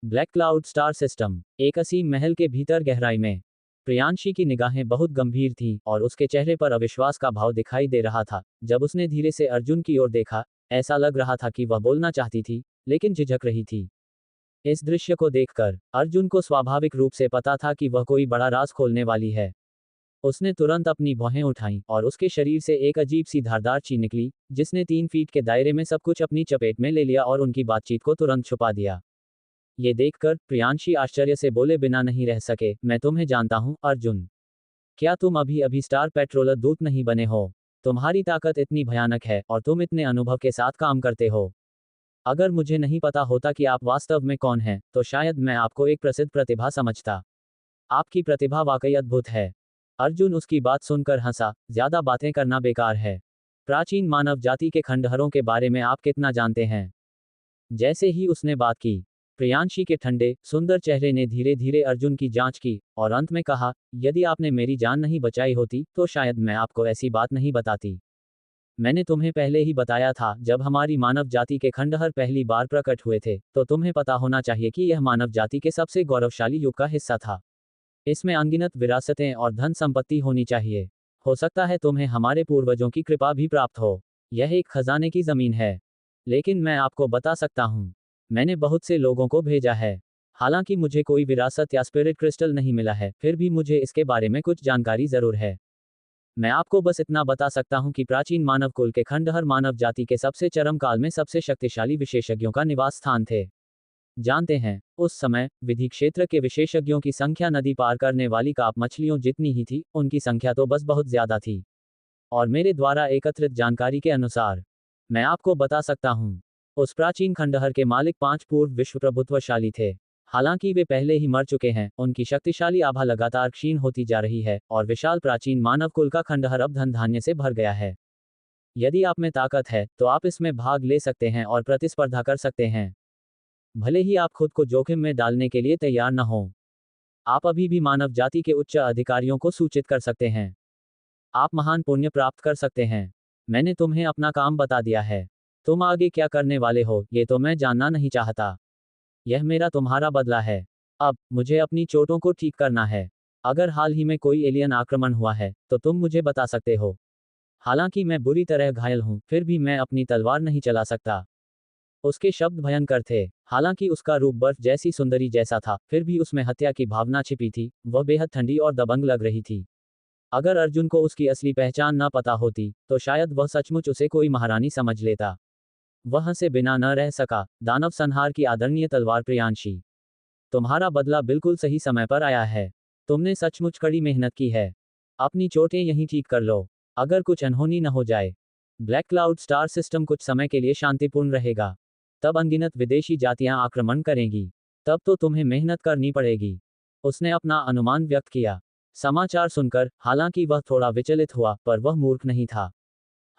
Black cloud star system. एक असीम महल के भीतर गहराई में प्रियांशी की निगाहें बहुत गंभीर थीं और उसके चेहरे पर अविश्वास का भाव दिखाई दे रहा था। जब उसने धीरे से अर्जुन की ओर देखा, ऐसा लग रहा था कि वह बोलना चाहती थी, लेकिन झिझक रही थी। इस दृश्य को देखकर अर्जुन को स्वाभाविक रूप से पता था कि वह कोई बड़ा राज खोलने वाली है। उसने तुरंत अपनी भौहें उठाईं और उसके शरीर से एक अजीब सी धारदार चीज निकली, जिसने 3 फीट के दायरे में सब कुछ अपनी चपेट में ले लिया और उनकी बातचीत को तुरंत छुपा दिया। ये देखकर प्रियांशी आश्चर्य से बोले बिना नहीं रह सके, मैं तुम्हें जानता हूं, अर्जुन। क्या तुम अभी अभी स्टार पेट्रोलर दूत नहीं बने हो? तुम्हारी ताकत इतनी भयानक है और तुम इतने अनुभव के साथ काम करते हो। अगर मुझे नहीं पता होता कि आप वास्तव में कौन हैं, तो शायद मैं आपको एक प्रसिद्ध प्रतिभा समझता। आपकी प्रतिभा वाकई अद्भुत है। अर्जुन उसकी बात सुनकर हंसा, ज्यादा बातें करना बेकार है। प्राचीन मानव जाति के खंडहरों के बारे में आप कितना जानते हैं? जैसे ही उसने बात की, प्रियांशी के ठंडे, सुंदर चेहरे ने धीरे धीरे अर्जुन की जांच की और अंत में कहा, यदि आपने मेरी जान नहीं बचाई होती, तो शायद मैं आपको ऐसी बात नहीं बताती। मैंने तुम्हें पहले ही बताया था, जब हमारी मानव जाति के खंडहर पहली बार प्रकट हुए थे, तो तुम्हें पता होना चाहिए कि यह मानव जाति के सबसे गौरवशाली युग का हिस्सा था। इसमें अनगिनत विरासतें और धन संपत्ति होनी चाहिए। हो सकता है तुम्हें हमारे पूर्वजों की कृपा भी प्राप्त हो। यह एक खजाने की जमीन है। लेकिन मैं आपको बता सकता हूँ, मैंने बहुत से लोगों को भेजा है। हालांकि मुझे कोई विरासत या स्पिरिट क्रिस्टल नहीं मिला है, फिर भी मुझे इसके बारे में कुछ जानकारी जरूर है। मैं आपको बस इतना बता सकता हूं कि प्राचीन मानव कुल के खंडहर मानव जाति के सबसे चरम काल में सबसे शक्तिशाली विशेषज्ञों का निवास स्थान थे। जानते हैं, उस समय विधि क्षेत्र के विशेषज्ञों की संख्या नदी पार करने वाली काप मछलियों जितनी ही थी, उनकी संख्या तो बस बहुत ज्यादा थी। और मेरे द्वारा एकत्रित जानकारी के अनुसार मैं आपको बता सकता हूं, उस प्राचीन खंडहर के मालिक 5 पूर्व विश्व प्रभुत्वशाली थे। हालांकि वे पहले ही मर चुके हैं, उनकी शक्तिशाली आभा लगातार क्षीण होती जा रही है और विशाल प्राचीन मानव कुल का खंडहर अब धन धान्य से भर गया है। यदि आप में ताकत है, तो आप इसमें भाग ले सकते हैं और प्रतिस्पर्धा कर सकते हैं। भले ही आप खुद को जोखिम में डालने के लिए तैयार न हो, आप अभी भी मानव जाति के उच्च अधिकारियों को सूचित कर सकते हैं। आप महान पुण्य प्राप्त कर सकते हैं। मैंने तुम्हें अपना काम बता दिया है। तुम आगे क्या करने वाले हो, ये तो मैं जानना नहीं चाहता। यह मेरा तुम्हारा बदला है। अब मुझे अपनी चोटों को ठीक करना है। अगर हाल ही में कोई एलियन आक्रमण हुआ है, तो तुम मुझे बता सकते हो। हालांकि मैं बुरी तरह घायल हूं, फिर भी मैं अपनी तलवार नहीं चला सकता। उसके शब्द भयंकर थे। हालांकि उसका रूप बर्फ जैसी सुंदरी जैसा था, फिर भी उसमें हत्या की भावना छिपी थी। वह बेहद ठंडी और दबंग लग रही थी। अगर अर्जुन को उसकी असली पहचान न पता होती, तो शायद वह सचमुच उसे कोई महारानी समझ लेता। वह से बिना न रह सका। दानव संहार की आदरणीय तलवार प्रियांशी, तुम्हारा बदला बिल्कुल सही समय पर आया है। तुमने सचमुच कड़ी मेहनत की है। अपनी चोटें यहीं ठीक कर लो, अगर कुछ अनहोनी न हो जाए। ब्लैक क्लाउड स्टार सिस्टम कुछ समय के लिए शांतिपूर्ण रहेगा। तब अनगिनत विदेशी जातियां आक्रमण करेंगी। तब तो तुम्हें मेहनत करनी पड़ेगी। उसने अपना अनुमान व्यक्त किया। समाचार सुनकर हालांकि वह थोड़ा विचलित हुआ, पर वह मूर्ख नहीं था।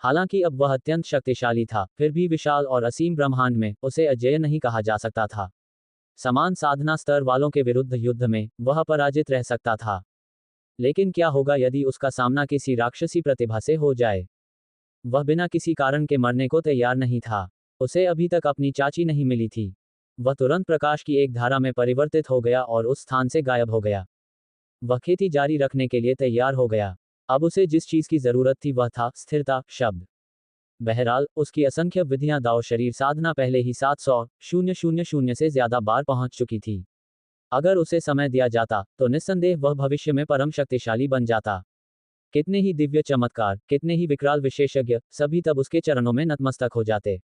हालांकि अब वह अत्यंत शक्तिशाली था, फिर भी विशाल और असीम ब्रह्मांड में उसे अजेय नहीं कहा जा सकता था। समान साधना स्तर वालों के विरुद्ध युद्ध में वह पराजित रह सकता था। लेकिन क्या होगा यदि उसका सामना किसी राक्षसी प्रतिभा से हो जाए? वह बिना किसी कारण के मरने को तैयार नहीं था। उसे अभी तक अपनी चाची नहीं मिली थी। वह तुरंत प्रकाश की एक धारा में परिवर्तित हो गया और उस स्थान से गायब हो गया। वह खेती जारी रखने के लिए तैयार हो गया। अब उसे जिस चीज की जरूरत थी वह था स्थिरता शब्द। बहरहाल, उसकी असंख्य विधियां दाव शरीर साधना पहले ही 700,000 से ज्यादा बार पहुंच चुकी थी। अगर उसे समय दिया जाता, तो निस्संदेह वह भविष्य में परम शक्तिशाली बन जाता। कितने ही दिव्य चमत्कार, कितने ही विकराल विशेषज्ञ, सभी तब उसके चरणों में नतमस्तक हो जाते।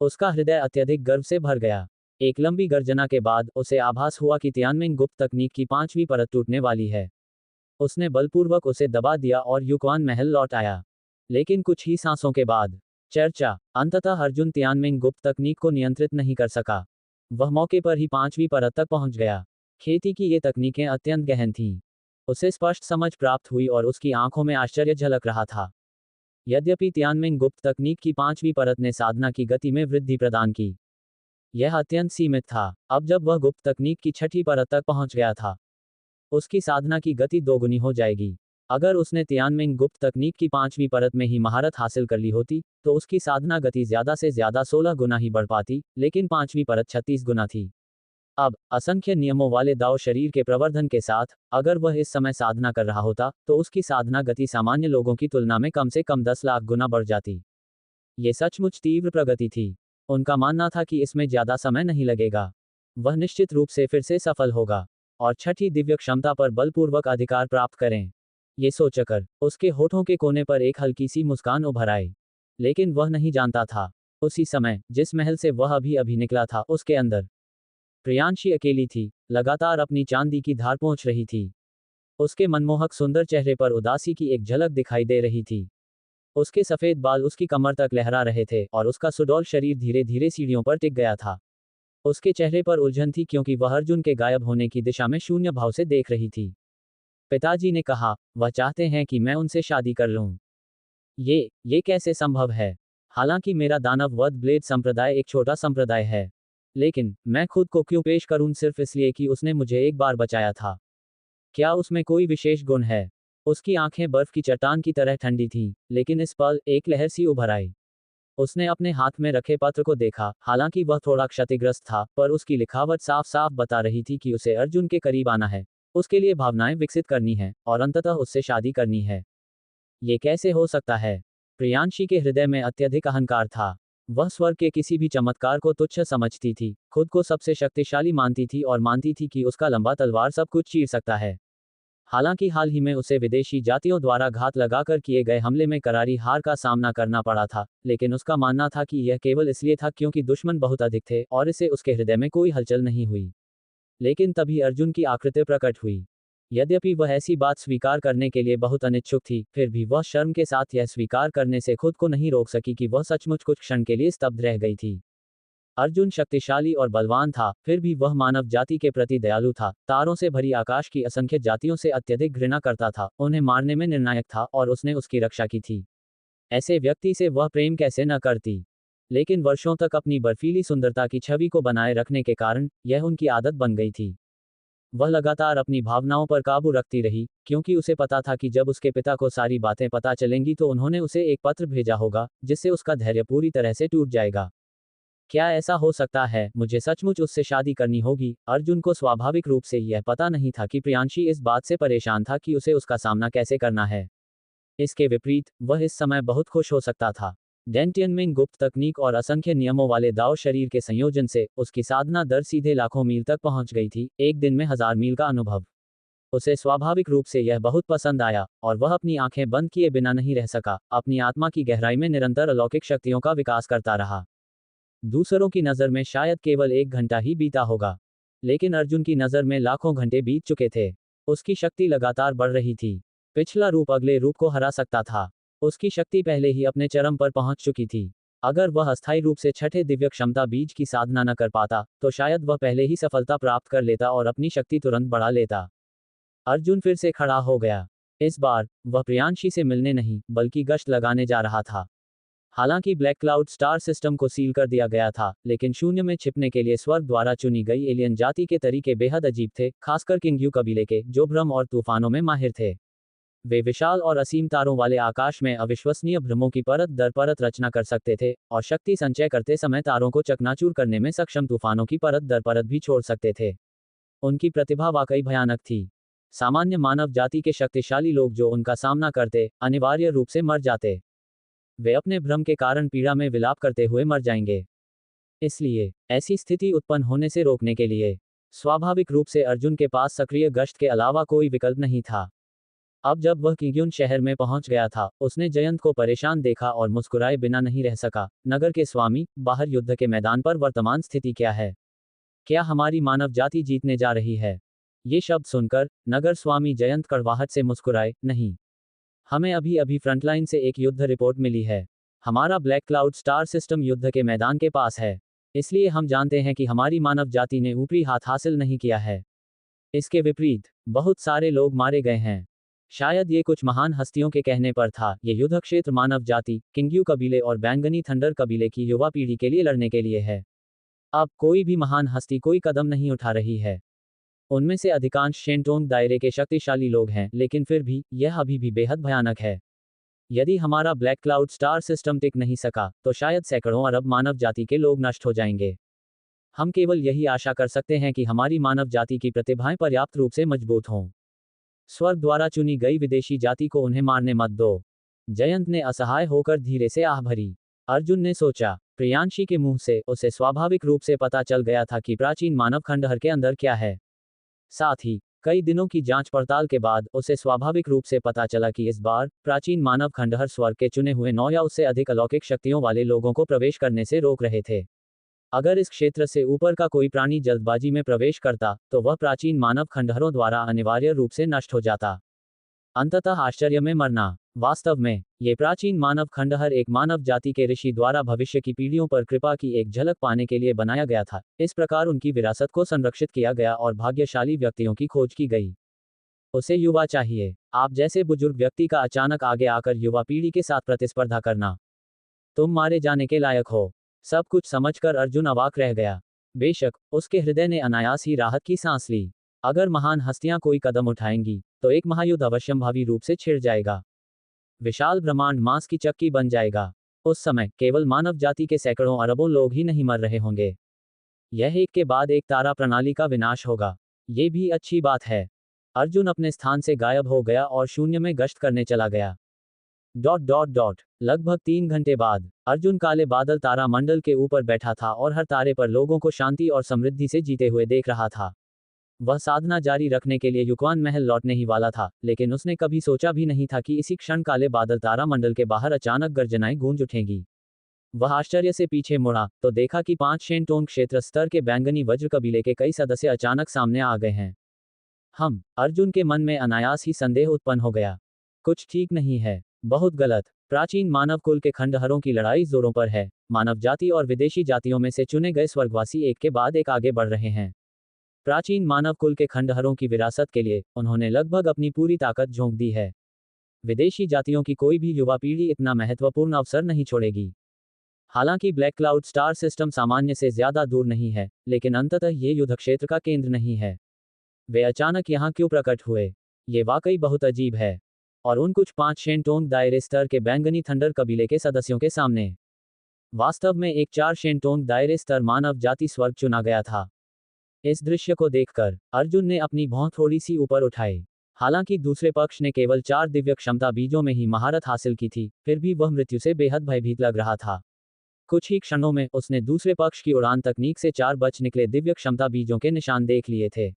उसका हृदय अत्यधिक गर्व से भर गया। एक लंबी गर्जना के बाद उसे आभास हुआ कि तियानमेन गुप्त तकनीक की 5वीं परत टूटने वाली है। उसने बलपूर्वक उसे दबा दिया और युक्वान महल लौट आया। लेकिन कुछ ही सांसों के बाद चर्चा अंततः अर्जुन तियानमेन गुप्त तकनीक को नियंत्रित नहीं कर सका। वह मौके पर ही 5वीं परत तक पहुंच गया। खेती की ये तकनीकें अत्यंत गहन थीं। उसे स्पष्ट समझ प्राप्त हुई और उसकी आंखों में आश्चर्य झलक रहा था। यद्यपि तियानमेन गुप्त तकनीक की 5वीं परत ने साधना की गति में वृद्धि प्रदान की, यह अत्यंत सीमित था। अब जब वह गुप्त तकनीक की 6ठी परत तक पहुंच गया था, उसकी साधना की गति दोगुनी हो जाएगी। अगर उसने तियानमेन गुप्त तकनीक की 5वीं परत में ही महारत हासिल कर ली होती, तो उसकी साधना गति ज्यादा से ज्यादा 16 गुना ही बढ़ पाती, लेकिन 5वीं परत 36 गुना थी। अब असंख्य नियमों वाले दाव शरीर के प्रवर्धन के साथ, अगर वह इस समय साधना कर रहा होता तो उसकी साधना गति सामान्य लोगों की तुलना में कम से कम 10 लाख गुना बढ़ जाती। ये सचमुच तीव्र प्रगति थी। उनका मानना था कि इसमें ज्यादा समय नहीं लगेगा, वह निश्चित रूप से फिर से सफल होगा और छठी दिव्य क्षमता पर बलपूर्वक अधिकार प्राप्त करें। ये सोचकर उसके होठों के कोने पर एक हल्की सी मुस्कान उभर आई। लेकिन वह नहीं जानता था, उसी समय जिस महल से वह अभी अभी निकला था उसके अंदर प्रियांशी अकेली थी, लगातार अपनी चांदी की धार पहुंच रही थी। उसके मनमोहक सुंदर चेहरे पर उदासी की एक झलक दिखाई दे रही थी। उसके सफेद बाल उसकी कमर तक लहरा रहे थे और उसका सुडौल शरीर धीरे धीरे सीढ़ियों पर टिक गया था। उसके चेहरे पर उलझन थी क्योंकि वह अर्जुन के गायब होने की दिशा में शून्य भाव से देख रही थी। पिताजी ने कहा, वह चाहते हैं कि मैं उनसे शादी कर लूं। ये कैसे संभव है? हालांकि मेरा दानव वध ब्लेड संप्रदाय एक छोटा संप्रदाय है, लेकिन मैं खुद को क्यों पेश करूं सिर्फ इसलिए कि उसने मुझे एक बार बचाया था? क्या उसमें कोई विशेष गुण है? उसकी आंखें बर्फ की चट्टान की तरह ठंडी थीं, लेकिन इस पल एक लहर सी उभर आई। उसने अपने हाथ में रखे पत्र को देखा, हालांकि वह थोड़ा क्षतिग्रस्त था, पर उसकी लिखावट साफ साफ बता रही थी कि उसे अर्जुन के करीब आना है, उसके लिए भावनाएं विकसित करनी है और अंततः उससे शादी करनी है। ये कैसे हो सकता है? प्रियांशी के हृदय में अत्यधिक अहंकार था। वह स्वर्ग के किसी भी चमत्कार को तुच्छ समझती थी, खुद को सबसे शक्तिशाली मानती थी और मानती थी कि उसका लंबा तलवार सब कुछ चीर सकता है। हालांकि हाल ही में उसे विदेशी जातियों द्वारा घात लगाकर किए गए हमले में करारी हार का सामना करना पड़ा था, लेकिन उसका मानना था कि यह केवल इसलिए था क्योंकि दुश्मन बहुत अधिक थे और इससे उसके हृदय में कोई हलचल नहीं हुई। लेकिन तभी अर्जुन की आकृति प्रकट हुई। यद्यपि वह ऐसी बात स्वीकार करने के लिए बहुत अनिच्छुक थी, फिर भी वह शर्म के साथ यह स्वीकार करने से खुद को नहीं रोक सकी कि वह सचमुच कुछ क्षण के लिए स्तब्ध रह गई थी। अर्जुन शक्तिशाली और बलवान था, फिर भी वह मानव जाति के प्रति दयालु था, तारों से भरी आकाश की असंख्य जातियों से अत्यधिक घृणा करता था, उन्हें मारने में निर्णायक था और उसने उसकी रक्षा की थी। ऐसे व्यक्ति से वह प्रेम कैसे न करती? लेकिन वर्षों तक अपनी बर्फीली सुंदरता की छवि को बनाए रखने के कारण यह उनकी आदत बन गई थी। वह लगातार अपनी भावनाओं पर काबू रखती रही, क्योंकि उसे पता था कि जब उसके पिता को सारी बातें पता चलेंगी तो उन्होंने उसे एक पत्र भेजा होगा, जिससे उसका धैर्य पूरी तरह से टूट जाएगा। क्या ऐसा हो सकता है? मुझे सचमुच उससे शादी करनी होगी। अर्जुन को स्वाभाविक रूप से यह पता नहीं था कि प्रियांशी इस बात से परेशान था कि उसे उसका सामना कैसे करना है। इसके विपरीत, वह इस समय बहुत खुश हो सकता था। डेंटियन में गुप्त तकनीक और असंख्य नियमों वाले दाव शरीर के संयोजन से उसकी साधना दर सीधे लाखों मील तक पहुंच गई थी, एक दिन में 1000 मील का अनुभव। उसे स्वाभाविक रूप से यह बहुत पसंद आया और वह अपनी आंखें बंद किए बिना नहीं रह सका, अपनी आत्मा की गहराई में निरंतर अलौकिक शक्तियों का विकास करता रहा। दूसरों की नज़र में शायद केवल 1 घंटा ही बीता होगा, लेकिन अर्जुन की नज़र में लाखों घंटे बीत चुके थे। उसकी शक्ति लगातार बढ़ रही थी। पिछला रूप अगले रूप को हरा सकता था। उसकी शक्ति पहले ही अपने चरम पर पहुंच चुकी थी। अगर वह अस्थायी रूप से छठे दिव्य क्षमता बीज की साधना न कर पाता, तो शायद वह पहले ही सफलता प्राप्त कर लेता और अपनी शक्ति तुरंत बढ़ा लेता। अर्जुन फिर से खड़ा हो गया। इस बार वह प्रियांशी से मिलने नहीं, बल्कि गश्त लगाने जा रहा था। हालांकि ब्लैक क्लाउड स्टार सिस्टम को सील कर दिया गया था, लेकिन शून्य में छिपने के लिए स्वर्ग द्वारा चुनी गई एलियन जाति के तरीके बेहद अजीब थे, खासकर किंग्यू कबीले के, जो भ्रम और तूफानों में माहिर थे। वे विशाल और असीम तारों वाले आकाश में अविश्वसनीय भ्रमों की परत दर परत रचना कर सकते थे और शक्ति संचय करते समय तारों को चकनाचूर करने में सक्षम तूफानों की परत दर परत भी छोड़ सकते थे। उनकी प्रतिभा वाकई भयानक थी। सामान्य मानव जाति के शक्तिशाली लोग जो उनका सामना करते, अनिवार्य रूप से मर जाते। वे अपने भ्रम के कारण पीड़ा में विलाप करते हुए मर जाएंगे। इसलिए ऐसी स्थिति उत्पन्न होने से रोकने के लिए स्वाभाविक रूप से अर्जुन के पास सक्रिय गश्त के अलावा कोई विकल्प नहीं था। अब जब वह किंग्यून शहर में पहुंच गया था, उसने जयंत को परेशान देखा और मुस्कुराए बिना नहीं रह सका। नगर के स्वामी, बाहर युद्ध के मैदान पर वर्तमान स्थिति क्या है? क्या हमारी मानव जाति जीतने जा रही है? ये शब्द सुनकर नगर स्वामी जयंत कड़वाहट से मुस्कुराए, नहीं। हमें अभी अभी फ्रंटलाइन से एक युद्ध रिपोर्ट मिली है। हमारा ब्लैक क्लाउड स्टार सिस्टम युद्ध के मैदान के पास है। इसलिए हम जानते हैं कि हमारी मानव जाति ने ऊपरी हाथ हासिल नहीं किया है। इसके विपरीत बहुत सारे लोग मारे गए हैं। शायद ये कुछ महान हस्तियों के कहने पर था। ये युद्ध क्षेत्र मानव जाति, किंग्यू कबीले और बैंगनी थंडर कबीले की युवा पीढ़ी के लिए लड़ने के लिए है। अब कोई भी महान हस्ती कोई कदम नहीं उठा रही है। उनमें से अधिकांश शेंटोंग दायरे के शक्तिशाली लोग हैं, लेकिन फिर भी यह अभी भी बेहद भयानक है। यदि हमारा ब्लैक क्लाउड स्टार सिस्टम टिक नहीं सका, तो शायद सैकड़ों अरब मानव जाति के लोग नष्ट हो जाएंगे। हम केवल यही आशा कर सकते हैं कि हमारी मानव जाति की प्रतिभाएं पर्याप्त रूप से मजबूत हों। स्वर्ग द्वारा चुनी गई विदेशी जाति को उन्हें मारने मत दो। जयंत ने असहाय होकर धीरे से आह भरी। अर्जुन ने सोचा, प्रियांशी के मुंह से उसे स्वाभाविक रूप से पता चल गया था कि प्राचीन मानव खंडहर के अंदर क्या है। साथ ही कई दिनों की जांच पड़ताल के बाद उसे स्वाभाविक रूप से पता चला कि इस बार प्राचीन मानव खंडहर स्वर्ग के चुने हुए 9 या उससे अधिक अलौकिक शक्तियों वाले लोगों को प्रवेश करने से रोक रहे थे। अगर इस क्षेत्र से ऊपर का कोई प्राणी जल्दबाजी में प्रवेश करता तो वह प्राचीन मानव खंडहरों द्वारा अनिवार्य रूप से नष्ट हो जाता, अंततः आश्चर्य में मरना। वास्तव में ये प्राचीन मानव खंडहर एक मानव जाति के ऋषि द्वारा भविष्य की पीढ़ियों पर कृपा की एक झलक पाने के लिए बनाया गया था। इस प्रकार उनकी विरासत को संरक्षित किया गया और भाग्यशाली व्यक्तियों की खोज की गई। उसे युवा चाहिए, आप जैसे बुजुर्ग व्यक्ति का अचानक आगे आकर युवा पीढ़ी के साथ प्रतिस्पर्धा करना। तुम मारे जाने के लायक हो। सब कुछ समझकर अर्जुन अवाक रह गया। बेशक उसके हृदय ने अनायास ही राहत की सांस ली। अगर महान हस्तियां कोई कदम उठाएंगी तो एक महायुद्ध अवश्यंभावी रूप से छिड़ जाएगा। विशाल ब्रह्मांड मांस की चक्की बन जाएगा। उस समय केवल मानव जाति के सैकड़ों अरबों लोग ही नहीं मर रहे होंगे। यह एक के बाद एक तारा प्रणाली का विनाश होगा। ये भी अच्छी बात है। अर्जुन अपने स्थान से गायब हो गया और शून्य में गश्त करने चला गया। लगभग 3 घंटे बाद अर्जुन काले बादल तारा मंडल के ऊपर बैठा था और हर तारे पर लोगों को शांति और समृद्धि से जीते हुए देख रहा था। वह साधना जारी रखने के लिए युक्वान महल लौटने ही वाला था, लेकिन उसने कभी सोचा भी नहीं था कि इसी क्षण काले बादल तारा मंडल के बाहर अचानक गर्जनाएं गूंज उठेंगी। वह आश्चर्य से पीछे मुड़ा तो देखा कि 5 शेनटोंग क्षेत्र स्तर के बैंगनी वज्र कबीले के कई सदस्य अचानक सामने आ गए हैं। अर्जुन के मन में अनायास ही संदेह उत्पन्न हो गया। कुछ ठीक नहीं है, बहुत गलत। प्राचीन मानव कुल के खंडहरों की लड़ाई जोरों पर है। मानव जाति और विदेशी जातियों में से चुने गए स्वर्गवासी एक के बाद एक आगे बढ़ रहे हैं। प्राचीन मानव कुल के खंडहरों की विरासत के लिए उन्होंने लगभग अपनी पूरी ताकत झोंक दी है। विदेशी जातियों की कोई भी युवा पीढ़ी इतना महत्वपूर्ण अवसर नहीं छोड़ेगी। हालांकि ब्लैक क्लाउड स्टार सिस्टम सामान्य से ज्यादा दूर नहीं है, लेकिन अंततः ये युद्ध क्षेत्र का केंद्र नहीं है। वे अचानक यहाँ क्यों प्रकट हुए? ये वाकई बहुत अजीब है। और उन कुछ 5 शेनटोंग दायरे स्तर के बैंगनी थंडर कबीले के सदस्यों के सामने वास्तव में एक 4 शेनटोंग दायरे स्तर मानव जाति स्वर्ग चुना गया था। इस दृश्य को देखकर अर्जुन ने अपनी भौं थोड़ी सी ऊपर उठाई। हालांकि दूसरे पक्ष ने केवल 4 दिव्य क्षमता बीजों में ही महारत हासिल की थी, फिर भी वह मृत्यु से बेहद भयभीत लग रहा था। कुछ ही क्षणों में उसने दूसरे पक्ष की उड़ान तकनीक से 4 बच निकले दिव्य क्षमता बीजों के निशान देख लिए थे।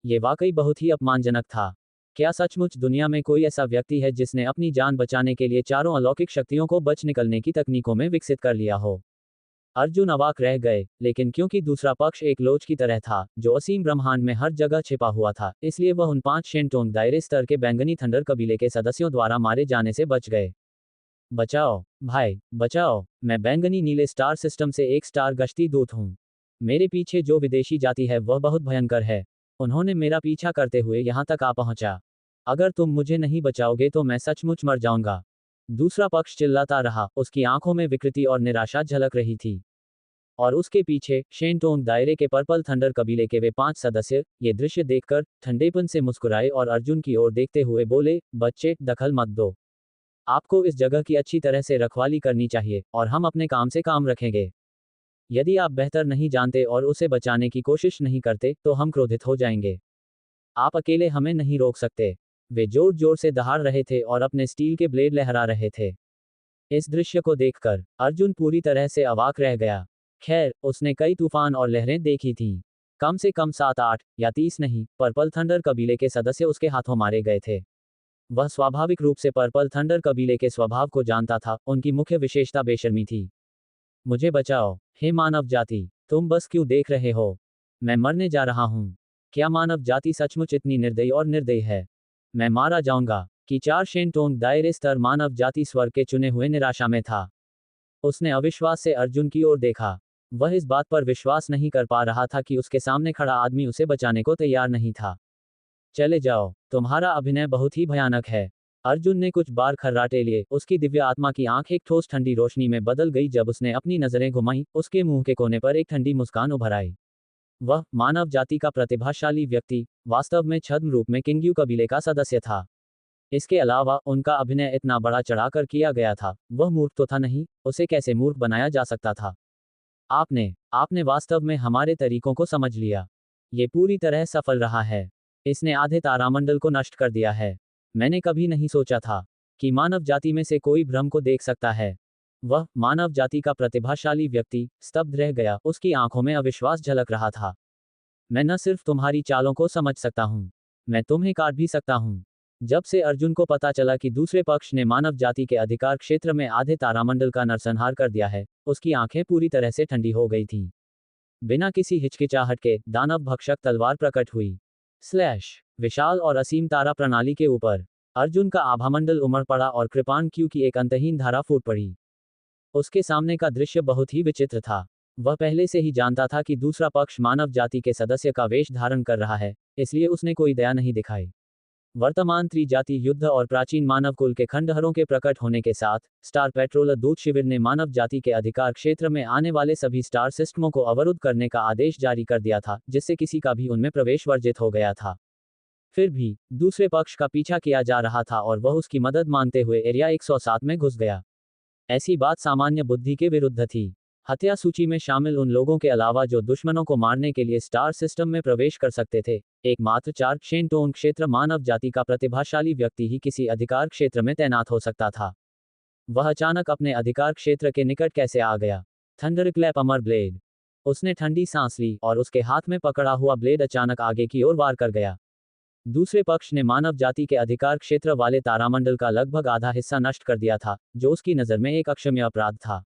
ये वाकई बहुत ही अपमानजनक था। क्या सचमुच दुनिया में कोई ऐसा व्यक्ति है जिसने अपनी जान बचाने के लिए चारों अलौकिक शक्तियों को बच निकलने की तकनीकों में विकसित कर लिया हो? अर्जुन अवाक रह गए, लेकिन क्योंकि दूसरा पक्ष एक लोच की तरह था जो असीम ब्रह्मांड में हर जगह छिपा हुआ था, इसलिए वह उन 5 शेनटोंग दायरे स्तर के बैंगनी थंडर कबीले के सदस्यों द्वारा मारे जाने से बच गए। बचाओ भाई, बचाओ। मैं बैंगनी नीले स्टार सिस्टम से एक स्टार गश्ती दूत हूँ। मेरे पीछे जो विदेशी जाति है वह बहुत भयंकर है। उन्होंने मेरा पीछा करते हुए यहाँ तक आ पहुँचा। अगर तुम मुझे नहीं बचाओगे तो मैं सचमुच मर जाऊंगा। दूसरा पक्ष चिल्लाता रहा, उसकी आंखों में विकृति और निराशा झलक रही थी। और उसके पीछे शेनटोंग दायरे के पर्पल थंडर कबीले के वे 5 सदस्य ये दृश्य देखकर ठंडेपन से मुस्कुराए और अर्जुन की ओर देखते हुए बोले, बच्चे, दखल मत दो। आपको इस जगह की अच्छी तरह से रखवाली करनी चाहिए और हम अपने काम से काम रखेंगे। यदि आप बेहतर नहीं जानते और उसे बचाने की कोशिश नहीं करते तो हम क्रोधित हो जाएंगे। आप अकेले हमें नहीं रोक सकते। वे जोर जोर से दहाड़ रहे थे और अपने स्टील के ब्लेड लहरा रहे थे। इस दृश्य को देखकर अर्जुन पूरी तरह से अवाक रह गया। खैर, उसने कई तूफान और लहरें देखी थीं। कम से कम 7-8 या 30 नहीं, पर्पल थंडर कबीले के सदस्य उसके हाथों मारे गए थे। वह स्वाभाविक रूप से पर्पल थंडर कबीले के स्वभाव को जानता था। उनकी मुख्य विशेषता बेशर्मी थी। मुझे बचाओ, हे मानव जाति, तुम बस क्यों देख रहे हो? मैं मरने जा रहा हूँ। क्या मानव जाति सचमुच इतनी निर्दयी और निर्दयी है? मैं मारा जाऊंगा। कि 4 शेनटोंग दायरे स्तर मानव जाति स्वर्ग के चुने हुए निराशा में था। उसने अविश्वास से अर्जुन की ओर देखा। वह इस बात पर विश्वास नहीं कर पा रहा था कि उसके सामने खड़ा आदमी उसे बचाने को तैयार नहीं था। चले जाओ, तुम्हारा अभिनय बहुत ही भयानक है। अर्जुन ने कुछ बार खर्राटे लिए। उसकी दिव्य आत्मा की आंख एक ठोस ठंडी रोशनी में बदल गई जब उसने अपनी नजरें घुमाई। उसके मुंह के कोने पर एक ठंडी मुस्कान उभर आई। वह मानव जाति का प्रतिभाशाली व्यक्ति वास्तव में छद्म रूप में किंग्यू कबीले का सदस्य था। इसके अलावा उनका अभिनय इतना बड़ा चढ़ाकर किया गया था। वह मूर्ख तो था नहीं, उसे कैसे मूर्ख बनाया जा सकता था? आपने आपने वास्तव में हमारे तरीकों को समझ लिया। ये पूरी तरह सफल रहा है। इसने आधे तारामंडल को नष्ट कर दिया है। मैंने कभी नहीं सोचा था कि मानव जाति में से कोई भ्रम को देख सकता है। वह मानव जाति का प्रतिभाशाली व्यक्ति स्तब्ध रह गया, उसकी आंखों में अविश्वास झलक रहा था। मैं न सिर्फ तुम्हारी चालों को समझ सकता हूँ, मैं तुम्हें काट भी सकता हूँ। जब से अर्जुन को पता चला कि दूसरे पक्ष ने मानव जाति के अधिकार क्षेत्र में आधे तारामंडल का नरसंहार कर दिया है, उसकी आंखें पूरी तरह से ठंडी हो गई थीं। बिना किसी हिचकिचाहट के दानव भक्षक तलवार प्रकट हुई। स्लैश विशाल और असीम तारा प्रणाली के ऊपर अर्जुन का आभामंडल उमड़ पड़ा और कृपाण क्यू की एक अंतहीन धारा फूट पड़ी। उसके सामने का दृश्य बहुत ही विचित्र था। वह पहले से ही जानता था कि दूसरा पक्ष मानव जाति के सदस्य का वेश धारण कर रहा है, इसलिए उसने कोई दया नहीं दिखाई। वर्तमान त्रिजाति युद्ध और प्राचीन मानव कुल के खंडहरों के प्रकट होने के साथ स्टार पेट्रोलर दूत शिविर ने मानव जाति के अधिकार क्षेत्र में आने वाले सभी स्टार सिस्टमों को अवरुद्ध करने का आदेश जारी कर दिया था, जिससे किसी का भी उनमें प्रवेश वर्जित हो गया था। फिर भी दूसरे पक्ष का पीछा किया जा रहा था और वह उसकी मदद मांगते हुए एरिया 107 में घुस गया। ऐसी बात सामान्य बुद्धि के विरुद्ध थी। हत्या सूची में शामिल उन लोगों के अलावा जो दुश्मनों को मारने के लिए स्टार सिस्टम में प्रवेश कर सकते थे, एकमात्र 4 शेनटोन क्षेत्र मानव जाति का प्रतिभाशाली व्यक्ति ही किसी अधिकार क्षेत्र में तैनात हो सकता था। वह अचानक अपने अधिकार क्षेत्र के निकट कैसे आ गया? थंडरक्लैप अमर ब्लेड। उसने ठंडी सांस ली और उसके हाथ में पकड़ा हुआ ब्लेड अचानक आगे की ओर वार कर गया। दूसरे पक्ष ने मानव जाति के अधिकार क्षेत्र वाले तारामंडल का लगभग आधा हिस्सा नष्ट कर दिया था, जो उसकी नज़र में एक अक्षम्य अपराध था।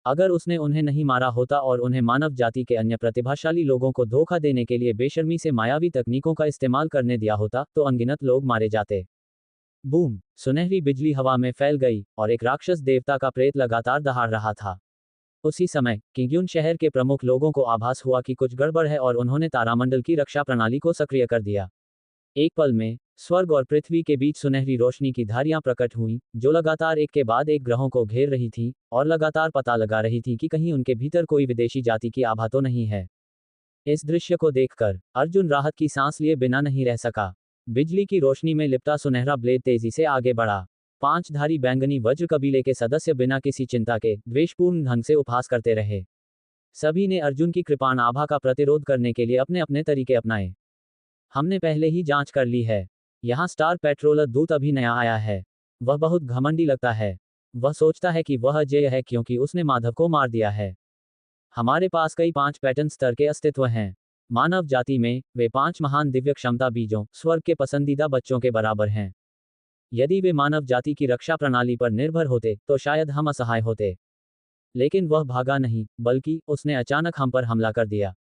अगर उसने उन्हें नहीं मारा होता और उन्हें मानव जाति के अन्य प्रतिभाशाली लोगों को धोखा देने के लिए बेशर्मी से मायावी तकनीकों का इस्तेमाल करने दिया होता, तो अनगिनत लोग मारे जाते। बूम! सुनहरी बिजली हवा में फैल गई और एक राक्षस देवता का प्रेत लगातार दहाड़ रहा था। उसी समय किंग्यून शहर के प्रमुख लोगों को आभास हुआ कि कुछ गड़बड़ है और उन्होंने तारामंडल की रक्षा प्रणाली को सक्रिय कर दिया। एक पल में स्वर्ग और पृथ्वी के बीच सुनहरी रोशनी की धारियां प्रकट हुईं, जो लगातार एक के बाद एक ग्रहों को घेर रही थीं और लगातार पता लगा रही थीं कि कहीं उनके भीतर कोई विदेशी जाति की आभा तो नहीं है। इस दृश्य को देखकर अर्जुन राहत की सांस लिए बिना नहीं रह सका। बिजली की रोशनी में लिपटा सुनहरा ब्लेड तेजी से आगे बढ़ा। 5 धारी बैंगनी वज्र कबीले के सदस्य बिना किसी चिंता के द्वेषपूर्ण ढंग से उपहास करते रहे। सभी ने अर्जुन की कृपाण आभा का प्रतिरोध करने के लिए अपने अपने तरीके अपनाए। हमने पहले ही जांच कर ली है। यहाँ स्टार पेट्रोलर दूत अभी नया आया है। वह बहुत घमंडी लगता है। वह सोचता है कि वह अजेय है क्योंकि उसने माधव को मार दिया है। हमारे पास कई 5 पैटर्न स्तर के अस्तित्व हैं। मानव जाति में वे 5 महान दिव्य क्षमता बीजों, स्वर्ग के पसंदीदा बच्चों के बराबर हैं। यदि वे मानव जाति की रक्षा प्रणाली पर निर्भर होते, तो शायद हम असहाय होते। लेकिन वह भागा नहीं, बल्कि उसने अचानक हम पर हमला कर दिया।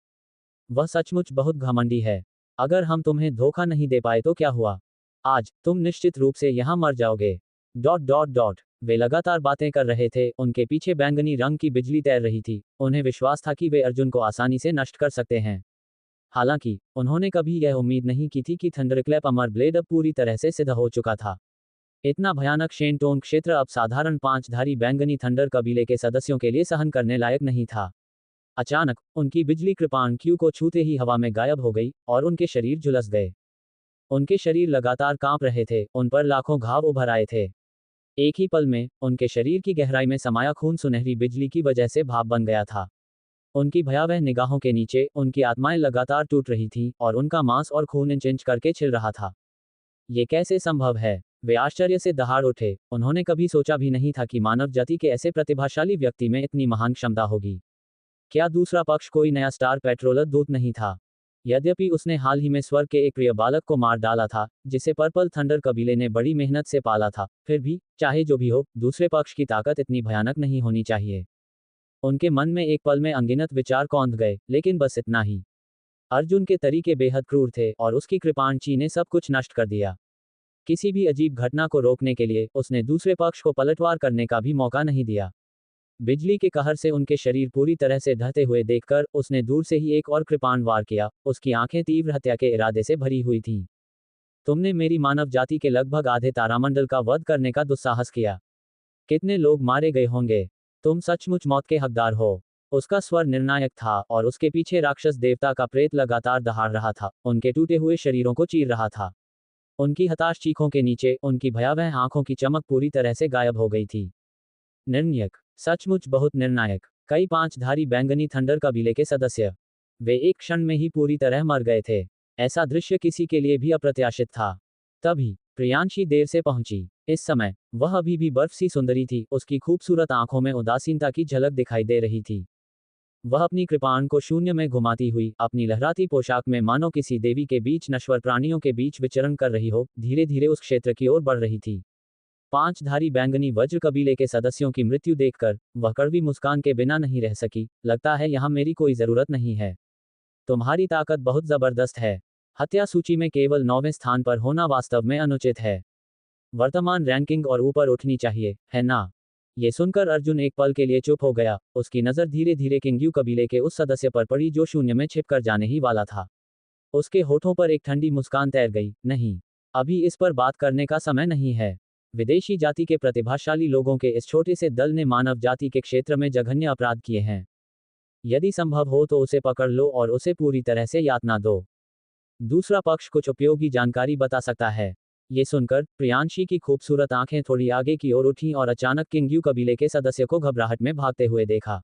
वह सचमुच बहुत घमंडी है। अगर हम तुम्हें धोखा नहीं दे पाए तो क्या हुआ? आज तुम निश्चित रूप से यहां मर जाओगे। ... वे लगातार बातें कर रहे थे, उनके पीछे बैंगनी रंग की बिजली तैर रही थी। उन्हें विश्वास था कि वे अर्जुन को आसानी से नष्ट कर सकते हैं। हालांकि उन्होंने कभी यह उम्मीद नहीं की थी कि थंडरक्लैप अमर ब्लेड अब पूरी तरह से सिद्ध हो चुका था। इतना भयानक शेनटोन क्षेत्र अब साधारण 5 धारी बैंगनी थंडर कबीले के सदस्यों के लिए सहन करने लायक नहीं था। अचानक उनकी बिजली कृपाण क्यू को छूते ही हवा में गायब हो गई और उनके शरीर झुलस गए। उनके शरीर लगातार कांप रहे थे, उन पर लाखों घाव उभर आए थे। एक ही पल में उनके शरीर की गहराई में समाया खून सुनहरी बिजली की वजह से भाप बन गया था। उनकी भयावह निगाहों के नीचे उनकी आत्माएं लगातार टूट रही थीं और उनका मांस और खून इंच इंच करके छिल रहा था। ये कैसे संभव है? वे आश्चर्य से दहाड़ उठे। उन्होंने कभी सोचा भी नहीं था कि मानव जाति के ऐसे प्रतिभाशाली व्यक्ति में इतनी महान क्षमता होगी। क्या दूसरा पक्ष कोई नया स्टार पेट्रोलर दूत नहीं था? यद्यपि उसने हाल ही में स्वर्ग के एक प्रिय बालक को मार डाला था, जिसे पर्पल थंडर कबीले ने बड़ी मेहनत से पाला था, फिर भी चाहे जो भी हो, दूसरे पक्ष की ताकत इतनी भयानक नहीं होनी चाहिए। उनके मन में एक पल में अनगिनत विचार कौंध गए, लेकिन बस इतना ही। अर्जुन के तरीके बेहद क्रूर थे और उसकी कृपाणची ने सब कुछ नष्ट कर दिया। किसी भी अजीब घटना को रोकने के लिए उसने दूसरे पक्ष को पलटवार करने का भी मौका नहीं दिया। बिजली के कहर से उनके शरीर पूरी तरह से ढहते हुए देखकर उसने दूर से ही एक और कृपाण वार किया। उसकी आंखें तीव्र हत्या के इरादे से भरी हुई थीं। तुमने मेरी मानव जाति के लगभग आधे तारामंडल का वध करने का दुस्साहस किया। कितने लोग मारे गए होंगे? तुम सचमुच मौत के हकदार हो। उसका स्वर निर्णायक था और उसके पीछे राक्षस देवता का प्रेत लगातार दहाड़ रहा था, उनके टूटे हुए शरीरों को चीर रहा था। उनकी हताश चीखों के नीचे उनकी भयावह आंखों की चमक पूरी तरह से गायब हो गई थी। निर्णायक, सचमुच बहुत निर्णायक। कई पांचधारी बैंगनी थंडर कबीले के सदस्य। वे एक क्षण में ही पूरी तरह मर गए थे। ऐसा दृश्य किसी के लिए भी अप्रत्याशित था। तभी प्रियांशी देर से पहुंची। इस समय वह अभी भी बर्फ सी सुंदरी थी, उसकी खूबसूरत आंखों में उदासीनता की झलक दिखाई दे रही थी। वह अपनी कृपाण को शून्य में घुमाती हुई, अपनी लहराती पोशाक में मानो किसी देवी के बीच नश्वर प्राणियों के बीच विचरण कर रही हो, धीरे धीरे उस क्षेत्र की ओर बढ़ रही थी। पांचधारी बैंगनी वज्र कबीले के सदस्यों की मृत्यु देखकर वह कड़वी मुस्कान के बिना नहीं रह सकी। लगता है यहाँ मेरी कोई जरूरत नहीं है। तुम्हारी ताकत बहुत जबरदस्त है। हत्या सूची में केवल 9वें स्थान पर होना वास्तव में अनुचित है। वर्तमान रैंकिंग और ऊपर उठनी चाहिए, है ना? ये सुनकर अर्जुन एक पल के लिए चुप हो गया। उसकी नजर धीरे धीरे किंग्यू कबीले के उस सदस्य पर पड़ी जो शून्य में छिपकर जाने ही वाला था। उसके होठों पर एक ठंडी मुस्कान तैर गई। नहीं, अभी इस पर बात करने का समय नहीं है। विदेशी जाति के प्रतिभाशाली लोगों के इस छोटे से दल ने मानव जाति के क्षेत्र में जघन्य अपराध किए हैं। यदि संभव हो तो उसे पकड़ लो और उसे पूरी तरह से यातना दो। दूसरा पक्ष कुछ उपयोगी जानकारी बता सकता है। ये सुनकर प्रियांशी की खूबसूरत आंखें थोड़ी आगे की ओर उठीं और अचानक किंग्यू कबीले के सदस्य को घबराहट में भागते हुए देखा।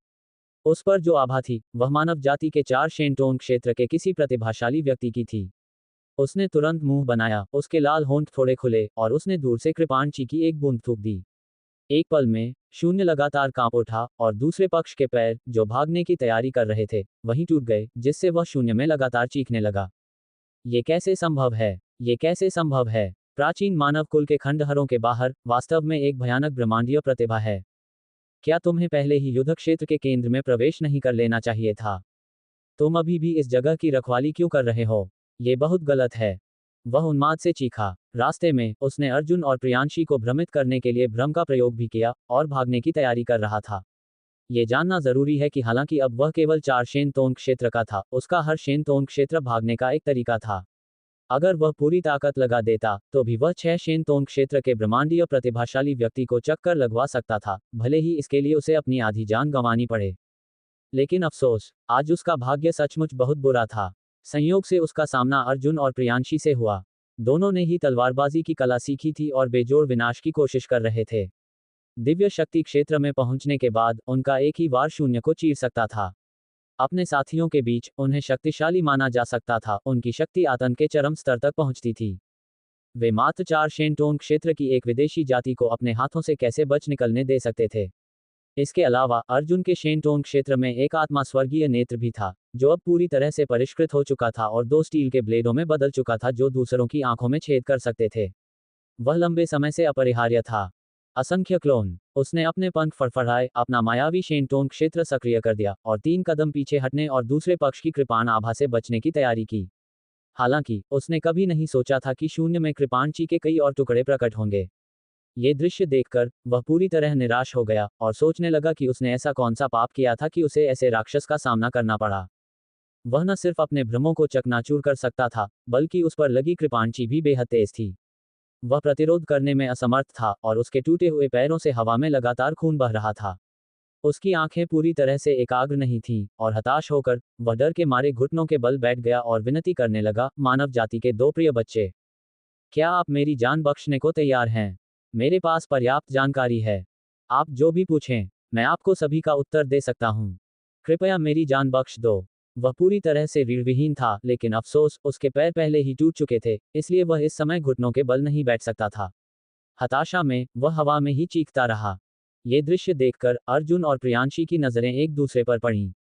उस पर जो आभा थी वह मानव जाति के 4 शेनटोन क्षेत्र के किसी प्रतिभाशाली व्यक्ति की थी। उसने तुरंत मुंह बनाया, उसके लाल होंठ थोड़े खुले और उसने दूर से कृपाणची की एक बूंद थूक दी। एक पल में शून्य लगातार कांप उठा और दूसरे पक्ष के पैर, जो भागने की तैयारी कर रहे थे, वहीं टूट गए, जिससे वह शून्य में लगातार चीखने लगा। ये कैसे संभव है? ये कैसे संभव है? प्राचीन मानव कुल के खंडहरों के बाहर वास्तव में एक भयानक ब्रह्मांडीय प्रतिभा है। क्या तुम्हें पहले ही युद्ध क्षेत्र के केंद्र में प्रवेश नहीं कर लेना चाहिए था? तुम अभी भी इस जगह की रखवाली क्यों कर रहे हो? ये बहुत गलत है। वह उन्माद से चीखा। रास्ते में उसने अर्जुन और प्रियांशी को भ्रमित करने के लिए भ्रम का प्रयोग भी किया और भागने की तैयारी कर रहा था। ये जानना जरूरी है कि हालांकि अब वह केवल 4 शेनतोन क्षेत्र का था, उसका हर शेनतोन क्षेत्र भागने का एक तरीका था। अगर वह पूरी ताकत लगा देता तो भी वह 6 शेनतोन क्षेत्र के ब्रह्मांडीय प्रतिभाशाली व्यक्ति को चक्कर लगवा सकता था, भले ही इसके लिए उसे अपनी आधी जान गंवानी पड़े। लेकिन अफसोस, आज उसका भाग्य सचमुच बहुत बुरा था। संयोग से उसका सामना अर्जुन और प्रियांशी से हुआ। दोनों ने ही तलवारबाजी की कला सीखी थी और बेजोड़ विनाश की कोशिश कर रहे थे। दिव्य शक्ति क्षेत्र में पहुंचने के बाद उनका एक ही वार शून्य को चीर सकता था। अपने साथियों के बीच उन्हें शक्तिशाली माना जा सकता था। उनकी शक्ति आतंक के चरम स्तर तक पहुंचती थी। वे मात्र 4 शेनटोन क्षेत्र की एक विदेशी जाति को अपने हाथों से कैसे बच निकलने दे सकते थे? इसके अलावा अर्जुन के शेनटोन क्षेत्र में एक आत्मा स्वर्गीय नेत्र भी था, जो अब पूरी तरह से परिष्कृत हो चुका था और 2 स्टील के ब्लेडों में बदल चुका था जो दूसरों की आंखों में छेद कर सकते थे। वह लंबे समय से अपरिहार्य था। असंख्य क्लोन। उसने अपने पंख फड़फड़ाए, अपना मायावी शेनटोन क्षेत्र सक्रिय कर दिया और 3 कदम पीछे हटने और दूसरे पक्ष की कृपाण आभा से बचने की तैयारी की। हालांकि उसने कभी नहीं सोचा था कि शून्य में कृपाणची के कई और टुकड़े प्रकट होंगे। ये दृश्य देखकर वह पूरी तरह निराश हो गया और सोचने लगा कि उसने ऐसा कौन सा पाप किया था कि उसे ऐसे राक्षस का सामना करना पड़ा। वह न सिर्फ अपने भ्रमों को चकनाचूर कर सकता था, बल्कि उस पर लगी कृपाणची भी बेहद तेज थी। वह प्रतिरोध करने में असमर्थ था और उसके टूटे हुए पैरों से हवा में लगातार खून बह रहा था। उसकी आंखें पूरी तरह से एकाग्र नहीं थीं और हताश होकर वह डर के मारे घुटनों के बल बैठ गया और विनती करने लगा, मानव जाति के 2 प्रिय बच्चे, क्या आप मेरी जान बख्शने को तैयार हैं? मेरे पास पर्याप्त जानकारी है। आप जो भी पूछें, मैं आपको सभी का उत्तर दे सकता हूँ। कृपया मेरी जान बख्श दो। वह पूरी तरह से रीढ़विहीन था, लेकिन अफसोस, उसके पैर पहले ही टूट चुके थे, इसलिए वह इस समय घुटनों के बल नहीं बैठ सकता था। हताशा में वह हवा में ही चीखता रहा। ये दृश्य देखकर अर्जुन और प्रियांशी की नजरें एक दूसरे पर पड़ीं।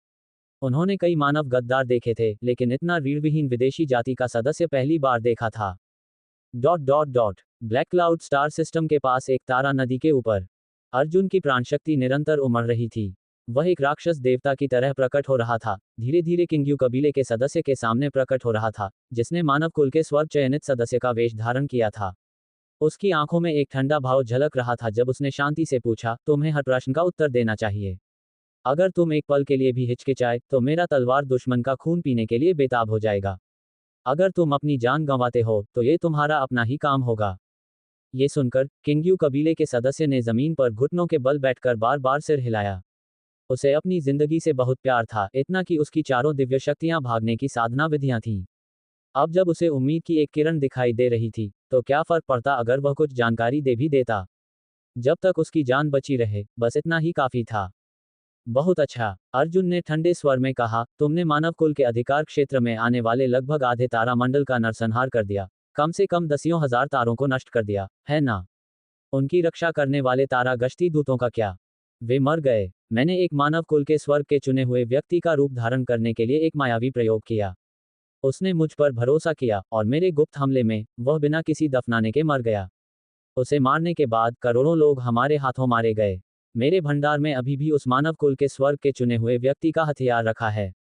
उन्होंने कई मानव गद्दार देखे थे, लेकिन इतना रीढ़विहीन विदेशी जाति का सदस्य पहली बार देखा था। ब्लैक क्लाउड स्टार सिस्टम के पास एक तारा नदी के ऊपर अर्जुन की प्राणशक्ति निरंतर उमड़ रही थी। वह एक राक्षस देवता की तरह प्रकट हो रहा था, धीरे धीरे किंग्यू कबीले के सदस्य के सामने प्रकट हो रहा था, जिसने मानव कुल के स्वर्ग चयनित सदस्य का वेश धारण किया था। उसकी आंखों में एक ठंडा भाव झलक रहा था जब उसने शांति से पूछा, तुम्हें हर प्रश्न का उत्तर देना चाहिए। अगर तुम एक पल के लिए भी हिचकिचाए तो मेरा तलवार दुश्मन का खून पीने के लिए बेताब हो जाएगा। अगर तुम अपनी जान गंवाते हो तो ये तुम्हारा अपना ही काम होगा। ये सुनकर किंग्यू कबीले के सदस्य ने जमीन पर घुटनों के बल बैठकर बार बार सिर हिलाया। उसे अपनी जिंदगी से बहुत प्यार था, इतना कि उसकी चारों दिव्य शक्तियां भागने की साधना विधियां थीं। अब जब उसे उम्मीद की एक किरण दिखाई दे रही थी, तो क्या फर्क पड़ता अगर वह कुछ जानकारी दे भी देता। जब तक उसकी जान बची रहे, बस इतना ही काफी था। बहुत अच्छा, अर्जुन ने ठंडे स्वर में कहा, तुमने मानव कुल के अधिकार क्षेत्र में आने वाले लगभग आधे तारामंडल का नरसंहार कर दिया। कम से कम दसियों हजार तारों को नष्ट कर दिया, है ना? उनकी रक्षा करने वाले तारा गश्ती दूतों का क्या? वे मर गए। मैंने एक मानव कुल के स्वर्ग के चुने हुए व्यक्ति का रूप धारण करने के लिए एक मायावी प्रयोग किया। उसने मुझ पर भरोसा किया और मेरे गुप्त हमले में वह बिना किसी दफनाने के मर गया। उसे मारने के बाद करोड़ों लोग हमारे हाथों मारे गए। मेरे भंडार में अभी भी उस मानव कुल के स्वर्ग के चुने हुए व्यक्ति का हथियार रखा है।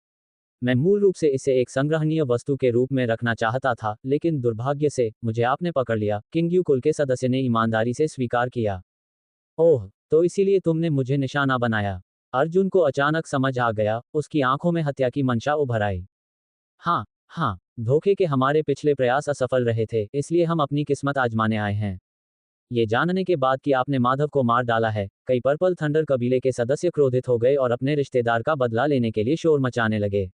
मैं मूल रूप से इसे एक संग्रहणीय वस्तु के रूप में रखना चाहता था, लेकिन दुर्भाग्य से मुझे आपने पकड़ लिया। किंग्यू कुल के सदस्य ने ईमानदारी से स्वीकार किया। ओह, तो इसीलिए तुमने मुझे निशाना बनाया। अर्जुन को अचानक समझ आ गया, उसकी आंखों में हत्या की मंशा उभर आई। हाँ, हाँ, धोखे के हमारे पिछले प्रयास असफल रहे थे, इसलिए हम अपनी किस्मत आजमाने आए हैं। ये जानने के बाद कि आपने माधव को मार डाला है, कई पर्पल थंडर कबीले के सदस्य क्रोधित हो गए और अपने रिश्तेदार का बदला लेने के लिए शोर मचाने लगे।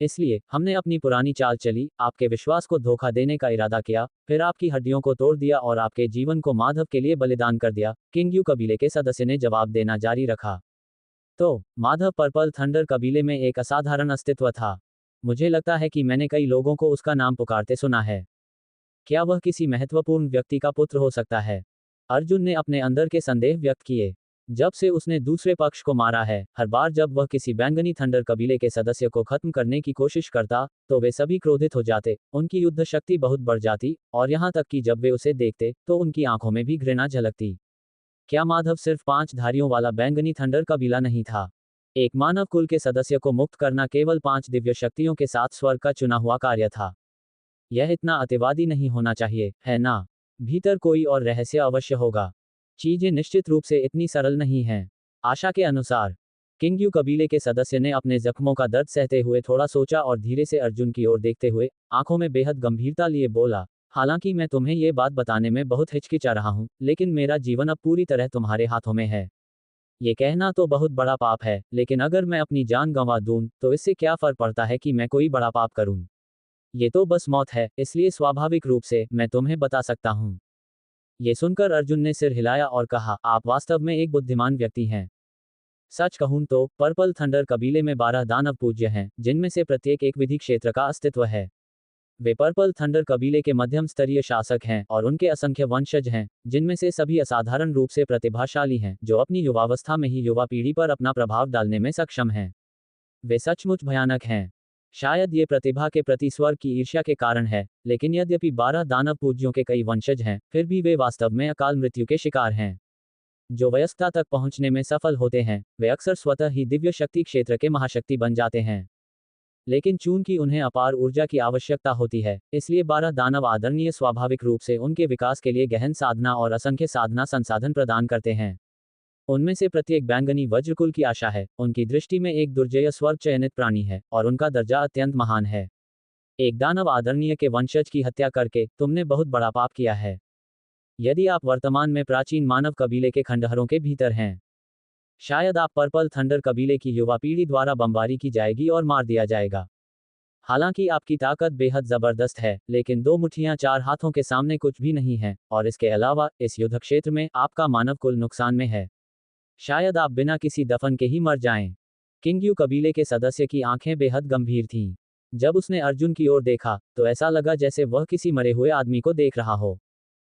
इसलिए हमने अपनी पुरानी चाल चली, आपके विश्वास को धोखा देने का इरादा किया, फिर आपकी हड्डियों को तोड़ दिया और आपके जीवन को माधव के लिए बलिदान कर दिया। किंग्यू कबीले के सदस्य ने जवाब देना जारी रखा। तो माधव पर्पल थंडर कबीले में एक असाधारण अस्तित्व था। मुझे लगता है कि मैंने कई लोगों को उसका नाम पुकारते सुना है। क्या वह किसी महत्वपूर्ण व्यक्ति का पुत्र हो सकता है? अर्जुन ने अपने अंदर के संदेह व्यक्त किए। जब से उसने दूसरे पक्ष को मारा है, हर बार जब वह किसी बैंगनी थंडर कबीले के सदस्य को खत्म करने की कोशिश करता, तो वे सभी क्रोधित हो जाते, उनकी युद्ध शक्ति बहुत बढ़ जाती, और यहाँ तक कि जब वे उसे देखते, तो उनकी आंखों में भी घृणा झलकती। क्या माधव सिर्फ 5 धारियों वाला बैंगनी थंडर कबीला नहीं था? एक मानव कुल के सदस्य को मुक्त करना केवल 5 दिव्य शक्तियों के साथ स्वर्ग का चुना हुआ कार्य था। यह इतना अतिवादी नहीं होना चाहिए, है ना? भीतर कोई और रहस्य अवश्य होगा। चीजें निश्चित रूप से इतनी सरल नहीं हैं। आशा के अनुसार किंग्यू कबीले के सदस्य ने अपने जख्मों का दर्द सहते हुए थोड़ा सोचा और धीरे से अर्जुन की ओर देखते हुए आंखों में बेहद गंभीरता लिए बोला, हालांकि मैं तुम्हें ये बात बताने में बहुत हिचकिचा रहा हूं, लेकिन मेरा जीवन अब पूरी तरह तुम्हारे हाथों में है। ये कहना तो बहुत बड़ा पाप है, लेकिन अगर मैं अपनी जान गंवा दूं, तो इससे क्या फर्क पड़ता है कि मैं कोई बड़ा पाप करूं? ये तो बस मौत है, इसलिए स्वाभाविक रूप से मैं तुम्हें बता सकता हूं। ये सुनकर अर्जुन ने सिर हिलाया और कहा, आप वास्तव में एक बुद्धिमान व्यक्ति हैं। सच कहूं तो पर्पल थंडर कबीले में 12 दानव पूज्य हैं, जिनमें से प्रत्येक एक विधि क्षेत्र का अस्तित्व है। वे पर्पल थंडर कबीले के मध्यम स्तरीय शासक हैं और उनके असंख्य वंशज हैं, जिनमें से सभी असाधारण रूप से प्रतिभाशाली हैं, जो अपनी युवावस्था में ही युवा पीढ़ी पर अपना प्रभाव डालने में सक्षम हैं। वे सचमुच भयानक हैं। शायद ये प्रतिभा के प्रति स्वर्ग की ईर्ष्या के कारण है, लेकिन यद्यपि 12 दानव पूज्यों के कई वंशज हैं, फिर भी वे वास्तव में अकाल मृत्यु के शिकार हैं। जो वयस्कता तक पहुंचने में सफल होते हैं, वे अक्सर स्वतः ही दिव्य शक्ति क्षेत्र के महाशक्ति बन जाते हैं। लेकिन चूंकि उन्हें अपार ऊर्जा की आवश्यकता होती है, इसलिए 12 दानव आदरणीय स्वाभाविक रूप से उनके विकास के लिए गहन साधना और असंख्य साधना संसाधन प्रदान करते हैं। उनमें से प्रत्येक बैंगनी वज्रकुल की आशा है, उनकी दृष्टि में एक दुर्जय स्वर्ग चयनित प्राणी है, और उनका दर्जा अत्यंत महान है। एक दानव आदरणीय के वंशज की हत्या करके तुमने बहुत बड़ा पाप किया है। यदि आप वर्तमान में प्राचीन मानव कबीले के खंडहरों के भीतर हैं, शायद आप पर्पल थंडर कबीले की युवा पीढ़ी द्वारा बमबारी की जाएगी और मार दिया जाएगा। हालांकि आपकी ताकत बेहद जबरदस्त है, लेकिन 2 मुट्ठियां 4 हाथों के सामने कुछ भी नहीं है, और इसके अलावा इस युद्ध क्षेत्र में आपका मानव कुल नुकसान में है। शायद आप बिना किसी दफन के ही मर जाएं। किंग्यू कबीले के सदस्य की आंखें बेहद गंभीर थीं। जब उसने अर्जुन की ओर देखा, तो ऐसा लगा जैसे वह किसी मरे हुए आदमी को देख रहा हो।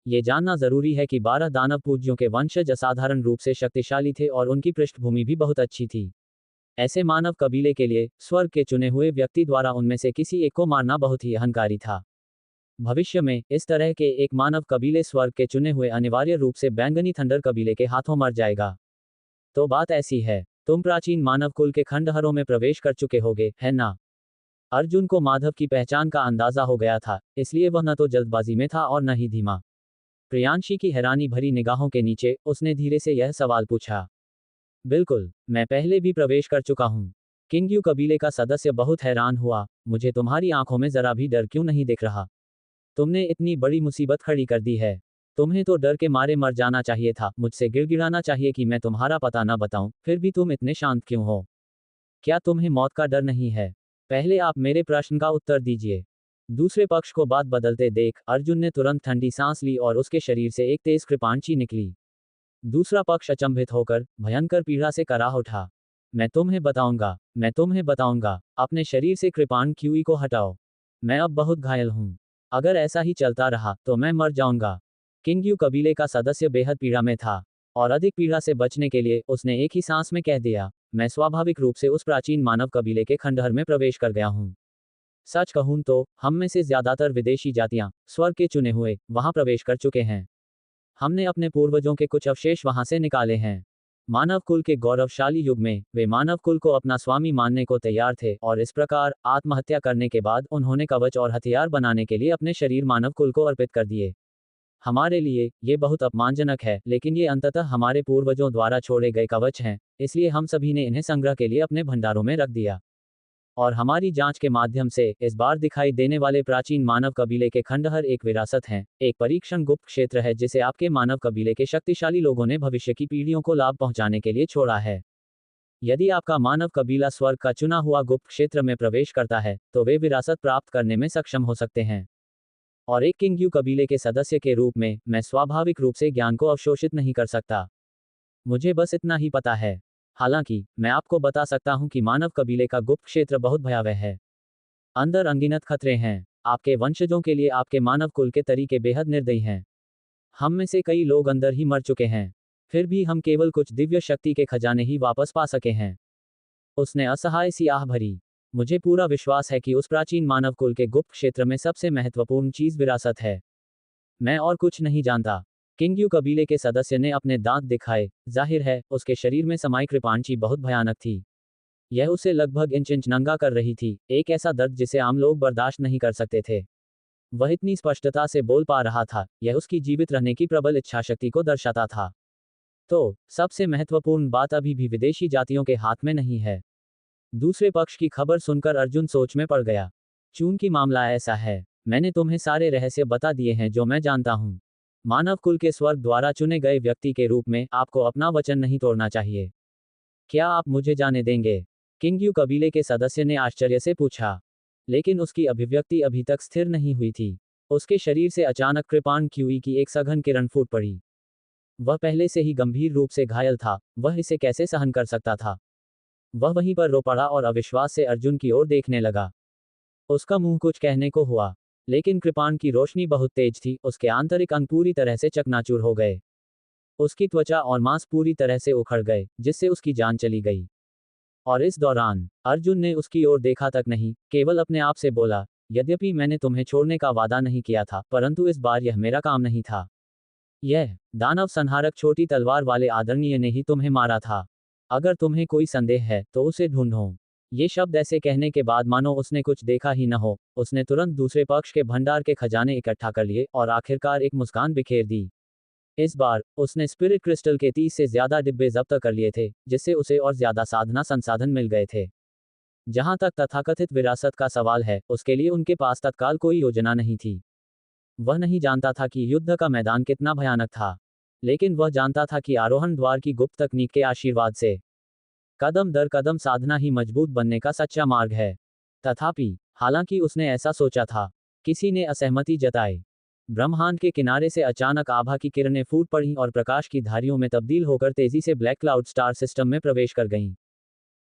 ये जानना जरूरी है कि 12 दानव पूज्यों के वंशज असाधारण रूप से शक्तिशाली थे और उनकी पृष्ठभूमि भी बहुत अच्छी थी। ऐसे मानव कबीले के लिए स्वर्ग के चुने हुए व्यक्ति द्वारा उनमें से किसी एक को मारना बहुत ही अहंकारी था। भविष्य में इस तरह के एक मानव कबीले स्वर्ग के चुने हुए अनिवार्य रूप से बैंगनी थंडर कबीले के हाथों मर जाएगा। तो बात ऐसी है, तुम प्राचीन मानव कुल के खंडहरों में प्रवेश कर चुके होगे, है ना? अर्जुन को माधव की पहचान का अंदाजा हो गया था, इसलिए वह न तो जल्दबाजी में था और न ही धीमा। प्रियांशी की हैरानी भरी निगाहों के नीचे उसने धीरे से यह सवाल पूछा। बिल्कुल, मैं पहले भी प्रवेश कर चुका हूँ। किंग्यू कबीले का सदस्य बहुत हैरान हुआ, मुझे तुम्हारी आंखों में जरा भी डर क्यों नहीं दिख रहा? तुमने इतनी बड़ी मुसीबत खड़ी कर दी है। तुम्हें तो डर के मारे मर जाना चाहिए था, मुझसे गिड़गिड़ाना चाहिए कि मैं तुम्हारा पता न बताऊं, फिर भी तुम इतने शांत क्यों हो? क्या तुम्हें मौत का डर नहीं है? पहले आप मेरे प्रश्न का उत्तर दीजिए। दूसरे पक्ष को बात बदलते देख अर्जुन ने तुरंत ठंडी सांस ली और उसके शरीर से एक तेज कृपांची निकली। दूसरा पक्ष अचंभित होकर भयंकर पीड़ा से कराह उठा। मैं तुम्हें बताऊंगा, अपने शरीर से कृपाण क्यूई को हटाओ। मैं अब बहुत घायल हूं। अगर ऐसा ही चलता रहा तो मैं मर जाऊंगा। किंगयू कबीले का सदस्य बेहद पीड़ा में था, और अधिक पीड़ा से बचने के लिए उसने एक ही सांस में कह दिया, मैं स्वाभाविक रूप से उस प्राचीन मानव कबीले के खंडहर में प्रवेश कर गया हूं। सच कहूं तो हम में से ज्यादातर विदेशी जातियां, स्वर्ग के चुने हुए, वहां प्रवेश कर चुके हैं। हमने अपने पूर्वजों के कुछ अवशेष वहां से निकाले हैं। मानव कुल के गौरवशाली युग में वे मानव कुल को अपना स्वामी मानने को तैयार थे, और इस प्रकार आत्महत्या करने के बाद उन्होंने कवच और हथियार बनाने के लिए अपने शरीर मानव कुल को अर्पित कर दिए। हमारे लिए ये बहुत अपमानजनक है, लेकिन ये अंततः हमारे पूर्वजों द्वारा छोड़े गए कवच हैं, इसलिए हम सभी ने इन्हें संग्रह के लिए अपने भंडारों में रख दिया। और हमारी जांच के माध्यम से इस बार दिखाई देने वाले प्राचीन मानव कबीले के खंडहर एक विरासत हैं, एक परीक्षण गुप्त क्षेत्र है जिसे आपके मानव कबीले के शक्तिशाली लोगों ने भविष्य की पीढ़ियों को लाभ पहुंचाने के लिए छोड़ा है। यदि आपका मानव कबीला स्वर्ग का चुना हुआ गुप्त क्षेत्र में प्रवेश करता है, तो वे विरासत प्राप्त करने में सक्षम हो सकते हैं। और एक किंगयू कबीले के सदस्य के रूप में मैं स्वाभाविक रूप से ज्ञान को अवशोषित नहीं कर सकता। मुझे बस इतना ही पता है। हालांकि मैं आपको बता सकता हूं कि मानव कबीले का गुप्त क्षेत्र बहुत भयावह है। अंदर अनगिनत खतरे हैं। आपके वंशजों के लिए आपके मानव कुल के तरीके बेहद निर्दयी हैं। हम में से कई लोग अंदर ही मर चुके हैं, फिर भी हम केवल कुछ दिव्य शक्ति के खजाने ही वापस पा सके हैं। उसने असहाय सी आह भरी। मुझे पूरा विश्वास है कि उस प्राचीन मानव कुल के गुप्त क्षेत्र में सबसे महत्वपूर्ण चीज विरासत है। मैं और कुछ नहीं जानता। किंगयू कबीले के सदस्य ने अपने दांत दिखाए। जाहिर है, उसके शरीर में समाई कृपाणची बहुत भयानक थी। यह उसे लगभग इंच इंच नंगा कर रही थी, एक ऐसा दर्द जिसे आम लोग बर्दाश्त नहीं कर सकते थे। वह इतनी स्पष्टता से बोल पा रहा था, यह उसकी जीवित रहने की प्रबल इच्छाशक्ति को दर्शाता था। तो सबसे महत्वपूर्ण बात अभी भी विदेशी जातियों के हाथ में नहीं है। दूसरे पक्ष की खबर सुनकर अर्जुन सोच में पड़ गया। चूंकि मामला ऐसा है, मैंने तुम्हें सारे रहस्य बता दिए हैं जो मैं जानता हूं। मानव कुल के स्वर्ग द्वारा चुने गए व्यक्ति के रूप में आपको अपना वचन नहीं तोड़ना चाहिए। क्या आप मुझे जाने देंगे? किंगयू कबीले के सदस्य ने आश्चर्य से पूछा। लेकिन उसकी अभिव्यक्ति अभी तक स्थिर नहीं हुई थी। उसके शरीर से अचानक कृपाण क्यूई की एक सघन किरण फूट पड़ी। वह पहले से ही गंभीर रूप से घायल था, वह इसे कैसे सहन कर सकता था? वह वहीं पर रो पड़ा और अविश्वास से अर्जुन की ओर देखने लगा। उसका मुंह कुछ कहने को हुआ, लेकिन कृपाण की रोशनी बहुत तेज थी, उसके आंतरिक अंग पूरी तरह से चकनाचूर हो गए। उसकी त्वचा और मांस पूरी तरह से उखड़ गए, जिससे उसकी जान चली गई। और इस दौरान अर्जुन ने उसकी ओर देखा तक नहीं, केवल अपने आप से बोला, यद्यपि मैंने तुम्हें छोड़ने का वादा नहीं किया था, परंतु इस बार यह मेरा काम नहीं था। यह दानव संहारक छोटी तलवार वाले आदरणीय ने ही तुम्हें मारा था। अगर तुम्हें कोई संदेह है तो उसे ढूंढो। ये शब्द ऐसे कहने के बाद मानो उसने कुछ देखा ही न हो, उसने तुरंत दूसरे पक्ष के भंडार के खजाने इकट्ठा कर लिए और आखिरकार एक मुस्कान बिखेर दी। इस बार उसने स्पिरिट क्रिस्टल के 30 से ज्यादा डिब्बे जब्त कर लिए थे, जिससे उसे और ज्यादा साधना संसाधन मिल गए थे। जहां तक तथाकथित विरासत का सवाल है, उसके लिए उनके पास तत्काल कोई योजना नहीं थी। वह नहीं जानता था कि युद्ध का मैदान कितना भयानक था, लेकिन वह जानता था कि आरोहण द्वार की गुप्त तकनीक के आशीर्वाद से कदम दर कदम साधना ही मजबूत बनने का सच्चा मार्ग है। तथापि हालांकि उसने ऐसा सोचा था, किसी ने असहमति जताई। ब्रह्मांड के किनारे से अचानक आभा की किरणें फूट पड़ीं और प्रकाश की धारियों में तब्दील होकर तेजी से ब्लैक क्लाउड स्टार सिस्टम में प्रवेश कर गईं।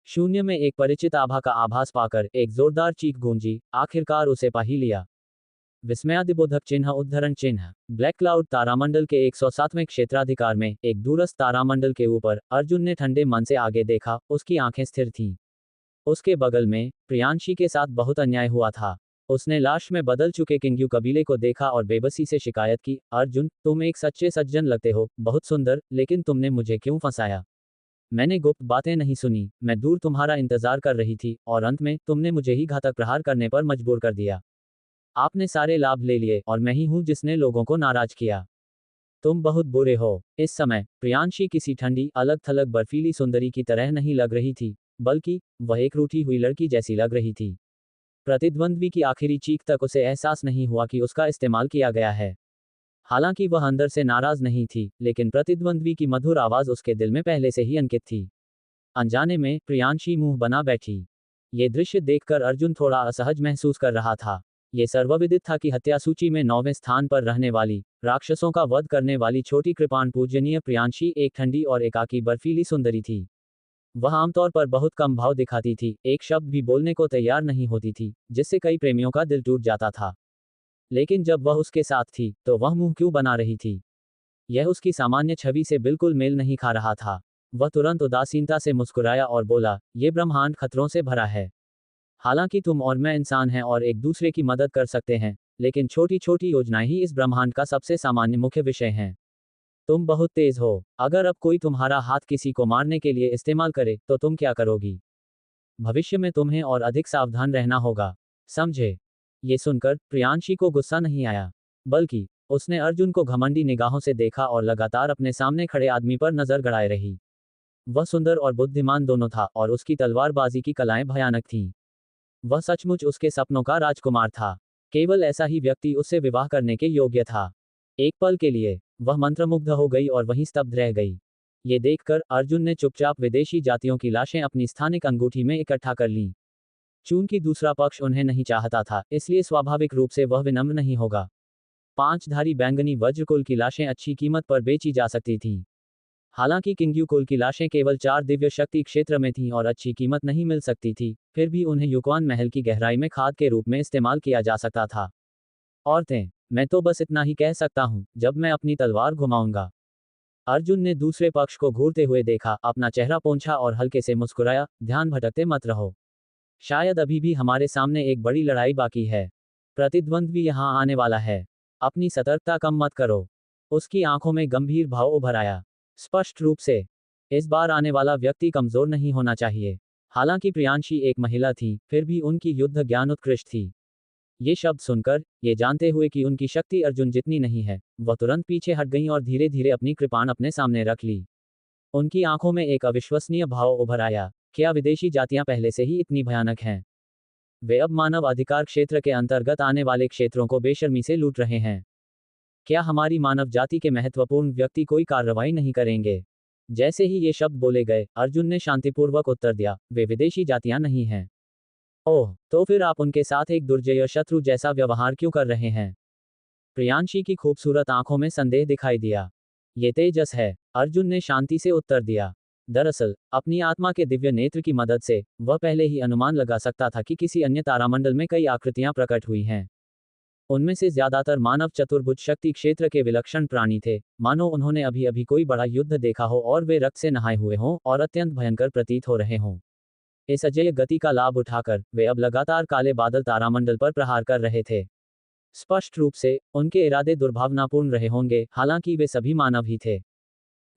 शून्य में एक परिचित आभा का आभास पाकर एक जोरदार चीख गूंजी, आखिरकार उसे पा ही लिया। विस्मयादिबोधक चिन्ह उद्धरण चिन्ह। ब्लैक क्लाउड तारामंडल के 107वें क्षेत्राधिकार में एक दूरस्थ तारामंडल के ऊपर अर्जुन ने ठंडे मन से आगे देखा, उसकी आंखें स्थिर थीं। उसके बगल में प्रियांशी के साथ बहुत अन्याय हुआ था। उसने लाश में बदल चुके किंगयू कबीले को देखा और बेबसी से शिकायत की, अर्जुन, तुम एक सच्चे सज्जन लगते हो, बहुत सुंदर, लेकिन तुमने मुझे क्यों फंसाया? मैंने गुप्त बातें नहीं सुनी, मैं दूर तुम्हारा इंतजार कर रही थी, और अंत में तुमने मुझे ही घातक प्रहार करने पर मजबूर कर दिया। आपने सारे लाभ ले लिए और मैं ही हूं जिसने लोगों को नाराज किया। तुम बहुत बुरे हो। इस समय प्रियांशी किसी ठंडी, अलग थलग बर्फीली सुंदरी की तरह नहीं लग रही थी, बल्कि वह एक रूठी हुई लड़की जैसी लग रही थी। प्रतिद्वंद्वी की आखिरी चीख तक उसे एहसास नहीं हुआ कि उसका इस्तेमाल किया गया है। हालांकि वह अंदर से नाराज नहीं थी, लेकिन प्रतिद्वंद्वी की मधुर आवाज उसके दिल में पहले से ही अंकित थी। अनजाने में प्रियांशी मुंह बना बैठी। ये दृश्य देखकर अर्जुन थोड़ा असहज महसूस कर रहा था। ये सर्वविदित था कि हत्या सूची में 9वें स्थान पर रहने वाली, राक्षसों का वध करने वाली छोटी कृपाण पूजनीय प्रियांशी एक ठंडी और एकाकी बर्फीली सुंदरी थी। वह आमतौर पर बहुत कम भाव दिखाती थी, एक शब्द भी बोलने को तैयार नहीं होती थी, जिससे कई प्रेमियों का दिल टूट जाता था। लेकिन जब वह उसके साथ थी, तो वह मुंह क्यों बना रही थी? यह उसकी सामान्य छवि से बिल्कुल मेल नहीं खा रहा था। वह तुरंत उदासीनता से मुस्कुराया और बोला, ये ब्रह्मांड खतरों से भरा है। हालांकि तुम और मैं इंसान हैं और एक दूसरे की मदद कर सकते हैं, लेकिन छोटी छोटी योजनाएं ही इस ब्रह्मांड का सबसे सामान्य मुख्य विषय हैं। तुम बहुत तेज हो। अगर अब कोई तुम्हारा हाथ किसी को मारने के लिए इस्तेमाल करे, तो तुम क्या करोगी? भविष्य में तुम्हें और अधिक सावधान रहना होगा। समझे? ये सुनकर प्रियांशी को गुस्सा नहीं आया, बल्कि उसने अर्जुन को घमंडी निगाहों से देखा और लगातार अपने सामने खड़े आदमी पर नजर गड़ाए रही। वह सुंदर और बुद्धिमान दोनों था और उसकी तलवारबाजी की कलाएं भयानक थीं। वह सचमुच उसके सपनों का राजकुमार था। केवल ऐसा ही व्यक्ति उससे विवाह करने के योग्य था। एक पल के लिए वह मंत्रमुग्ध हो गई और वहीं स्तब्ध रह गई। ये देखकर अर्जुन ने चुपचाप विदेशी जातियों की लाशें अपनी स्थानिक अंगूठी में इकट्ठा कर लीं। चूंकि दूसरा पक्ष उन्हें नहीं चाहता था, इसलिए स्वाभाविक रूप से वह विनम्र नहीं होगा। 5 धारी बैंगनी वज्रकुल की लाशें अच्छी कीमत पर बेची जा सकती थीं। हालांकि किंग्यू कुल की लाशें केवल 4 दिव्य शक्ति क्षेत्र में थीं और अच्छी कीमत नहीं मिल सकती थी, फिर भी उन्हें युक्वान महल की गहराई में खाद के रूप में इस्तेमाल किया जा सकता था। औरतें, मैं तो बस इतना ही कह सकता हूं, जब मैं अपनी तलवार घुमाऊंगा। अर्जुन ने दूसरे पक्ष को घूरते हुए देखा, अपना चेहरा पोंछा और हल्के से मुस्कुराया, ध्यान भटकते मत रहो। शायद अभी भी हमारे सामने एक बड़ी लड़ाई बाकी है। प्रतिद्वंद्वी यहां आने वाला है। अपनी सतर्कता कम मत करो। उसकी आंखों में गंभीर भाव उभर आया। स्पष्ट रूप से, इस बार आने वाला व्यक्ति कमजोर नहीं होना चाहिए। हालांकि प्रियांशी एक महिला थी, फिर भी उनकी युद्ध ज्ञान उत्कृष्ट थी। ये शब्द सुनकर, ये जानते हुए कि उनकी शक्ति अर्जुन जितनी नहीं है, वह तुरंत पीछे हट गईं और धीरे धीरे अपनी कृपाण अपने सामने रख ली। उनकी आंखों में एक अविश्वसनीय भाव उभर आया। क्या विदेशी जातियां पहले से ही इतनी भयानक हैं? वे अब मानव अधिकार क्षेत्र के अंतर्गत आने वाले क्षेत्रों को बेशर्मी से लूट रहे हैं। क्या हमारी मानव जाति के महत्वपूर्ण व्यक्ति कोई कार्रवाई नहीं करेंगे? जैसे ही ये शब्द बोले गए, अर्जुन ने शांतिपूर्वक उत्तर दिया, वे विदेशी जातियां नहीं हैं। ओह, तो फिर आप उनके साथ एक दुर्जय शत्रु जैसा व्यवहार क्यों कर रहे हैं? प्रियांशी की खूबसूरत आंखों में संदेह दिखाई दिया। ये तेजस है, अर्जुन ने शांति से उत्तर दिया। दरअसल, अपनी आत्मा के दिव्य नेत्र की मदद से, वह पहले ही अनुमान लगा सकता था कि किसी अन्य तारामंडल में कई आकृतियां प्रकट हुई हैं। उनमें से ज्यादातर मानव चतुर्भुज शक्ति क्षेत्र के विलक्षण प्राणी थे, मानो उन्होंने अभी अभी कोई बड़ा युद्ध देखा हो और वे रक्त से नहाए हुए हों और अत्यंत भयंकर प्रतीत हो रहे हों। इस अजेय गति का लाभ उठाकर, वे अब लगातार काले बादल तारामंडल पर प्रहार कर रहे थे। स्पष्ट रूप से, उनके इरादे दुर्भावनापूर्ण रहे होंगे, हालांकि वे सभी मानव ही थे।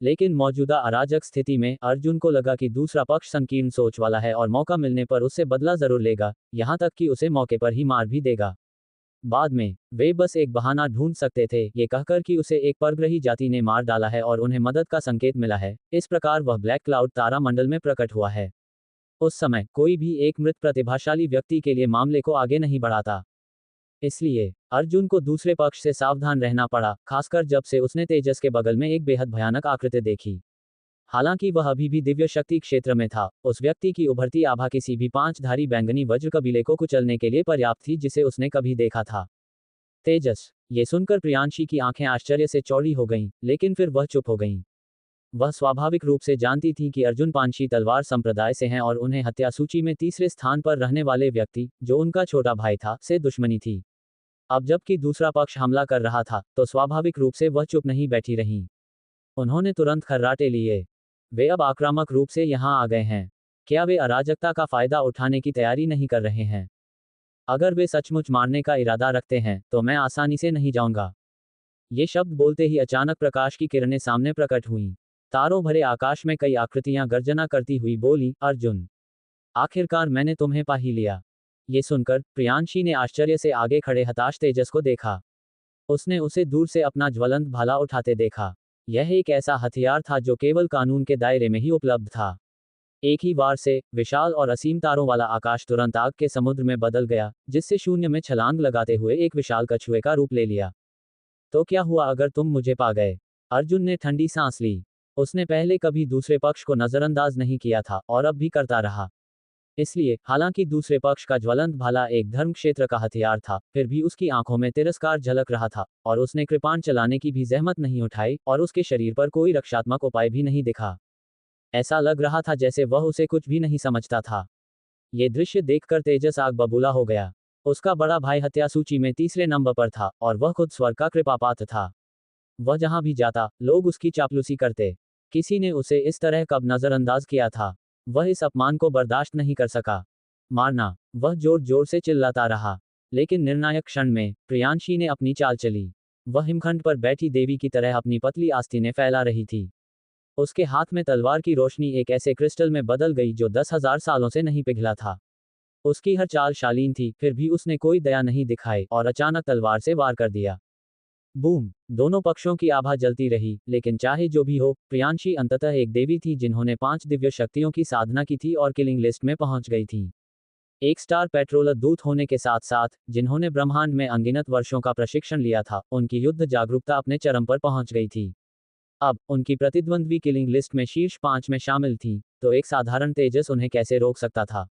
लेकिन मौजूदा अराजक स्थिति में अर्जुन को लगा कि दूसरा पक्ष संकीर्ण सोच वाला है और मौका मिलने पर उससे बदला जरूर लेगा, यहां तक कि उसे मौके पर ही मार भी देगा। बाद में, वे बस एक बहाना ढूंढ सकते थे, ये कहकर कि उसे एक परग्रही जाति ने मार डाला है और उन्हें मदद का संकेत मिला है। इस प्रकार वह ब्लैक क्लाउड तारामंडल में प्रकट हुआ है। उस समय कोई भी एक मृत प्रतिभाशाली व्यक्ति के लिए मामले को आगे नहीं बढ़ाता। इसलिए अर्जुन को दूसरे पक्ष से सावधान रहना पड़ा, खासकर जब से उसने तेजस के बगल में एक बेहद भयानक आकृति देखी। हालांकि वह अभी भी दिव्य शक्ति क्षेत्र में था, उस व्यक्ति की उभरती आभा किसी भी 5 धारी बैंगनी वज्र कबीले को कुचलने के लिए पर्याप्त थी जिसे उसने कभी देखा था। तेजस, ये सुनकर प्रियांशी की आंखें आश्चर्य से चौड़ी हो गईं, लेकिन फिर वह चुप हो गईं। वह स्वाभाविक रूप से जानती थी कि अर्जुन पांशी तलवार संप्रदाय से हैं और उन्हें हत्या सूची में तीसरे स्थान पर रहने वाले व्यक्ति, जो उनका छोटा भाई था, से दुश्मनी थी। अब जबकि दूसरा पक्ष हमला कर रहा था, तो स्वाभाविक रूप से वह चुप नहीं बैठी रहीं। उन्होंने तुरंत खर्राटे लिए। वे अब आक्रामक रूप से यहां आ गए हैं। क्या वे अराजकता का फायदा उठाने की तैयारी नहीं कर रहे हैं? अगर वे सचमुच मारने का इरादा रखते हैं, तो मैं आसानी से नहीं जाऊंगा। ये शब्द बोलते ही अचानक प्रकाश की किरणें सामने प्रकट हुईं। तारों भरे आकाश में कई आकृतियां गर्जना करती हुई बोली, अर्जुन, आखिरकार मैंने तुम्हें पा ही लिया। ये सुनकर प्रियांशी ने आश्चर्य से आगे खड़े हताश तेजस को देखा। उसने उसे दूर से अपना ज्वलंत भाला उठाते देखा। यह एक ऐसा हथियार था जो केवल कानून के दायरे में ही उपलब्ध था। एक ही वार से विशाल और असीम तारों वाला आकाश तुरंत आग के समुद्र में बदल गया, जिससे शून्य में छलांग लगाते हुए एक विशाल कछुए का रूप ले लिया। तो क्या हुआ अगर तुम मुझे पा गए? अर्जुन ने ठंडी सांस ली। उसने पहले कभी दूसरे पक्ष को नजरअंदाज नहीं किया था और अब भी करता रहा। इसलिए, हालांकि दूसरे पक्ष का ज्वलंत भाला एक धर्म क्षेत्र का हथियार था, फिर भी उसकी आंखों में तिरस्कार झलक रहा था, और उसने कृपाण चलाने की भी जहमत नहीं उठाई, और उसके शरीर पर कोई रक्षात्मक उपाय भी नहीं दिखा। ऐसा लग रहा था जैसे वह उसे कुछ भी नहीं समझता था। ये दृश्य देखकर तेजस आग बबूला हो गया। उसका बड़ा भाई हत्या सूची में तीसरे नंबर पर था और वह खुद स्वर्ग का कृपापात्र था। वह जहां भी जाता, लोग उसकी चापलूसी करते। किसी ने उसे इस तरह कब नजरअंदाज किया था। वह इस अपमान को बर्दाश्त नहीं कर सका। मारना। वह जोर जोर से चिल्लाता रहा। लेकिन निर्णायक क्षण में प्रियांशी ने अपनी चाल चली। वह हिमखंड पर बैठी देवी की तरह अपनी पतली आस्तीनें फैला रही थी। उसके हाथ में तलवार की रोशनी एक ऐसे क्रिस्टल में बदल गई जो 10,000 सालों से नहीं पिघला था। उसकी हर चाल शालीन थी, फिर भी उसने कोई दया नहीं दिखाई और अचानक तलवार से वार कर दिया। बूम। दोनों पक्षों की आभा जलती रही, लेकिन चाहे जो भी हो, प्रियांशी अंततः एक देवी थी जिन्होंने 5 दिव्य शक्तियों की साधना की थी और किलिंग लिस्ट में पहुंच गई थी। एक स्टार पेट्रोलर दूत होने के साथ साथ, जिन्होंने ब्रह्मांड में अनगिनत वर्षों का प्रशिक्षण लिया था, उनकी युद्ध जागरूकता अपने चरम पर पहुंच गई थी। अब उनकी प्रतिद्वंद्वी किलिंग लिस्ट में शीर्ष 5 में शामिल थी, तो एक साधारण तेजस उन्हें कैसे रोक सकता था।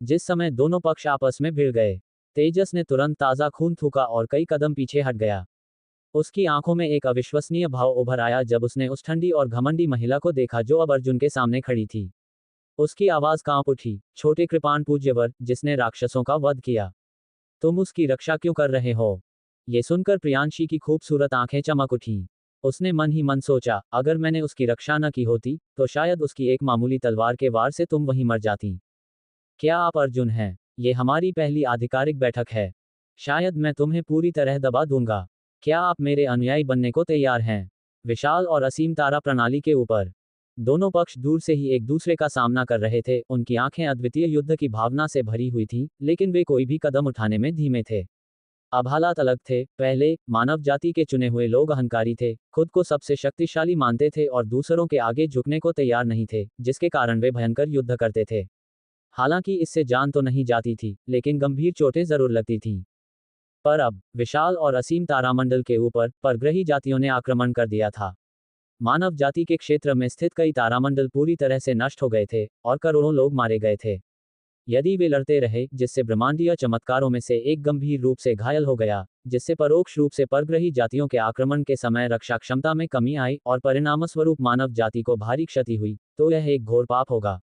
जिस समय दोनों पक्ष आपस में भिड़ गए, तेजस ने तुरंत ताज़ा खून थूका और कई कदम पीछे हट गया। उसकी आंखों में एक अविश्वसनीय भाव उभर आया जब उसने उस ठंडी और घमंडी महिला को देखा जो अब अर्जुन के सामने खड़ी थी। उसकी आवाज कांप उठी, छोटे कृपाण पूज्यवर, जिसने राक्षसों का वध किया, तुम उसकी रक्षा क्यों कर रहे हो? ये सुनकर प्रियांशी की खूबसूरत आंखें चमक उठीं। उसने मन ही मन सोचा, अगर मैंने उसकी रक्षा न की होती, तो शायद उसकी एक मामूली तलवार के वार से तुम वहीं मर जाती। क्या आप अर्जुन हैं? ये हमारी पहली आधिकारिक बैठक है। शायद मैं तुम्हें पूरी तरह दबा दूंगा। क्या आप मेरे अनुयायी बनने को तैयार हैं? विशाल और असीम तारा प्रणाली के ऊपर दोनों पक्ष दूर से ही एक दूसरे का सामना कर रहे थे। उनकी आंखें अद्वितीय युद्ध की भावना से भरी हुई थीं, लेकिन वे कोई भी कदम उठाने में धीमे थे। अब हालात अलग थे। पहले मानव जाति के चुने हुए लोग अहंकारी थे, खुद को सबसे शक्तिशाली मानते थे और दूसरों के आगे झुकने को तैयार नहीं थे, जिसके कारण वे भयंकर युद्ध करते थे। हालांकि इससे जान तो नहीं जाती थी, लेकिन गंभीर चोटें जरूर लगती थीं। पर अब विशाल और असीम तारामंडल के ऊपर परग्रही जातियों ने आक्रमण कर दिया था। मानव जाति के क्षेत्र में स्थित कई तारामंडल पूरी तरह से नष्ट हो गए थे और करोड़ों लोग मारे गए थे। यदि वे लड़ते रहे, जिससे ब्रह्मांडीय चमत्कारों में से एक गंभीर रूप से घायल हो गया, जिससे परोक्ष रूप से परग्रही जातियों के आक्रमण के समय रक्षा क्षमता में कमी आई और परिणामस्वरूप मानव जाति को भारी क्षति हुई, तो यह एक घोर पाप होगा।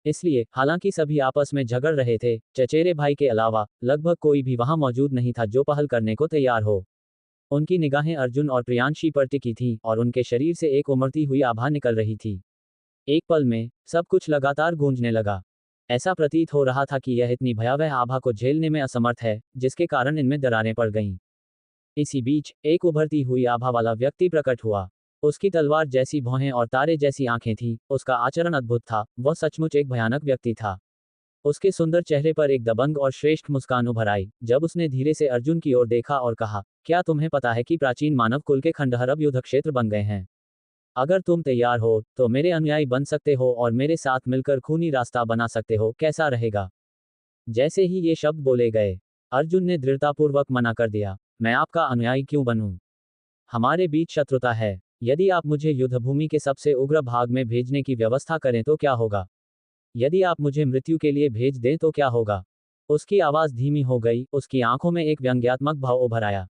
इसलिए, हालांकि सभी आपस में झगड़ रहे थे, चचेरे भाई के अलावा लगभग कोई भी वहां मौजूद नहीं था जो पहल करने को तैयार हो। उनकी निगाहें अर्जुन और प्रियांशी पर टिकी थीं और उनके शरीर से एक उमड़ती हुई आभा निकल रही थी। एक पल में सब कुछ लगातार गूंजने लगा। ऐसा प्रतीत हो रहा था कि यह इतनी भयावह आभा को झेलने में असमर्थ है, जिसके कारण इनमें दरारें पड़ गईं। इसी बीच एक उभरती हुई आभा वाला व्यक्ति प्रकट हुआ। उसकी तलवार जैसी भौहें और तारे जैसी आंखें थीं, उसका आचरण अद्भुत था, वह सचमुच एक भयानक व्यक्ति था। उसके सुंदर चेहरे पर एक दबंग और श्रेष्ठ मुस्कान उभर आई जब उसने धीरे से अर्जुन की ओर देखा और कहा, क्या तुम्हें पता है कि प्राचीन मानव कुल के खंडहर अब युद्ध क्षेत्र बन गए हैं? अगर तुम तैयार हो, तो मेरे अनुयायी बन सकते हो और मेरे साथ मिलकर खूनी रास्ता बना सकते हो, कैसा रहेगा? जैसे ही ये शब्द बोले गए, अर्जुन ने दृढ़तापूर्वक मना कर दिया। मैं आपका अनुयायी क्यों बनूं? हमारे बीच शत्रुता है। यदि आप मुझे युद्धभूमि के सबसे उग्र भाग में भेजने की व्यवस्था करें तो क्या होगा? यदि आप मुझे मृत्यु के लिए भेज दें तो क्या होगा? उसकी आवाज धीमी हो गई, उसकी आंखों में एक व्यंग्यात्मक भाव उभर आया।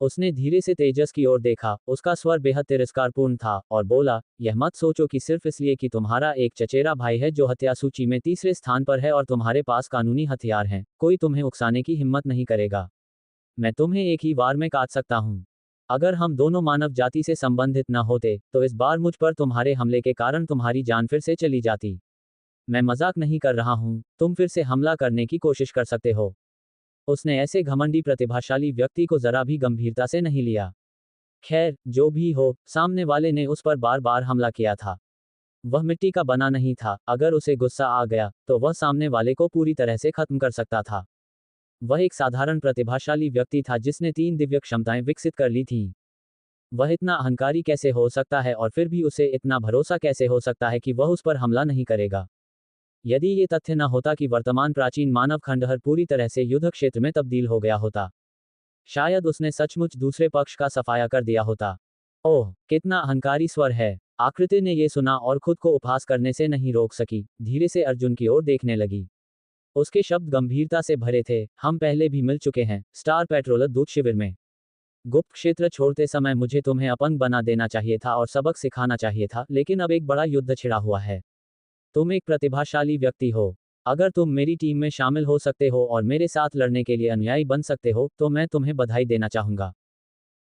उसने धीरे से तेजस की ओर देखा, उसका स्वर बेहद तिरस्कारपूर्ण था, और बोला, यह मत सोचो कि सिर्फ इसलिए कि तुम्हारा एक चचेरा भाई है जो हत्या सूची में तीसरे स्थान पर है और तुम्हारे पास कानूनी हथियार हैं, कोई तुम्हें उकसाने की हिम्मत नहीं करेगा। मैं तुम्हें एक ही वार में काट सकता हूँ। अगर हम दोनों मानव जाति से संबंधित न होते, तो इस बार मुझ पर तुम्हारे हमले के कारण तुम्हारी जान फिर से चली जाती। मैं मजाक नहीं कर रहा हूँ, तुम फिर से हमला करने की कोशिश कर सकते हो। उसने ऐसे घमंडी प्रतिभाशाली व्यक्ति को जरा भी गंभीरता से नहीं लिया। खैर, जो भी हो, सामने वाले ने उस पर बार बार हमला किया था। वह मिट्टी का बना नहीं था, अगर उसे गुस्सा आ गया, तो वह सामने वाले को पूरी तरह से खत्म कर सकता था। वह एक साधारण प्रतिभाशाली व्यक्ति था जिसने 3 दिव्य क्षमताएं विकसित कर ली थीं। वह इतना अहंकारी कैसे हो सकता है और फिर भी उसे इतना भरोसा कैसे हो सकता है कि वह उस पर हमला नहीं करेगा? यदि ये तथ्य न होता कि वर्तमान प्राचीन मानव खंडहर पूरी तरह से युद्ध क्षेत्र में तब्दील हो गया होता, शायद उसने सचमुच दूसरे पक्ष का सफाया कर दिया होता। ओह, कितना अहंकारी स्वर है! आकृति ने ये सुना और खुद को उपहास करने से नहीं रोक सकी, धीरे से अर्जुन की ओर देखने लगी। उसके शब्द गंभीरता से भरे थे, हम पहले भी मिल चुके हैं, स्टार पेट्रोलर दूत शिविर में। गुप्त क्षेत्र छोड़ते समय मुझे तुम्हें अपंग बना देना चाहिए था और सबक सिखाना चाहिए था, लेकिन अब एक बड़ा युद्ध छिड़ा हुआ है। तुम एक प्रतिभाशाली व्यक्ति हो। अगर तुम मेरी टीम में शामिल हो सकते हो और मेरे साथ लड़ने के लिए अनुयायी बन सकते हो, तो मैं तुम्हें बधाई देना चाहूंगा।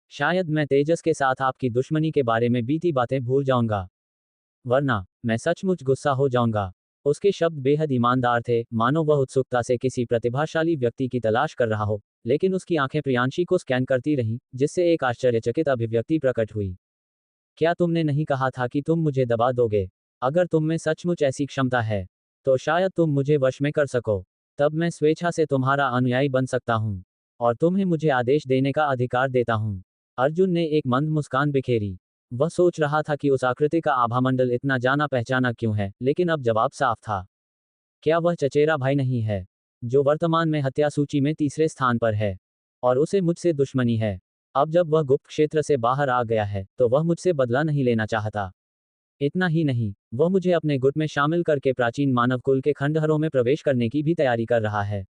शायद मैं तेजस के साथ आपकी दुश्मनी के बारे में बीती बातें भूल जाऊंगा, वरना मैं सचमुच गुस्सा हो जाऊंगा। उसके शब्द बेहद ईमानदार थे, मानो वह उत्सुकता से किसी प्रतिभाशाली व्यक्ति की तलाश कर रहा हो, लेकिन उसकी आंखें प्रियांशी को स्कैन करती रहीं, जिससे एक आश्चर्यचकित अभिव्यक्ति प्रकट हुई। क्या तुमने नहीं कहा था कि तुम मुझे दबा दोगे? अगर तुम में सचमुच ऐसी क्षमता है, तो शायद तुम मुझे वश में कर सको। तब मैं स्वेच्छा से तुम्हारा अनुयायी बन सकता हूँ और तुम्हें मुझे आदेश देने का अधिकार देता हूँ। अर्जुन ने एक मंद मुस्कान बिखेरी। वह सोच रहा था कि उस आकृति का आभामंडल इतना जाना पहचाना क्यों है, लेकिन अब जवाब साफ था। क्या वह चचेरा भाई नहीं है, जो वर्तमान में हत्या सूची में तीसरे स्थान पर है, और उसे मुझसे दुश्मनी है? अब जब वह गुप्त क्षेत्र से बाहर आ गया है, तो वह मुझसे बदला नहीं लेना चाहता। इतना ही नहीं, वह मुझे अपने गुट में शामिल करके प्राचीन मानव कुल के खंडहरों में प्रवेश करने की भी तैयारी कर रहा है।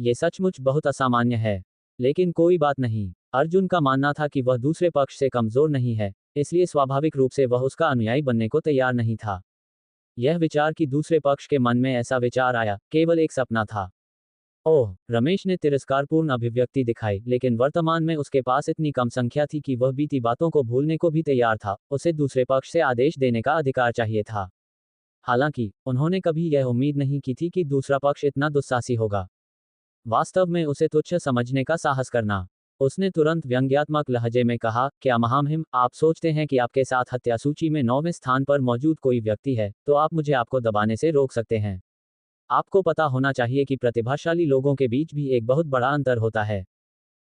ये सचमुच बहुत असामान्य है। लेकिन कोई बात नहीं। अर्जुन का मानना था कि वह दूसरे पक्ष से कमजोर नहीं है, इसलिए स्वाभाविक रूप से वह उसका अनुयायी बनने को तैयार नहीं था। यह विचार कि दूसरे पक्ष के मन में ऐसा विचार आया, केवल एक सपना था। ओह, रमेश ने तिरस्कारपूर्ण अभिव्यक्ति दिखाई, लेकिन वर्तमान में उसके पास इतनी कम संख्या थी कि वह बीती बातों को भूलने को भी तैयार था। उसे दूसरे पक्ष से आदेश देने का अधिकार चाहिए था। हालांकि उन्होंने कभी यह उम्मीद नहीं की थी कि दूसरा पक्ष इतना दुस्साहसी होगा। वास्तव में उसे तुच्छ समझने का साहस करना। उसने तुरंत व्यंग्यात्मक लहजे में कहा, क्या महामहिम, आप सोचते हैं कि आपके साथ हत्या सूची में 9वें स्थान पर मौजूद कोई व्यक्ति है, तो आप मुझे आपको दबाने से रोक सकते हैं? आपको पता होना चाहिए कि प्रतिभाशाली लोगों के बीच भी एक बहुत बड़ा अंतर होता है।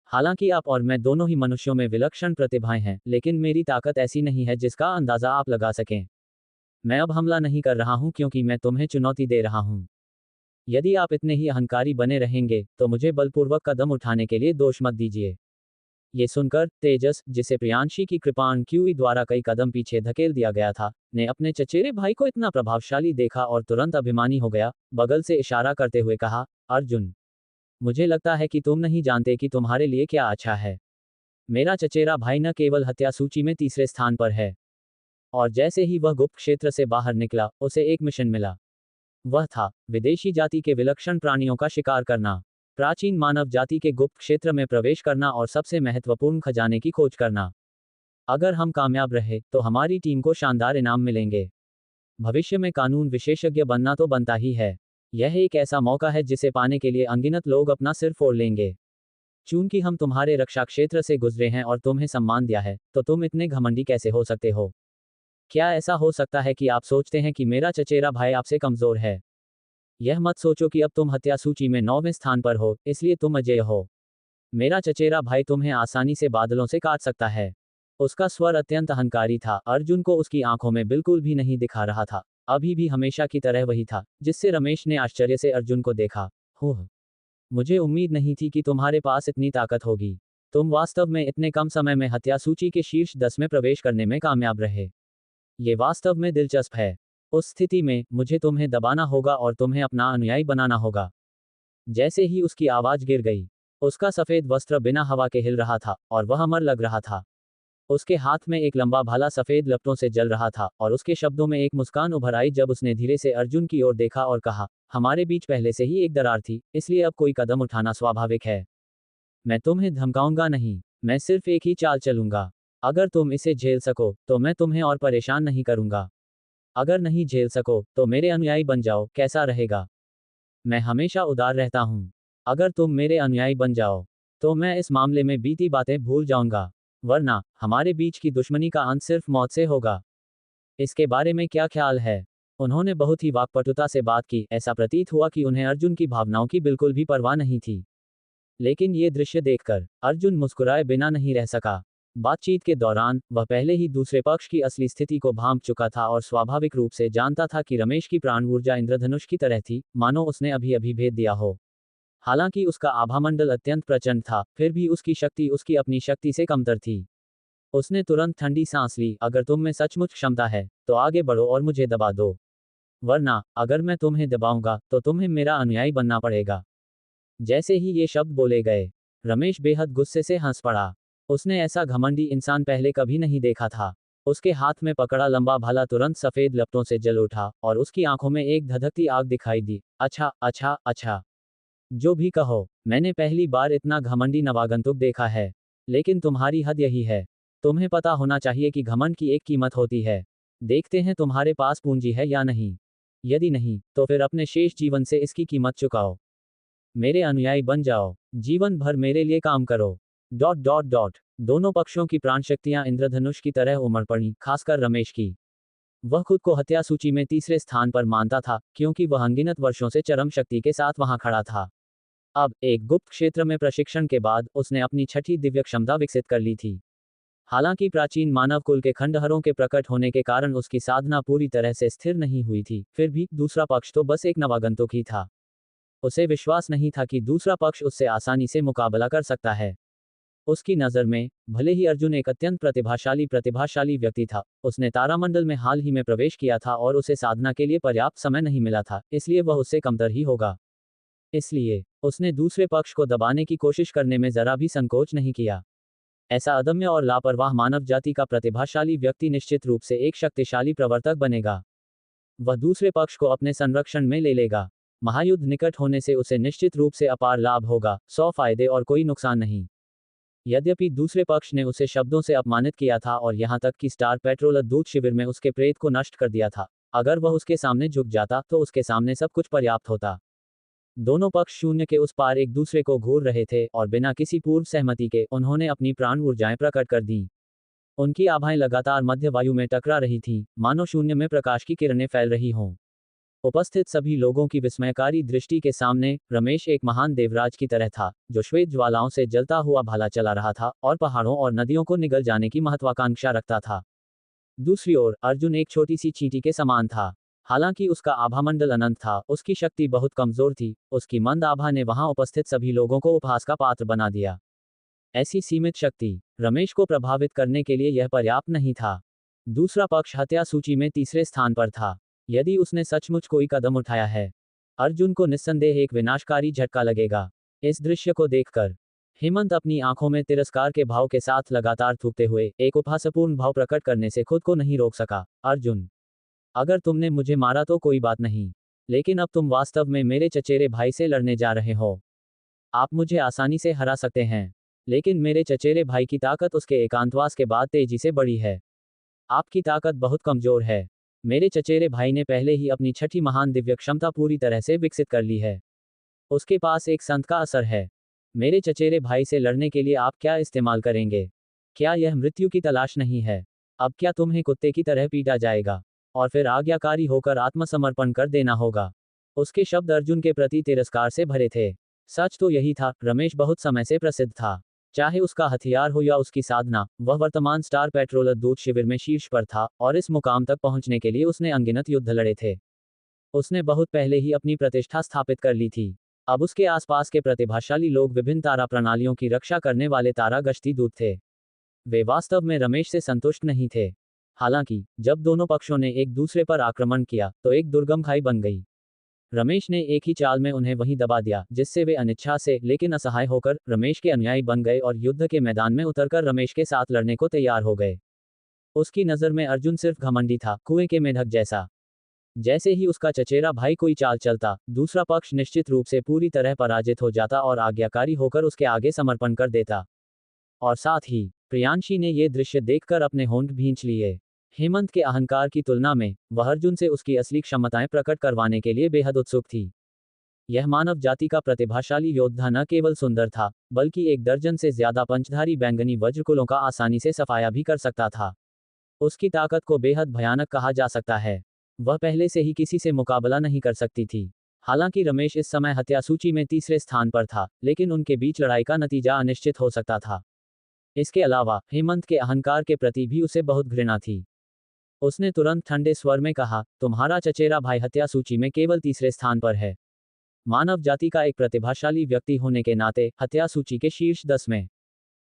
हालांकि आप और मैं दोनों ही मनुष्यों में विलक्षण प्रतिभाएं हैं, लेकिन मेरी ताकत ऐसी नहीं है जिसका अंदाजा आप लगा सकें। मैं अब हमला नहीं कर रहा हूं क्योंकि मैं तुम्हें चुनौती दे रहा हूं। यदि आप इतने ही अहंकारी बने रहेंगे, तो मुझे बलपूर्वक कदम उठाने के लिए दोष मत दीजिए। ये सुनकर तेजस, जिसे प्रियांशी की कृपाण क्यूई द्वारा कई कदम पीछे धकेल दिया गया था, ने अपने चचेरे भाई को इतना प्रभावशाली देखा और तुरंत अभिमानी हो गया। बगल से इशारा करते हुए कहा, अर्जुन, मुझे लगता है कि तुम नहीं जानते कि तुम्हारे लिए क्या अच्छा है। मेरा चचेरा भाई न केवल हत्या सूची में तीसरे स्थान पर है, और जैसे ही वह गुप्त क्षेत्र से बाहर निकला, उसे एक मिशन मिला। वह था विदेशी जाति के विलक्षण प्राणियों का शिकार करना, प्राचीन मानव जाति के गुप्त क्षेत्र में प्रवेश करना और सबसे महत्वपूर्ण खजाने की खोज करना। अगर हम कामयाब रहे, तो हमारी टीम को शानदार इनाम मिलेंगे। भविष्य में कानून विशेषज्ञ बनना तो बनता ही है। यह एक ऐसा मौका है जिसे पाने के लिए अनगिनत लोग अपना सिर फोड़ लेंगे। चूंकि हम तुम्हारे रक्षा क्षेत्र से गुजरे हैं और तुम्हें सम्मान दिया है, तो तुम इतने घमंडी कैसे हो सकते हो? क्या ऐसा हो सकता है कि आप सोचते हैं कि मेरा चचेरा भाई आपसे कमजोर है? यह मत सोचो कि अब तुम हत्या सूची में 9वें स्थान पर हो, इसलिए तुम अजेय हो। मेरा चचेरा भाई तुम्हें आसानी से बादलों से काट सकता है। उसका स्वर अत्यंत अहंकारी था। अर्जुन को उसकी आंखों में बिल्कुल भी नहीं दिखा रहा था। अभी भी हमेशा की तरह वही था, जिससे रमेश ने आश्चर्य से अर्जुन को देखा। हुँ, मुझे उम्मीद नहीं थी कि तुम्हारे पास इतनी ताकत होगी। तुम वास्तव में इतने कम समय में हत्या सूची के शीर्ष 10 में प्रवेश करने में कामयाब रहे। ये वास्तव में दिलचस्प है। उस स्थिति में मुझे तुम्हें दबाना होगा और तुम्हें अपना अनुयायी बनाना होगा। जैसे ही उसकी आवाज गिर गई, उसका सफेद वस्त्र बिना हवा के हिल रहा था और वह अमर लग रहा था। उसके हाथ में एक लंबा भाला सफेद लपटों से जल रहा था और उसके शब्दों में एक मुस्कान उभर आई जब उसने धीरे से अर्जुन की ओर देखा और कहा, हमारे बीच पहले से ही एक दरार थी, इसलिए अब कोई कदम उठाना स्वाभाविक है। मैं तुम्हें धमकाऊंगा नहीं, मैं सिर्फ एक ही चाल चलूंगा। अगर तुम इसे झेल सको, तो मैं तुम्हें और परेशान नहीं करूंगा। अगर नहीं झेल सको, तो मेरे अनुयायी बन जाओ, कैसा रहेगा? मैं हमेशा उदार रहता हूँ। अगर तुम मेरे अनुयायी बन जाओ, तो मैं इस मामले में बीती बातें भूल जाऊंगा, वरना हमारे बीच की दुश्मनी का अंत सिर्फ मौत से होगा। इसके बारे में क्या ख्याल है? उन्होंने बहुत ही वाक्पटुता से बात की। ऐसा प्रतीत हुआ कि उन्हें अर्जुन की भावनाओं की बिल्कुल भी परवाह नहीं थी। लेकिन ये दृश्य देखकर अर्जुन मुस्कुराए बिना नहीं रह सका। बातचीत के दौरान वह पहले ही दूसरे पक्ष की असली स्थिति को भांप चुका था और स्वाभाविक रूप से जानता था कि रमेश की प्राण ऊर्जा इंद्रधनुष की तरह थी, मानो उसने अभी अभी भेद दिया हो। हालांकि उसका आभामंडल अत्यंत प्रचंड था, फिर भी उसकी शक्ति उसकी अपनी शक्ति से कमतर थी। उसने तुरंत ठंडी सांस ली। अगर तुम में सचमुच क्षमता है, तो आगे बढ़ो और मुझे दबा दो, वरना अगर मैं तुम्हें दबाऊंगा, तो तुम्हें मेरा अनुयायी बनना पड़ेगा। जैसे ही ये शब्द बोले गए, रमेश बेहद गुस्से से हंस पड़ा। उसने ऐसा घमंडी इंसान पहले कभी नहीं देखा था। उसके हाथ में पकड़ा लंबा भाला तुरंत सफेद लपटों से जल उठा और उसकी आंखों में एक धधकती आग दिखाई दी। अच्छा अच्छा अच्छा, जो भी कहो, मैंने पहली बार इतना घमंडी नवागंतुक देखा है। लेकिन तुम्हारी हद यही है। तुम्हें पता होना चाहिए कि घमंड की एक कीमत होती है। देखते हैं तुम्हारे पास पूंजी है या नहीं। यदि नहीं, तो फिर अपने शेष जीवन से इसकी कीमत चुकाओ। मेरे अनुयायी बन जाओ। जीवन भर मेरे लिए काम करो। Dot dot dot. दोनों पक्षों की प्राण शक्तियां इंद्रधनुष की तरह उमड़ पड़ी, खासकर रमेश की। वह खुद को हत्या सूची में तीसरे स्थान पर मानता था, क्योंकि वह अनगिनत वर्षों से चरम शक्ति के साथ वहां खड़ा था। अब एक गुप्त क्षेत्र में प्रशिक्षण के बाद उसने अपनी छठी दिव्य क्षमता विकसित कर ली थी। हालांकि प्राचीन मानव कुल के खंडहरों के प्रकट होने के कारण उसकी साधना पूरी तरह से स्थिर नहीं हुई थी, फिर भी दूसरा पक्ष तो बस एक नवागंतुक ही था। उसे विश्वास नहीं था कि दूसरा पक्ष उससे आसानी से मुकाबला कर सकता है। उसकी नज़र में, भले ही अर्जुन एक अत्यंत प्रतिभाशाली व्यक्ति था, उसने तारामंडल में हाल ही में प्रवेश किया था और उसे साधना के लिए पर्याप्त समय नहीं मिला था, इसलिए वह उससे कमतर ही होगा। इसलिए उसने दूसरे पक्ष को दबाने की कोशिश करने में जरा भी संकोच नहीं किया। ऐसा अदम्य और लापरवाह मानव जाति का प्रतिभाशाली व्यक्ति निश्चित रूप से एक शक्तिशाली प्रवर्तक बनेगा। वह दूसरे पक्ष को अपने संरक्षण में ले लेगा। महायुद्ध निकट होने से उसे निश्चित रूप से अपार लाभ होगा, 100 फायदे और कोई नुकसान नहीं। यद्यपि दूसरे पक्ष ने उसे शब्दों से अपमानित किया था और यहां तक कि स्टार पेट्रोल दूत शिविर में उसके प्रेत को नष्ट कर दिया था, अगर वह उसके सामने झुक जाता तो उसके सामने सब कुछ पर्याप्त होता। दोनों पक्ष शून्य के उस पार एक दूसरे को घूर रहे थे और बिना किसी पूर्व सहमति के उन्होंने अपनी प्राण ऊर्जाएं प्रकट कर दी। उनकी आभाएं लगातार मध्य वायु में टकरा रही थीं, मानो शून्य में प्रकाश की किरणें फैल रही हों। उपस्थित सभी लोगों की विस्मयकारी दृष्टि के सामने रमेश एक महान देवराज की तरह था, जो श्वेत ज्वालाओं से जलता हुआ भाला चला रहा था और पहाड़ों और नदियों को निगल जाने की महत्वाकांक्षा रखता था। दूसरी ओर अर्जुन एक छोटी सी चींटी के समान था। हालांकि उसका आभामंडल अनंत था, उसकी शक्ति बहुत कमजोर थी। उसकी मंद आभा ने वहां उपस्थित सभी लोगों को उपहास का पात्र बना दिया। ऐसी सीमित शक्ति रमेश को प्रभावित करने के लिए यह पर्याप्त नहीं था। दूसरा पक्ष हत्या सूची में तीसरे स्थान पर था। यदि उसने सचमुच कोई कदम उठाया है, अर्जुन को निस्संदेह एक विनाशकारी झटका लगेगा। इस दृश्य को देखकर हेमंत अपनी आंखों में तिरस्कार के भाव के साथ लगातार थूकते हुए एक उपहासपूर्ण भाव प्रकट करने से खुद को नहीं रोक सका। अर्जुन, अगर तुमने मुझे मारा तो कोई बात नहीं, लेकिन अब तुम वास्तव में मेरे चचेरे भाई से लड़ने जा रहे हो। आप मुझे आसानी से हरा सकते हैं, लेकिन मेरे चचेरे भाई की ताकत उसके एकांतवास के बाद तेजी से बढ़ी है। आपकी ताकत बहुत कमजोर है। मेरे चचेरे भाई ने पहले ही अपनी छठी महान दिव्य क्षमता पूरी तरह से विकसित कर ली है। उसके पास एक संत का असर है। मेरे चचेरे भाई से लड़ने के लिए आप क्या इस्तेमाल करेंगे? क्या यह मृत्यु की तलाश नहीं है? अब क्या तुम्हें कुत्ते की तरह पीटा जाएगा और फिर आज्ञाकारी होकर आत्मसमर्पण कर देना होगा? उसके शब्द अर्जुन के प्रति तिरस्कार से भरे थे। सच तो यही था, रमेश बहुत समय से प्रसिद्ध था। चाहे उसका हथियार हो या उसकी साधना, वह वर्तमान स्टार पेट्रोल दूत शिविर में शीर्ष पर था और इस मुकाम तक पहुंचने के लिए उसने अनगिनत युद्ध लड़े थे। उसने बहुत पहले ही अपनी प्रतिष्ठा स्थापित कर ली थी। अब उसके आसपास के प्रतिभाशाली लोग विभिन्न तारा प्रणालियों की रक्षा करने वाले तारा गश्ती दूत थे। वे वास्तव में रमेश से संतुष्ट नहीं थे। हालांकि जब दोनों पक्षों ने एक दूसरे पर आक्रमण किया तो एक दुर्गम खाई बन गई। रमेश ने एक ही चाल में उन्हें वहीं दबा दिया, जिससे वे अनिच्छा से लेकिन असहाय होकर रमेश के अनुयायी बन गए और युद्ध के मैदान में उतरकर रमेश के साथ लड़ने को तैयार हो गए। उसकी नज़र में अर्जुन सिर्फ घमंडी था, कुएं के मेढक जैसा। जैसे ही उसका चचेरा भाई कोई चाल चलता, दूसरा पक्ष निश्चित रूप से पूरी तरह पराजित हो जाता और आज्ञाकारी होकर उसके आगे समर्पण कर देता। और साथ ही प्रियांशी ने ये दृश्य देखकर अपने होंठ भींच लिए। हेमंत के अहंकार की तुलना में वह अर्जुन से उसकी असली क्षमताएं प्रकट करवाने के लिए बेहद उत्सुक थी। यह मानव जाति का प्रतिभाशाली योद्धा न केवल सुंदर था, बल्कि एक दर्जन से ज्यादा पंचधारी बैंगनी वज्रकुलों का आसानी से सफाया भी कर सकता था। उसकी ताकत को बेहद भयानक कहा जा सकता है। वह पहले से ही किसी से मुकाबला नहीं कर सकती थी। हालांकि रमेश इस समय हत्या सूची में तीसरे स्थान पर था, लेकिन उनके बीच लड़ाई का नतीजा अनिश्चित हो सकता था। इसके अलावा हेमंत के अहंकार के प्रति भी उसे बहुत घृणा थी। उसने तुरंत ठंडे स्वर में कहा, तुम्हारा चचेरा भाई हत्या सूची में केवल तीसरे स्थान पर है। मानव जाति का एक प्रतिभाशाली व्यक्ति होने के नाते हत्या सूची के शीर्ष 10 में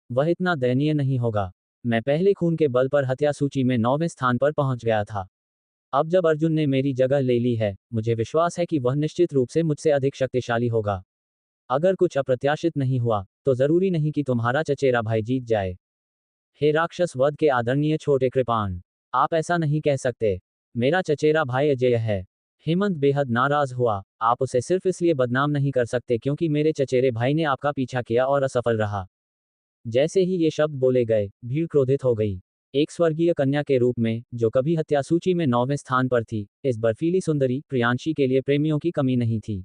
वह इतना दयनीय नहीं होगा। मैं पहले खून के बल पर हत्या सूची में 9वें स्थान पर पहुंच गया था। अब जब अर्जुन ने मेरी जगह ले ली है, मुझे विश्वास है कि वह निश्चित रूप से मुझसे अधिक शक्तिशाली होगा। अगर कुछ अप्रत्याशित नहीं हुआ, तो जरूरी नहीं कि तुम्हारा चचेरा भाई जीत जाए। हे राक्षस वध के आदरणीय छोटे कृपाण, आप ऐसा नहीं कह सकते। मेरा चचेरा भाई अजय है। हेमंत बेहद नाराज हुआ। आप उसे सिर्फ इसलिए बदनाम नहीं कर सकते क्योंकि मेरे चचेरे भाई ने आपका पीछा किया और असफल रहा। जैसे ही ये शब्द बोले गए, भीड़ क्रोधित हो गई। एक स्वर्गीय कन्या के रूप में, जो कभी हत्या सूची में 9वें स्थान पर थी, इस बर्फीली सुंदरी प्रियांशी के लिए प्रेमियों की कमी नहीं थी।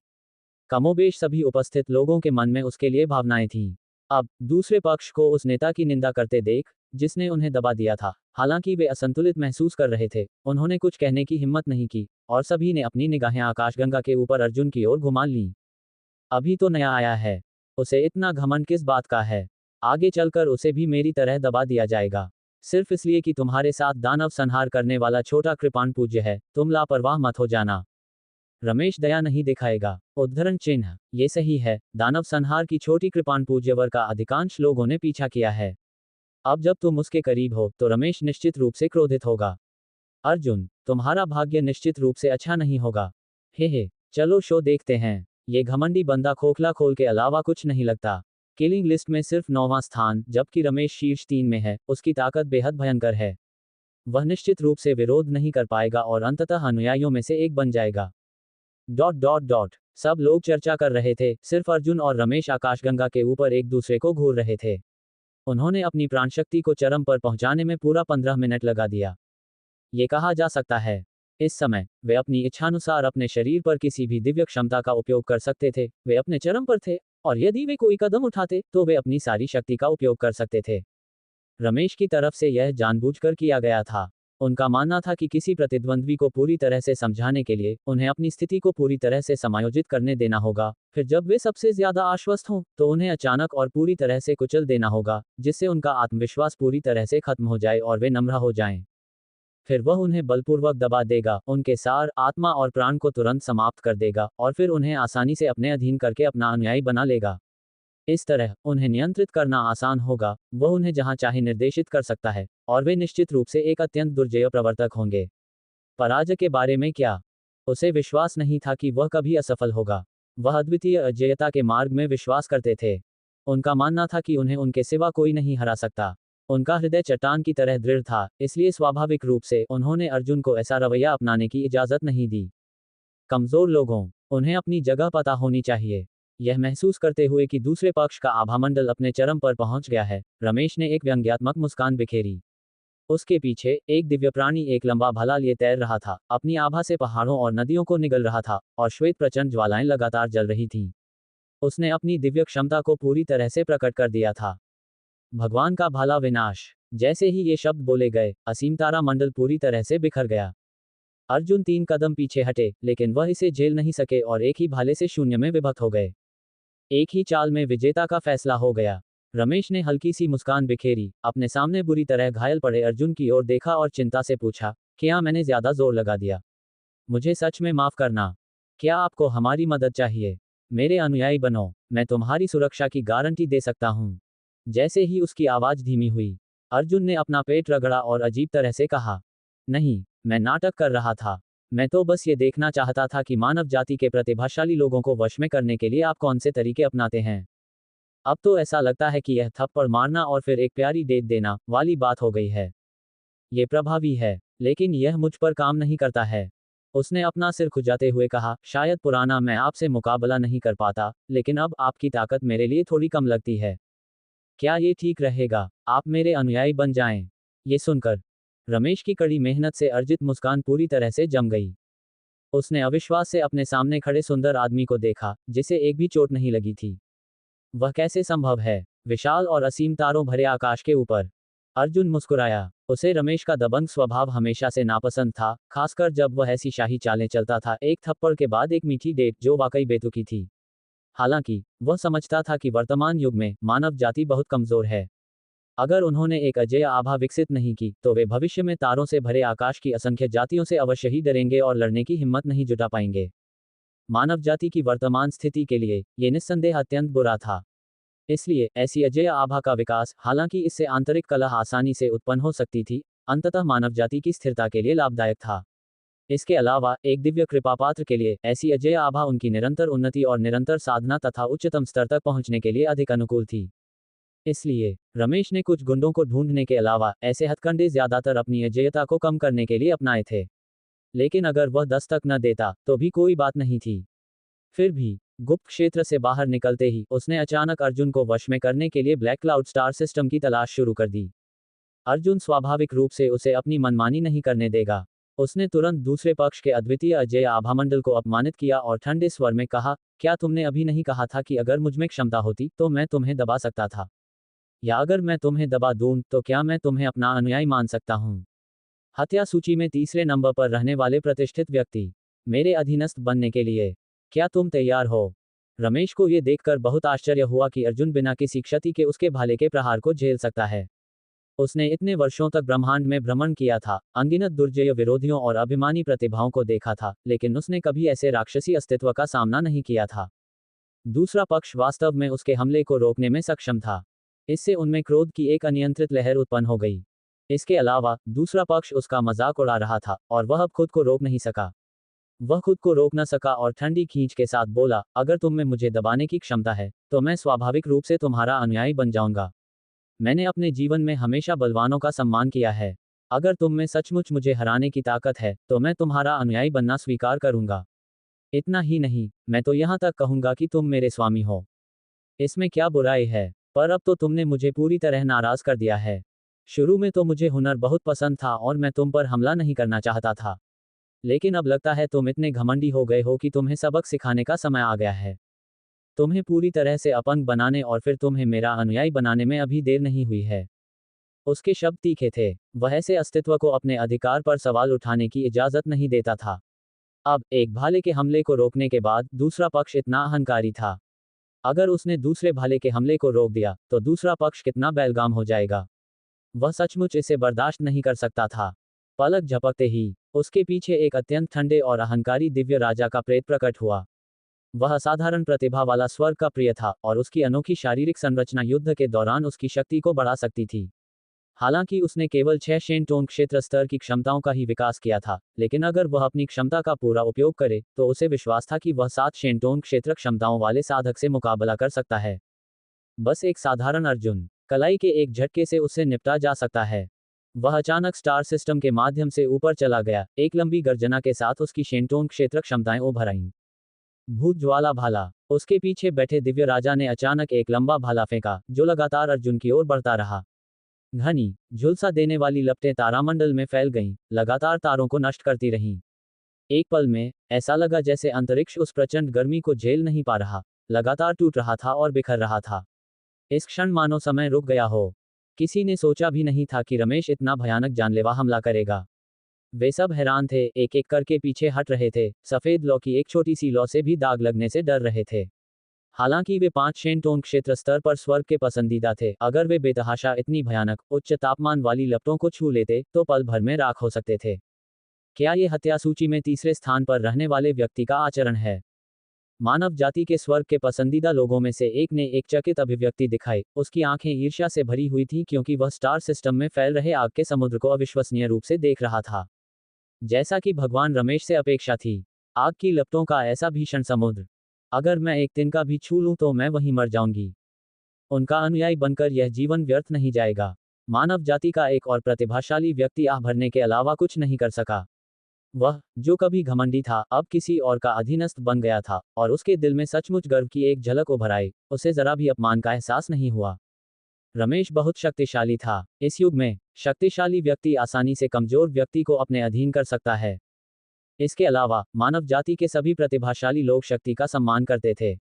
कमोबेश सभी उपस्थित लोगों के मन में उसके लिए भावनाएं थीं। अब दूसरे पक्ष को उस नेता की निंदा करते देख, जिसने उन्हें दबा दिया था, हालांकि वे असंतुलित महसूस कर रहे थे, उन्होंने कुछ कहने की हिम्मत नहीं की, और सभी ने अपनी निगाहें आकाशगंगा के ऊपर अर्जुन की ओर घुमा लीं। अभी तो नया आया है, उसे इतना घमंड किस बात का है? आगे चलकर उसे भी मेरी तरह दबा दिया जाएगा। सिर्फ इसलिए कि तुम्हारे साथ दानव संहार करने वाला छोटा कृपाण पूज्य है, तुम लापरवाह मत हो जाना। रमेश दया नहीं दिखाएगा। उद्धरण चिन्ह, ये सही है, दानव संहार की छोटी कृपाण पूज्यवर का अधिकांश लोगों ने पीछा किया है। अब जब तुम उसके करीब हो तो रमेश निश्चित रूप से क्रोधित होगा। अर्जुन, तुम्हारा भाग्य निश्चित रूप से अच्छा नहीं होगा। हे, चलो शो देखते हैं। ये घमंडी बंदा खोखला खोल के अलावा कुछ नहीं लगता। किलिंग लिस्ट में सिर्फ 9वां स्थान, जबकि रमेश शीर्ष 3 में है, उसकी ताकत बेहद भयंकर है। वह निश्चित रूप से विरोध नहीं कर पाएगा और अंततः अनुयायियों में से एक बन जाएगा। सब लोग चर्चा कर रहे थे, सिर्फ अर्जुन और रमेश आकाशगंगा के ऊपर एक दूसरे को घूर रहे थे। उन्होंने अपनी प्राणशक्ति को चरम पर पहुंचाने में पूरा 15 मिनट लगा दिया। ये कहा जा सकता है, इस समय वे अपनी इच्छानुसार अपने शरीर पर किसी भी दिव्य क्षमता का उपयोग कर सकते थे। वे अपने चरम पर थे, और यदि वे कोई कदम उठाते तो वे अपनी सारी शक्ति का उपयोग कर सकते थे। रमेश की तरफ से यह जानबूझकर किया गया था। उनका मानना था कि किसी प्रतिद्वंद्वी को पूरी तरह से समझाने के लिए उन्हें अपनी स्थिति को पूरी तरह से समायोजित करने देना होगा, फिर जब वे सबसे ज्यादा आश्वस्त हों तो उन्हें अचानक और पूरी तरह से कुचल देना होगा, जिससे उनका आत्मविश्वास पूरी तरह से खत्म हो जाए और वे नम्र हो जाएं। फिर वह उन्हें बलपूर्वक दबा देगा, उनके सार, आत्मा और प्राण को तुरंत समाप्त कर देगा और फिर उन्हें आसानी से अपने अधीन करके अपना अनुयायी बना लेगा। इस तरह उन्हें नियंत्रित करना आसान होगा, वह उन्हें जहां चाहे निर्देशित कर सकता है, और वे निश्चित रूप से एक अत्यंत दुर्जेय प्रवर्तक होंगे। पराजय के बारे में क्या? उसे विश्वास नहीं था कि वह कभी असफल होगा। वह अद्वितीय अजेयता के मार्ग में विश्वास करते थे। उनका मानना था कि उन्हें उनके सिवा कोई नहीं हरा सकता। उनका हृदय चट्टान की तरह दृढ़ था, इसलिए स्वाभाविक रूप से उन्होंने अर्जुन को ऐसा रवैया अपनाने की इजाजत नहीं दी। कमजोर लोगों, उन्हें अपनी जगह पता होनी चाहिए। यह महसूस करते हुए कि दूसरे पक्ष का आभामंडल अपने चरम पर पहुंच गया है, रमेश ने एक व्यंग्यात्मक मुस्कान बिखेरी। उसके पीछे एक दिव्य प्राणी एक लंबा भला लिए तैर रहा था, अपनी आभा से पहाड़ों और नदियों को निगल रहा था, और श्वेत प्रचंड ज्वालाएं लगातार जल रही थीं। उसने अपनी दिव्य क्षमता को पूरी तरह से प्रकट कर दिया था। भगवान का भाला विनाश। जैसे ही ये शब्द बोले गए, असीम तारा मंडल पूरी तरह से बिखर गया। अर्जुन 3 कदम पीछे हटे, लेकिन वह इसे झेल नहीं सके और एक ही भाले से शून्य में विभक्त हो गए। एक ही चाल में विजेता का फैसला हो गया। रमेश ने हल्की सी मुस्कान बिखेरी, अपने सामने बुरी तरह घायल पड़े अर्जुन की ओर देखा और चिंता से पूछा, क्या मैंने ज्यादा जोर लगा दिया? मुझे सच में माफ करना। क्या आपको हमारी मदद चाहिए? मेरे अनुयायी बनो, मैं तुम्हारी सुरक्षा की गारंटी दे सकता हूँ। जैसे ही उसकी आवाज धीमी हुई, अर्जुन ने अपना पेट रगड़ा और अजीब तरह से कहा, नहीं, मैं नाटक कर रहा था। मैं तो बस ये देखना चाहता था कि मानव जाति के प्रतिभाशाली लोगों को वश में करने के लिए आप कौन से तरीके अपनाते हैं। अब तो ऐसा लगता है कि यह थप्पड़ मारना और फिर एक प्यारी डेट देना वाली बात हो गई है। ये प्रभावी है, लेकिन यह मुझ पर काम नहीं करता है। उसने अपना सिर खुजाते हुए कहा, शायद पुराना मैं आपसे मुकाबला नहीं कर पाता, लेकिन अब आपकी ताकत मेरे लिए थोड़ी कम लगती है। क्या ये ठीक रहेगा? आप मेरे अनुयायी बन जाएं। ये सुनकर रमेश की कड़ी मेहनत से अर्जित मुस्कान पूरी तरह से जम गई। उसने अविश्वास से अपने सामने खड़े सुंदर आदमी को देखा, जिसे एक भी चोट नहीं लगी थी। वह कैसे संभव है, विशाल और असीम तारों भरे आकाश के ऊपर? अर्जुन मुस्कुराया। उसे रमेश का दबंग स्वभाव हमेशा से नापसंद था, खासकर जब वह ऐसी शाही चालें चलता था, एक थप्पड़ के बाद एक मीठी डेट जो वाकई बेतुकी थी। हालांकि वह समझता था कि वर्तमान युग में मानव जाति बहुत कमजोर है। अगर उन्होंने एक अजेय आभा विकसित नहीं की, तो वे भविष्य में तारों से भरे आकाश की असंख्य जातियों से अवश्य ही डरेंगे और लड़ने की हिम्मत नहीं जुटा पाएंगे। मानव जाति की वर्तमान स्थिति के लिए ये निस्संदेह अत्यंत बुरा था। इसलिए ऐसी अजेय आभा का विकास, हालांकि इससे आंतरिक कलह आसानी से उत्पन्न हो सकती थी, अंततः मानव जाति की स्थिरता के लिए लाभदायक था। इसके अलावा एक दिव्य कृपापात्र के लिए ऐसी अजेय आभा उनकी निरंतर उन्नति और निरंतर साधना तथा उच्चतम स्तर तक पहुंचने के लिए अधिक अनुकूल थी। इसलिए रमेश ने कुछ गुंडों को ढूंढने के अलावा ऐसे हथकंडे ज्यादातर अपनी अजेयता को कम करने के लिए अपनाए थे। लेकिन अगर वह दस्तक न देता तो भी कोई बात नहीं थी। फिर भी गुप्त क्षेत्र से बाहर निकलते ही उसने अचानक अर्जुन को वश में करने के लिए ब्लैक क्लाउड स्टार सिस्टम की तलाश शुरू कर दी। अर्जुन स्वाभाविक रूप से उसे अपनी मनमानी नहीं करने देगा। उसने तुरंत दूसरे पक्ष के अद्वितीय अजय आभामंडल को अपमानित किया और ठंडे स्वर में कहा, क्या तुमने अभी नहीं कहा था कि अगर मुझमें क्षमता होती तो मैं तुम्हें दबा सकता था? या अगर मैं तुम्हें दबा दूं तो क्या मैं तुम्हें अपना अनुयायी मान सकता हूं? हत्या सूची में तीसरे नंबर पर रहने वाले प्रतिष्ठित व्यक्ति, मेरे अधीनस्थ बनने के लिए क्या तुम तैयार हो? रमेश को यह देखकर बहुत आश्चर्य हुआ कि अर्जुन बिना किसी क्षति के उसके भाले के प्रहार को झेल सकता है। उसने इतने वर्षों तक ब्रह्मांड में भ्रमण किया था, अनगिनत दुर्जय विरोधियों और अभिमानी प्रतिभाओं को देखा था, लेकिन उसने कभी ऐसे राक्षसी अस्तित्व का सामना नहीं किया था। दूसरा पक्ष वास्तव में उसके हमले को रोकने में सक्षम था। इससे उनमें क्रोध की एक अनियंत्रित लहर उत्पन्न हो गई। इसके अलावा दूसरा पक्ष उसका मजाक उड़ा रहा था और वह अब खुद को रोक नहीं सका। वह खुद को रोक न सका और ठंडी खींच के साथ बोला, अगर तुम में मुझे दबाने की क्षमता है तो मैं स्वाभाविक रूप से तुम्हारा अनुयायी बन जाऊंगा। मैंने अपने जीवन में हमेशा बलवानों का सम्मान किया है। अगर तुम में सचमुच मुझे हराने की ताकत है तो मैं तुम्हारा अनुयायी बनना स्वीकार करूंगा। इतना ही नहीं, मैं तो यहाँ तक कहूंगा कि तुम मेरे स्वामी हो। इसमें क्या बुराई है? पर अब तो तुमने मुझे पूरी तरह नाराज कर दिया है। शुरू में तो मुझे हुनर बहुत पसंद था और मैं तुम पर हमला नहीं करना चाहता था। लेकिन अब लगता है तुम इतने घमंडी हो गए हो कि तुम्हें सबक सिखाने का समय आ गया है। तुम्हें पूरी तरह से अपंग बनाने और फिर तुम्हें मेरा अनुयायी बनाने में अभी देर नहीं हुई है। उसके शब्द तीखे थे। वह ऐसे अस्तित्व को अपने अधिकार पर सवाल उठाने की इजाजत नहीं देता था। अब एक भाले के हमले को रोकने के बाद दूसरा पक्ष इतना अहंकारी था। अगर उसने दूसरे भाले के हमले को रोक दिया तो दूसरा पक्ष कितना बेलगाम हो जाएगा। वह सचमुच इसे बर्दाश्त नहीं कर सकता था। पलक झपकते ही उसके पीछे एक अत्यंत ठंडे और अहंकारी दिव्य राजा का प्रेत प्रकट हुआ। वह असाधारण प्रतिभा वाला स्वर्ग का प्रिय था और उसकी अनोखी शारीरिक संरचना युद्ध के दौरान उसकी शक्ति को बढ़ा सकती थी। हालांकि उसने केवल 6 शेनटोन क्षेत्र स्तर की क्षमताओं का ही विकास किया था, लेकिन अगर वह अपनी क्षमता का पूरा उपयोग करे तो उसे विश्वास था कि वह 7 शेनटोन क्षेत्र क्षमताओं वाले साधक से मुकाबला कर सकता है। बस एक साधारण अर्जुन कलाई के एक झटके से उससे निपटा जा सकता है। वह अचानक स्टार सिस्टम के माध्यम से ऊपर चला गया। एक लंबी गर्जना के साथ उसकी शेनटोन क्षेत्र क्षमताएं उभर आईं। भूत ज्वाला भाला। उसके पीछे बैठे दिव्य राजा ने अचानक एक लंबा भाला फेंका जो लगातार अर्जुन की ओर बढ़ता रहा। घनी झुलसा देने वाली लपटें तारामंडल में फैल गईं, लगातार तारों को नष्ट करती रहीं। एक पल में ऐसा लगा जैसे अंतरिक्ष उस प्रचंड गर्मी को झेल नहीं पा रहा, लगातार टूट रहा था और बिखर रहा था। इस क्षण मानो समय रुक गया हो। किसी ने सोचा भी नहीं था कि रमेश इतना भयानक जानलेवा हमला करेगा। वे सब हैरान थे, एक एक करके पीछे हट रहे थे, सफेद लौ की एक छोटी सी लौ से भी दाग लगने से डर रहे थे। हालांकि वे 5 शेनटोन क्षेत्र स्तर पर स्वर्ग के पसंदीदा थे, अगर वे बेतहाशा इतनी भयानक उच्च तापमान वाली लपटों को छू लेते तो पल भर में राख हो सकते थे। क्या ये हत्या सूची में तीसरे स्थान पर रहने वाले व्यक्ति का आचरण है? मानव जाति के स्वर्ग के पसंदीदा लोगों में से एक ने एक चकित अभिव्यक्ति दिखाई। उसकी आंखें ईर्ष्या से भरी हुई थीं क्योंकि वह स्टार सिस्टम में फैल रहे आग के समुद्र को अविश्वसनीय रूप से देख रहा था। जैसा कि भगवान रमेश से अपेक्षा थी, आग की लपटों का ऐसा भीषण समुद्र। अगर मैं एक तिनका भी छू लूं तो मैं वहीं मर जाऊंगी। उनका अनुयायी बनकर यह जीवन व्यर्थ नहीं जाएगा। मानव जाति का एक और प्रतिभाशाली व्यक्ति आह भरने के अलावा कुछ नहीं कर सका। वह जो कभी घमंडी था अब किसी और का अधीनस्थ बन गया था और उसके दिल में सचमुच गर्व की एक झलक उभर आई। उसे जरा भी अपमान का एहसास नहीं हुआ। रमेश बहुत शक्तिशाली था। इस युग में शक्तिशाली व्यक्ति आसानी से कमजोर व्यक्ति को अपने अधीन कर सकता है। इसके अलावा मानव जाति के सभी प्रतिभाशाली लोग शक्ति का सम्मान करते थे।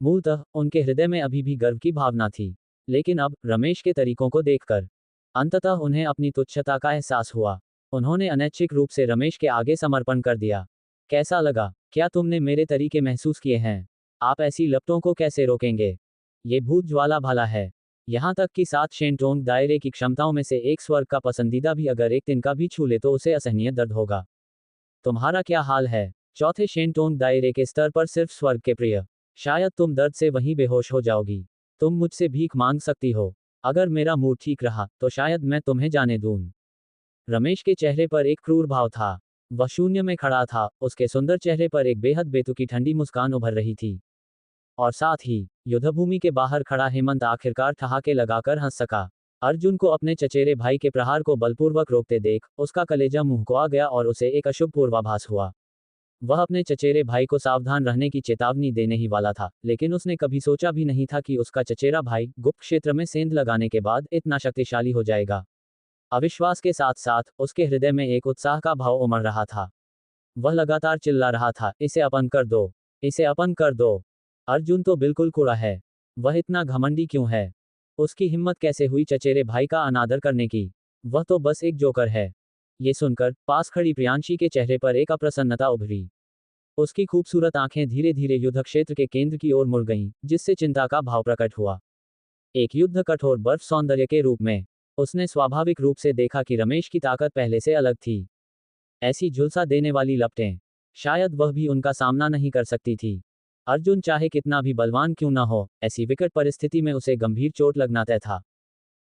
मूलतः उनके हृदय में अभी भी गर्व की भावना थी। लेकिन अब रमेश के तरीकों को देखकर अंततः उन्हें अपनी तुच्छता का एहसास हुआ। उन्होंने अनैच्छिक रूप से रमेश के आगे समर्पण कर दिया। कैसा लगा? क्या तुमने मेरे तरीके महसूस किए हैं? आप ऐसी लपटों को कैसे रोकेंगे? ये भूत ज्वाला भाला है। यहाँ तक कि 7 शेनटोंग दायरे की क्षमताओं में से एक स्वर्ग का पसंदीदा भी अगर एक तिनका भी छू ले तो उसे असहनीय दर्द होगा। तुम्हारा क्या हाल है? चौथे शेनटोंग दायरे के स्तर पर सिर्फ स्वर्ग के प्रिय। शायद तुम दर्द से वहीं बेहोश हो जाओगी। तुम मुझसे भीख मांग सकती हो। अगर मेरा मूड ठीक रहा तो शायद मैं तुम्हें जाने दूं। रमेश के चेहरे पर एक क्रूर भाव था। वह शून्य में खड़ा था, उसके सुंदर चेहरे पर एक बेहद बेतुकी ठंडी मुस्कान उभर रही थी। और साथ ही युद्धभूमि के बाहर खड़ा हेमंत आखिरकार ठहाके लगाकर हंस सका। अर्जुन को अपने चचेरे भाई के प्रहार को बलपूर्वक रोकते देख उसका कलेजा मुंह को आ गया और उसे एक अशुभ पूर्वाभास हुआ। वह अपने चचेरे भाई को सावधान रहने की चेतावनी देने ही वाला था, लेकिन उसने कभी सोचा भी नहीं था कि उसका चचेरा भाई गुप्त क्षेत्र में सेंध लगाने के बाद इतना शक्तिशाली हो जाएगा। अविश्वास के साथ साथ उसके हृदय में एक उत्साह का भाव उमड़ रहा था। वह लगातार चिल्ला रहा था, इसे अपन कर दो, इसे अपन कर दो। अर्जुन तो बिल्कुल कूड़ा है। वह इतना घमंडी क्यों है? उसकी हिम्मत कैसे हुई चचेरे भाई का अनादर करने की? वह तो बस एक जोकर है। ये सुनकर पास खड़ी प्रियांशी के चेहरे पर एक अप्रसन्नता उभरी। उसकी खूबसूरत आंखें धीरे धीरे युद्ध क्षेत्र के केंद्र की ओर मुड़ गईं, जिससे चिंता का भाव प्रकट हुआ। एक युद्ध कठोर बर्फ सौंदर्य के रूप में उसने स्वाभाविक रूप से देखा कि रमेश की ताकत पहले से अलग थी। ऐसी झुलसा देने वाली लपटें शायद वह भी उनका सामना नहीं कर सकती थी। अर्जुन चाहे कितना भी बलवान क्यों न हो, ऐसी विकट परिस्थिति में उसे गंभीर चोट लगना तय था।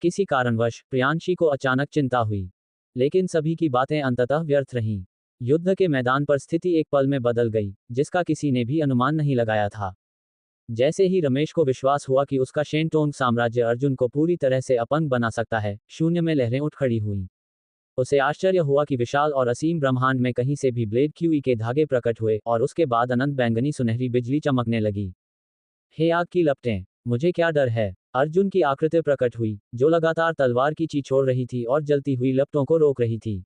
किसी कारणवश प्रियांशी को अचानक चिंता हुई, लेकिन सभी की बातें अंततः व्यर्थ रहीं। युद्ध के मैदान पर स्थिति एक पल में बदल गई, जिसका किसी ने भी अनुमान नहीं लगाया था। जैसे ही रमेश को विश्वास हुआ कि उसका शेनटोंग साम्राज्य अर्जुन को पूरी तरह से अपंग बना सकता है, शून्य में लहरें उठ खड़ी हुईं। उसे आश्चर्य हुआ कि विशाल और असीम ब्रह्मांड में कहीं से भी ब्लेड क्यूई के धागे प्रकट हुए और उसके बाद अनंत बैंगनी सुनहरी बिजली चमकने लगी। हे आग की लपटें, मुझे क्या डर है? अर्जुन की आकृति प्रकट हुई, जो लगातार तलवार की चीख छोड़ रही थी और जलती हुई लपटों को रोक रही थी।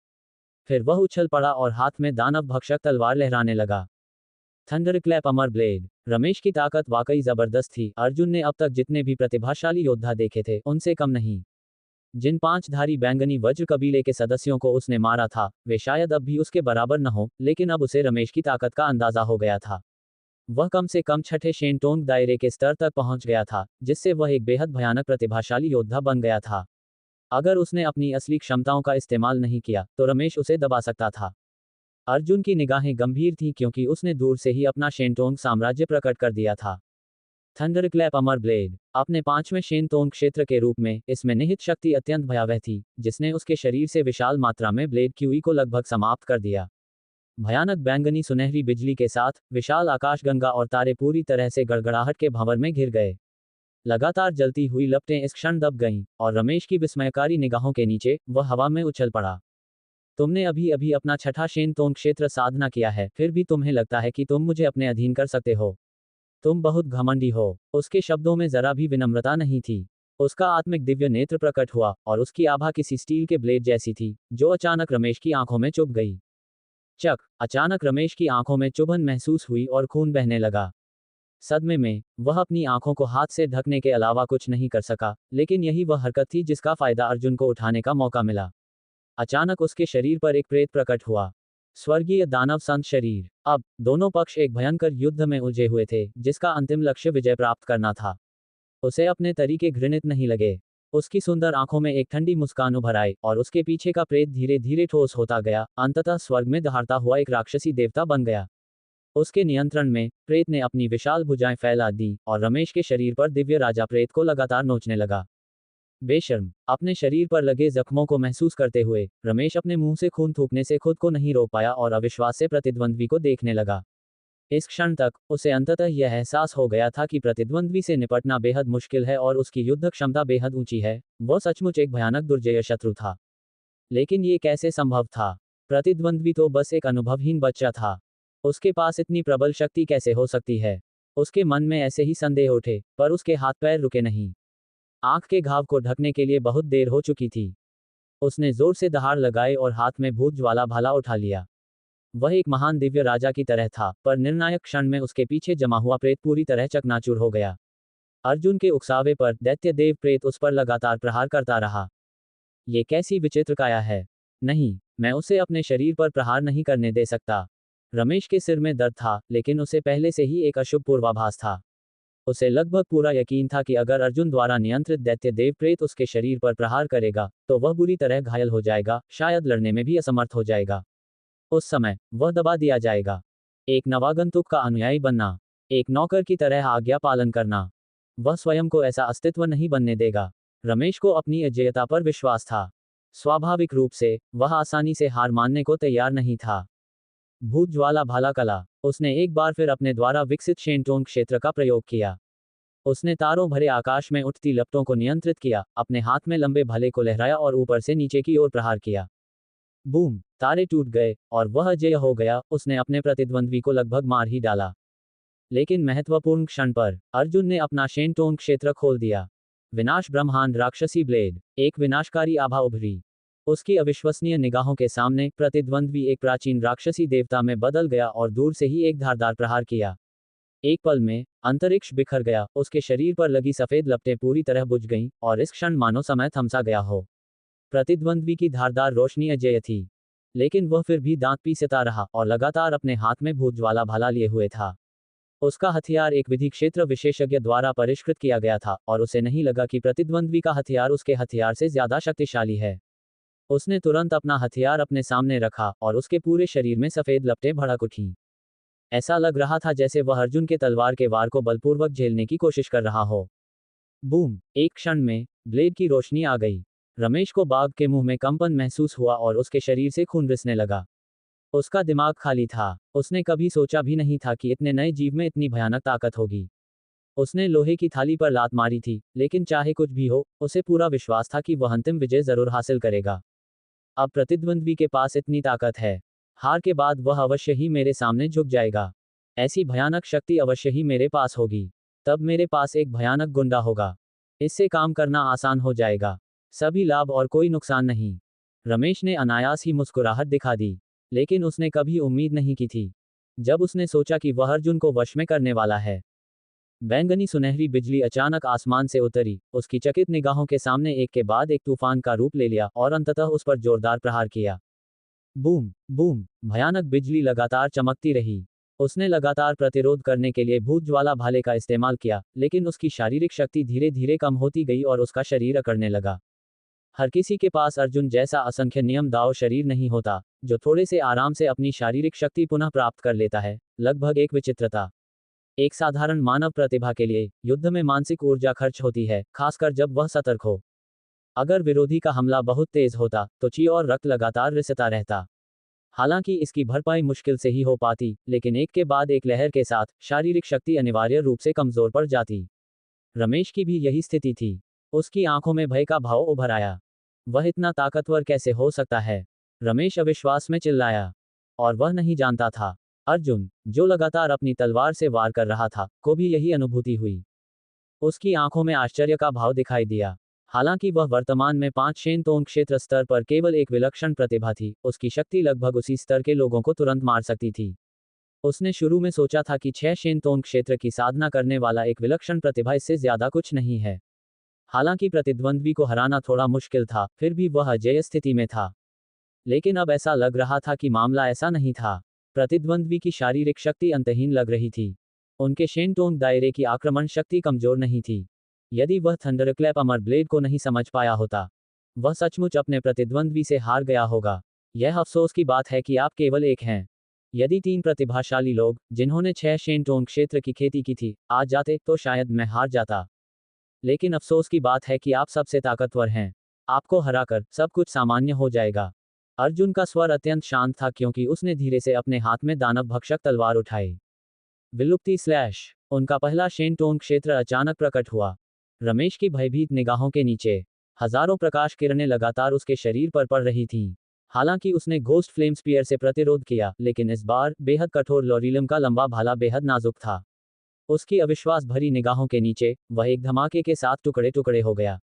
फिर वह उछल पड़ा और हाथ में दानव भक्षक तलवार लहराने लगा। थंडरक्लैप अमर ब्लेड। रमेश की ताकत वाकई जबरदस्त थी। अर्जुन ने अब तक जितने भी प्रतिभाशाली योद्धा देखे थे, उनसे कम नहीं। जिन 5 धारी बैंगनी वज्र कबीले के सदस्यों को उसने मारा था, वे शायद अब भी उसके बराबर न हो, लेकिन अब उसे रमेश की ताकत का अंदाजा हो गया था। वह कम से कम छठे शेनटोंग दायरे के स्तर तक पहुंच गया था, जिससे वह एक बेहद भयानक प्रतिभाशाली योद्धा बन गया था। अगर उसने अपनी असली क्षमताओं का इस्तेमाल नहीं किया, तो रमेश उसे दबा सकता था। अर्जुन की निगाहें गंभीर थीं क्योंकि उसने दूर से ही अपना शेनटोंग साम्राज्य प्रकट कर दिया था। थंडरक्लैप अमर ब्लेड। अपने 5वें शेनतोंग क्षेत्र के रूप में इसमें निहित शक्ति अत्यंत भयावह थी, जिसने उसके शरीर से विशाल मात्रा में ब्लेड क्यूई को लगभग समाप्त कर दिया। भयानक बैंगनी सुनहरी बिजली के साथ विशाल आकाशगंगा और तारे पूरी तरह से गड़गड़ाहट के भंवर में घिर गए। लगातार जलती हुई लपटें इस क्षण दब गईं, और रमेश की विस्मयकारी निगाहों के नीचे वह हवा में उछल पड़ा। तुमने अभी अभी अपना छठा शेनतोंग क्षेत्र साधना किया है, फिर भी तुम्हें लगता है कि तुम मुझे अपने अधीन कर सकते हो? तुम बहुत घमंडी हो। उसके शब्दों में जरा भी विनम्रता नहीं थी। उसका आत्मिक दिव्य नेत्र प्रकट हुआ, और उसकी आभा किसी स्टील के ब्लेड जैसी थी, जो अचानक रमेश की आंखों में चुभ गई। चक! अचानक रमेश की आंखों में चुभन महसूस हुई और खून बहने लगा। सदमे में वह अपनी आंखों को हाथ से ढकने के अलावा कुछ नहीं कर सका, लेकिन यही वह हरकत थी जिसका फायदा अर्जुन को उठाने का मौका मिला। अचानक उसके शरीर पर एक प्रेत प्रकट हुआ। स्वर्गीय दानव संत शरीर। अब दोनों पक्ष एक भयंकर युद्ध में उलझे हुए थे, जिसका अंतिम लक्ष्य विजय प्राप्त करना था। उसे अपने तरीके घृणित नहीं लगे। उसकी सुंदर आंखों में एक ठंडी मुस्कान उभर आई, और उसके पीछे का प्रेत धीरे धीरे ठोस होता गया, अंततः स्वर्ग में दहाड़ता हुआ एक राक्षसी देवता बन गया। उसके नियंत्रण में प्रेत ने अपनी विशाल भुजाएं फैला दी, और रमेश के शरीर पर दिव्य राजा प्रेत को लगातार नोचने लगा। बेशर्म! अपने शरीर पर लगे जख्मों को महसूस करते हुए रमेश अपने मुंह से खून थूकने से खुद को नहीं रोक पाया और अविश्वास से प्रतिद्वंद्वी को देखने लगा। इस क्षण तक उसे अंततः यह एहसास हो गया था कि प्रतिद्वंद्वी से निपटना बेहद मुश्किल है और उसकी युद्ध क्षमता बेहद ऊंची है। वह सचमुच एक भयानक दुर्जय शत्रु था। लेकिन ये कैसे संभव था? प्रतिद्वंद्वी तो बस एक अनुभवहीन बच्चा था। उसके पास इतनी प्रबल शक्ति कैसे हो सकती है? उसके मन में ऐसे ही संदेह उठे, पर उसके हाथ पैर रुके नहीं। आंख के घाव को ढकने के लिए बहुत देर हो चुकी थी। उसने जोर से दहाड़ लगाए और हाथ में भूत ज्वाला भाला उठा लिया। वह एक महान दिव्य राजा की तरह था, पर निर्णायक क्षण में उसके पीछे जमा हुआ प्रेत पूरी तरह चकनाचूर हो गया। अर्जुन के उकसावे पर दैत्य देव प्रेत उस पर लगातार प्रहार करता रहा। ये कैसी विचित्र काया है? नहीं, मैं उसे अपने शरीर पर प्रहार नहीं करने दे सकता। रमेश के सिर में दर्द था, लेकिन उसे पहले से ही एक अशुभ पूर्वाभास था। उसे लगभग पूरा यकीन था कि अगर अर्जुन द्वारा नियंत्रित दैत्य देव प्रेत उसके शरीर पर प्रहार करेगा, तो वह बुरी तरह घायल हो जाएगा, शायद लड़ने में भी असमर्थ हो जाएगा। उस समय वह दबा दिया जाएगा। एक नवागंतुक का अनुयायी बनना, एक नौकर की तरह आज्ञा पालन करना। वह स्वयं को ऐसा अस्तित्व नहीं बनने देगा। रमेश को अपनी अजेयता पर विश्वास था। स्वाभाविक रूप से वह आसानी से हार मानने को तैयार नहीं था। भूत ज्वाला भाला कला। उसने एक बार फिर अपने द्वारा विकसित शेनटोन क्षेत्र का प्रयोग किया। उसने तारों भरे आकाश में उठती लपटों को नियंत्रित किया, अपने हाथ में लंबे भले को लहराया और ऊपर से नीचे की ओर प्रहार किया। बूम! तारे टूट गए और वह अजेय हो गया। उसने अपने प्रतिद्वंद्वी को लगभग मार ही डाला। लेकिन महत्वपूर्ण क्षण पर अर्जुन ने अपना शेनटोन क्षेत्र खोल दिया। विनाश ब्रह्मांड राक्षसी ब्लेड। एक विनाशकारी आभा उभरी। उसकी अविश्वसनीय निगाहों के सामने प्रतिद्वंद्वी एक प्राचीन राक्षसी देवता में बदल गया और दूर से ही एक धारदार प्रहार किया। एक पल में अंतरिक्ष बिखर गया, उसके शरीर पर लगी सफेद लपटें पूरी तरह बुझ गईं और इस क्षण मानो समय थमसा गया हो। प्रतिद्वंद्वी की धारदार रोशनी अजेय थी, लेकिन वह फिर भी दांत पीसता रहा और लगातार अपने हाथ में भूत ज्वाला भाला लिए हुए था। उसका हथियार एक विधि क्षेत्र विशेषज्ञ द्वारा परिष्कृत किया गया था और उसे नहीं लगा कि प्रतिद्वंद्वी का हथियार उसके हथियार से ज्यादा शक्तिशाली है। उसने तुरंत अपना हथियार अपने सामने रखा और उसके पूरे शरीर में सफेद लपटें भड़क उठीं। ऐसा लग रहा था जैसे वह अर्जुन के तलवार के वार को बलपूर्वक झेलने की कोशिश कर रहा हो। बूम! एक क्षण में ब्लेड की रोशनी आ गई। रमेश को बाघ के मुंह में कंपन महसूस हुआ और उसके शरीर से खून रिसने लगा। उसका दिमाग खाली था। उसने कभी सोचा भी नहीं था कि इतने नए जीव में इतनी भयानक ताकत होगी। उसने लोहे की थाली पर लात मारी थी, लेकिन चाहे कुछ भी हो, उसे पूरा विश्वास था कि वह अंतिम विजय जरूर हासिल करेगा। अब प्रतिद्वंद्वी के पास इतनी ताकत है। हार के बाद वह अवश्य ही मेरे सामने झुक जाएगा। ऐसी भयानक शक्ति अवश्य ही मेरे पास होगी। तब मेरे पास एक भयानक गुंडा होगा। इससे काम करना आसान हो जाएगा। सभी लाभ और कोई नुकसान नहीं। रमेश ने अनायास ही मुस्कुराहट दिखा दी, लेकिन उसने कभी उम्मीद नहीं की थी। जब उसने सोचा कि वह अर्जुन को वश में करने वाला है, बैंगनी सुनहरी बिजली अचानक आसमान से उतरी, उसकी चकित निगाहों के सामने एक के बाद एक तूफान का रूप ले लिया और अंततः उस पर जोरदार प्रहार किया। बूम! बूम! भयानक बिजली लगातार चमकती रही। उसने लगातार प्रतिरोध करने के लिए भूत ज्वाला भाले का इस्तेमाल किया, लेकिन उसकी शारीरिक शक्ति धीरे धीरे कम होती गई और उसका शरीर अकड़ने लगा। हर किसी के पास अर्जुन जैसा असंख्य नियम दाव शरीर नहीं होता, जो थोड़े से आराम से अपनी शारीरिक शक्ति पुनः प्राप्त कर लेता है। लगभग एक विचित्रता। एक साधारण मानव प्रतिभा के लिए युद्ध में मानसिक ऊर्जा खर्च होती है, खासकर जब वह सतर्क हो। अगर विरोधी का हमला बहुत तेज होता, तो ची और रक्त लगातार रिसता रहता। हालांकि इसकी भरपाई मुश्किल से ही हो पाती, लेकिन एक के बाद एक लहर के साथ शारीरिक शक्ति अनिवार्य रूप से कमजोर पड़ जाती। रमेश की भी यही स्थिति थी। उसकी आंखों में भय का भाव उभर आया। वह इतना ताकतवर कैसे हो सकता है? रमेश अविश्वास में चिल्लाया। और वह नहीं जानता था, अर्जुन, जो लगातार अपनी तलवार से वार कर रहा था, को भी यही अनुभूति हुई। उसकी आंखों में आश्चर्य का भाव दिखाई दिया। हालांकि वह वर्तमान में 5 शेनतोन क्षेत्र स्तर पर केवल एक विलक्षण प्रतिभा थी, उसकी शक्ति लगभग उसी स्तर के लोगों को तुरंत मार सकती थी। उसने शुरू में सोचा था कि 6 शेनतोन क्षेत्र की साधना करने वाला एक विलक्षण प्रतिभा इससे ज्यादा कुछ नहीं है। हालांकि प्रतिद्वंद्वी को हराना थोड़ा मुश्किल था, फिर भी वह अजेय स्थिति में था। लेकिन अब ऐसा लग रहा था कि मामला ऐसा नहीं था। प्रतिद्वंद्वी की शारीरिक शक्ति अंतहीन लग रही थी। उनके शेनटोन दायरे की आक्रमण शक्ति कमजोर नहीं थी। यदि वह थंडरक्लैप अमर ब्लेड को नहीं समझ पाया होता, वह सचमुच अपने प्रतिद्वंद्वी से हार गया होगा। यह अफसोस की बात है कि आप केवल एक हैं। यदि 3 प्रतिभाशाली लोग, जिन्होंने 6 शेनटोन क्षेत्र की खेती की थी, आज जाते, तो शायद मैं हार जाता। लेकिन अफसोस की बात है कि आप सबसे ताकतवर हैं। आपको हराकर सब कुछ सामान्य हो जाएगा। अर्जुन का स्वर अत्यंत शांत था, क्योंकि उसने धीरे से अपने हाथ में दानव भक्षक तलवार उठाई। विलुप्ति स्लैश। उनका पहला शेनटोन क्षेत्र अचानक प्रकट हुआ। रमेश की भयभीत निगाहों के नीचे हजारों प्रकाश किरणें लगातार उसके शरीर पर पड़ रही थीं। हालांकि उसने घोस्ट फ्लेम स्पीयर से प्रतिरोध किया, लेकिन इस बार बेहद कठोर लोरिलम का लंबा भाला बेहद नाजुक था। उसकी अविश्वास भरी निगाहों के नीचे वह एक धमाके के साथ टुकड़े टुकड़े हो गया।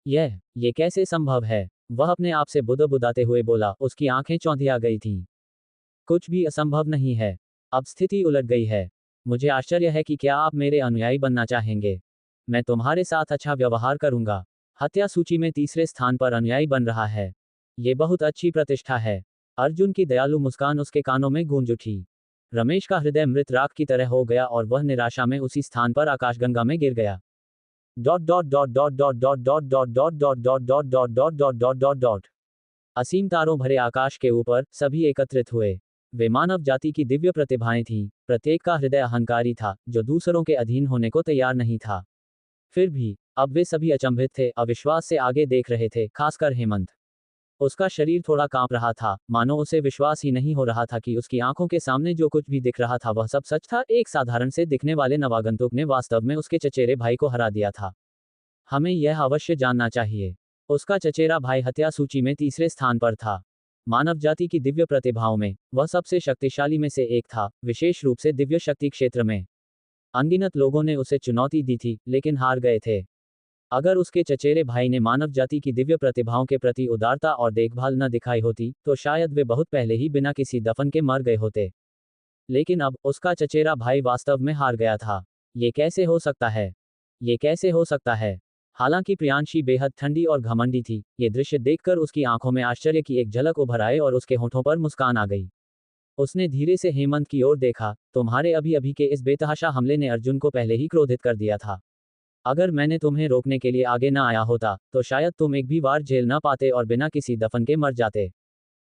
ये कैसे संभव है? वह अपने आप से बुदबुदाते हुए बोला। उसकी आंखें चौंधिया गई थीं। कुछ भी असंभव नहीं है। अब स्थिति उलट गई है। मुझे आश्चर्य है कि क्या आप मेरे अनुयायी बनना चाहेंगे? मैं तुम्हारे साथ अच्छा व्यवहार करूंगा। हत्या सूची में तीसरे स्थान पर अनुयायी बन रहा है। ये बहुत अच्छी प्रतिष्ठा है। अर्जुन की दयालु मुस्कान उसके कानों में गूंज उठी। रमेश का हृदय मृत राख की तरह हो गया और वह निराशा में उसी स्थान पर आकाशगंगा में गिर गया। असीम तारों भरे आकाश के ऊपर सभी एकत्रित हुए। वे मानव जाति की दिव्य प्रतिभाएं थीं। प्रत्येक का हृदय अहंकारी था, जो दूसरों के अधीन होने को तैयार नहीं था। फिर भी अब वे सभी अचंभित थे, अविश्वास से आगे देख रहे थे, खासकर हेमंत। उसका शरीर थोड़ा कांप रहा था, मानो उसे विश्वास ही नहीं हो रहा था कि उसकी आंखों के सामने जो कुछ भी दिख रहा था वह सब सच था। एक साधारण से दिखने वाले नवागंतुक ने वास्तव में उसके चचेरे भाई को हरा दिया था। हमें यह अवश्य जानना चाहिए। उसका चचेरा भाई हत्या सूची में तीसरे स्थान पर था। मानव जाति की दिव्य प्रतिभाओं में वह सबसे शक्तिशाली में से एक था, विशेष रूप से दिव्य शक्ति क्षेत्र में। अनगिनत लोगों ने उसे चुनौती दी थी, लेकिन हार गए थे। अगर उसके चचेरे भाई ने मानव जाति की दिव्य प्रतिभाओं के प्रति उदारता और देखभाल न दिखाई होती, तो शायद वे बहुत पहले ही बिना किसी दफन के मर गए होते। लेकिन अब उसका चचेरा भाई वास्तव में हार गया था। ये कैसे हो सकता है? ये कैसे हो सकता है? हालांकि प्रियांशी बेहद ठंडी और घमंडी थी, ये दृश्य देखकर उसकी आंखों में आश्चर्य की एक झलक उभर आए और उसके होठों पर मुस्कान आ गई। उसने धीरे से हेमंत की ओर देखा। तुम्हारे अभी अभी के इस बेतहाशा हमले ने अर्जुन को पहले ही क्रोधित कर दिया था। अगर मैंने तुम्हें रोकने के लिए आगे न आया होता, तो शायद तुम एक भी वार झेल न पाते और बिना किसी दफन के मर जाते।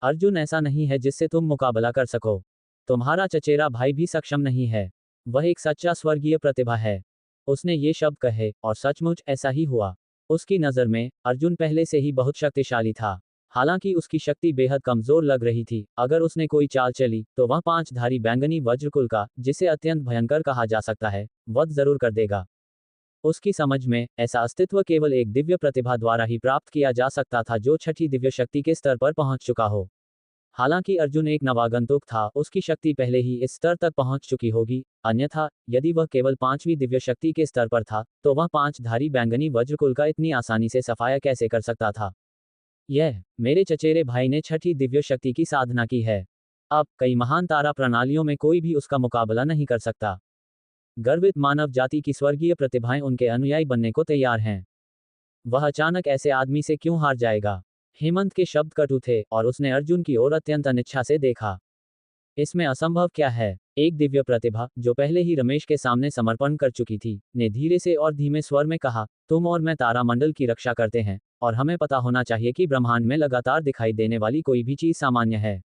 अर्जुन ऐसा नहीं है जिससे तुम मुकाबला कर सको। तुम्हारा चचेरा भाई भी सक्षम नहीं है। वह एक सच्चा स्वर्गीय प्रतिभा है। उसने ये शब्द कहे, और सचमुच ऐसा ही हुआ। उसकी नज़र में अर्जुन पहले से ही बहुत शक्तिशाली था। हालांकि उसकी शक्ति बेहद कमजोर लग रही थी। अगर उसने कोई चाल चली, तो वह पांचधारी बैंगनी वज्रकुल का, जिसे अत्यंत भयंकर कहा जा सकता है, वध जरूर कर देगा। उसकी समझ में ऐसा अस्तित्व केवल एक दिव्य प्रतिभा द्वारा ही प्राप्त किया जा सकता था जो छठी दिव्य शक्ति के स्तर पर पहुंच चुका हो। हालांकि अर्जुन एक नवागंतुक था, उसकी शक्ति पहले ही इस स्तर तक पहुंच चुकी होगी। अन्यथा यदि वह केवल पांचवी दिव्य शक्ति के स्तर पर था, तो वह पांचधारी बैंगनी वज्रकुल का इतनी आसानी से सफाया कैसे कर सकता था? यह मेरे चचेरे भाई ने छठी दिव्य शक्ति की साधना की है। अब कई महान तारा प्रणालियों में कोई भी उसका मुकाबला नहीं कर सकता। गर्वित मानव जाति की स्वर्गीय प्रतिभाएं उनके अनुयायी बनने को तैयार हैं। वह अचानक ऐसे आदमी से क्यों हार जाएगा? हेमंत के शब्द कटु थे, और उसने अर्जुन की ओर अत्यंत अनिच्छा से देखा। इसमें असंभव क्या है? एक दिव्य प्रतिभा, जो पहले ही रमेश के सामने समर्पण कर चुकी थी, ने धीरे से और धीमे स्वर में कहा, तुम और मैं तारामंडल की रक्षा करते हैं, और हमें पता होना चाहिए कि ब्रह्मांड में लगातार दिखाई देने वाली कोई भी चीज सामान्य है।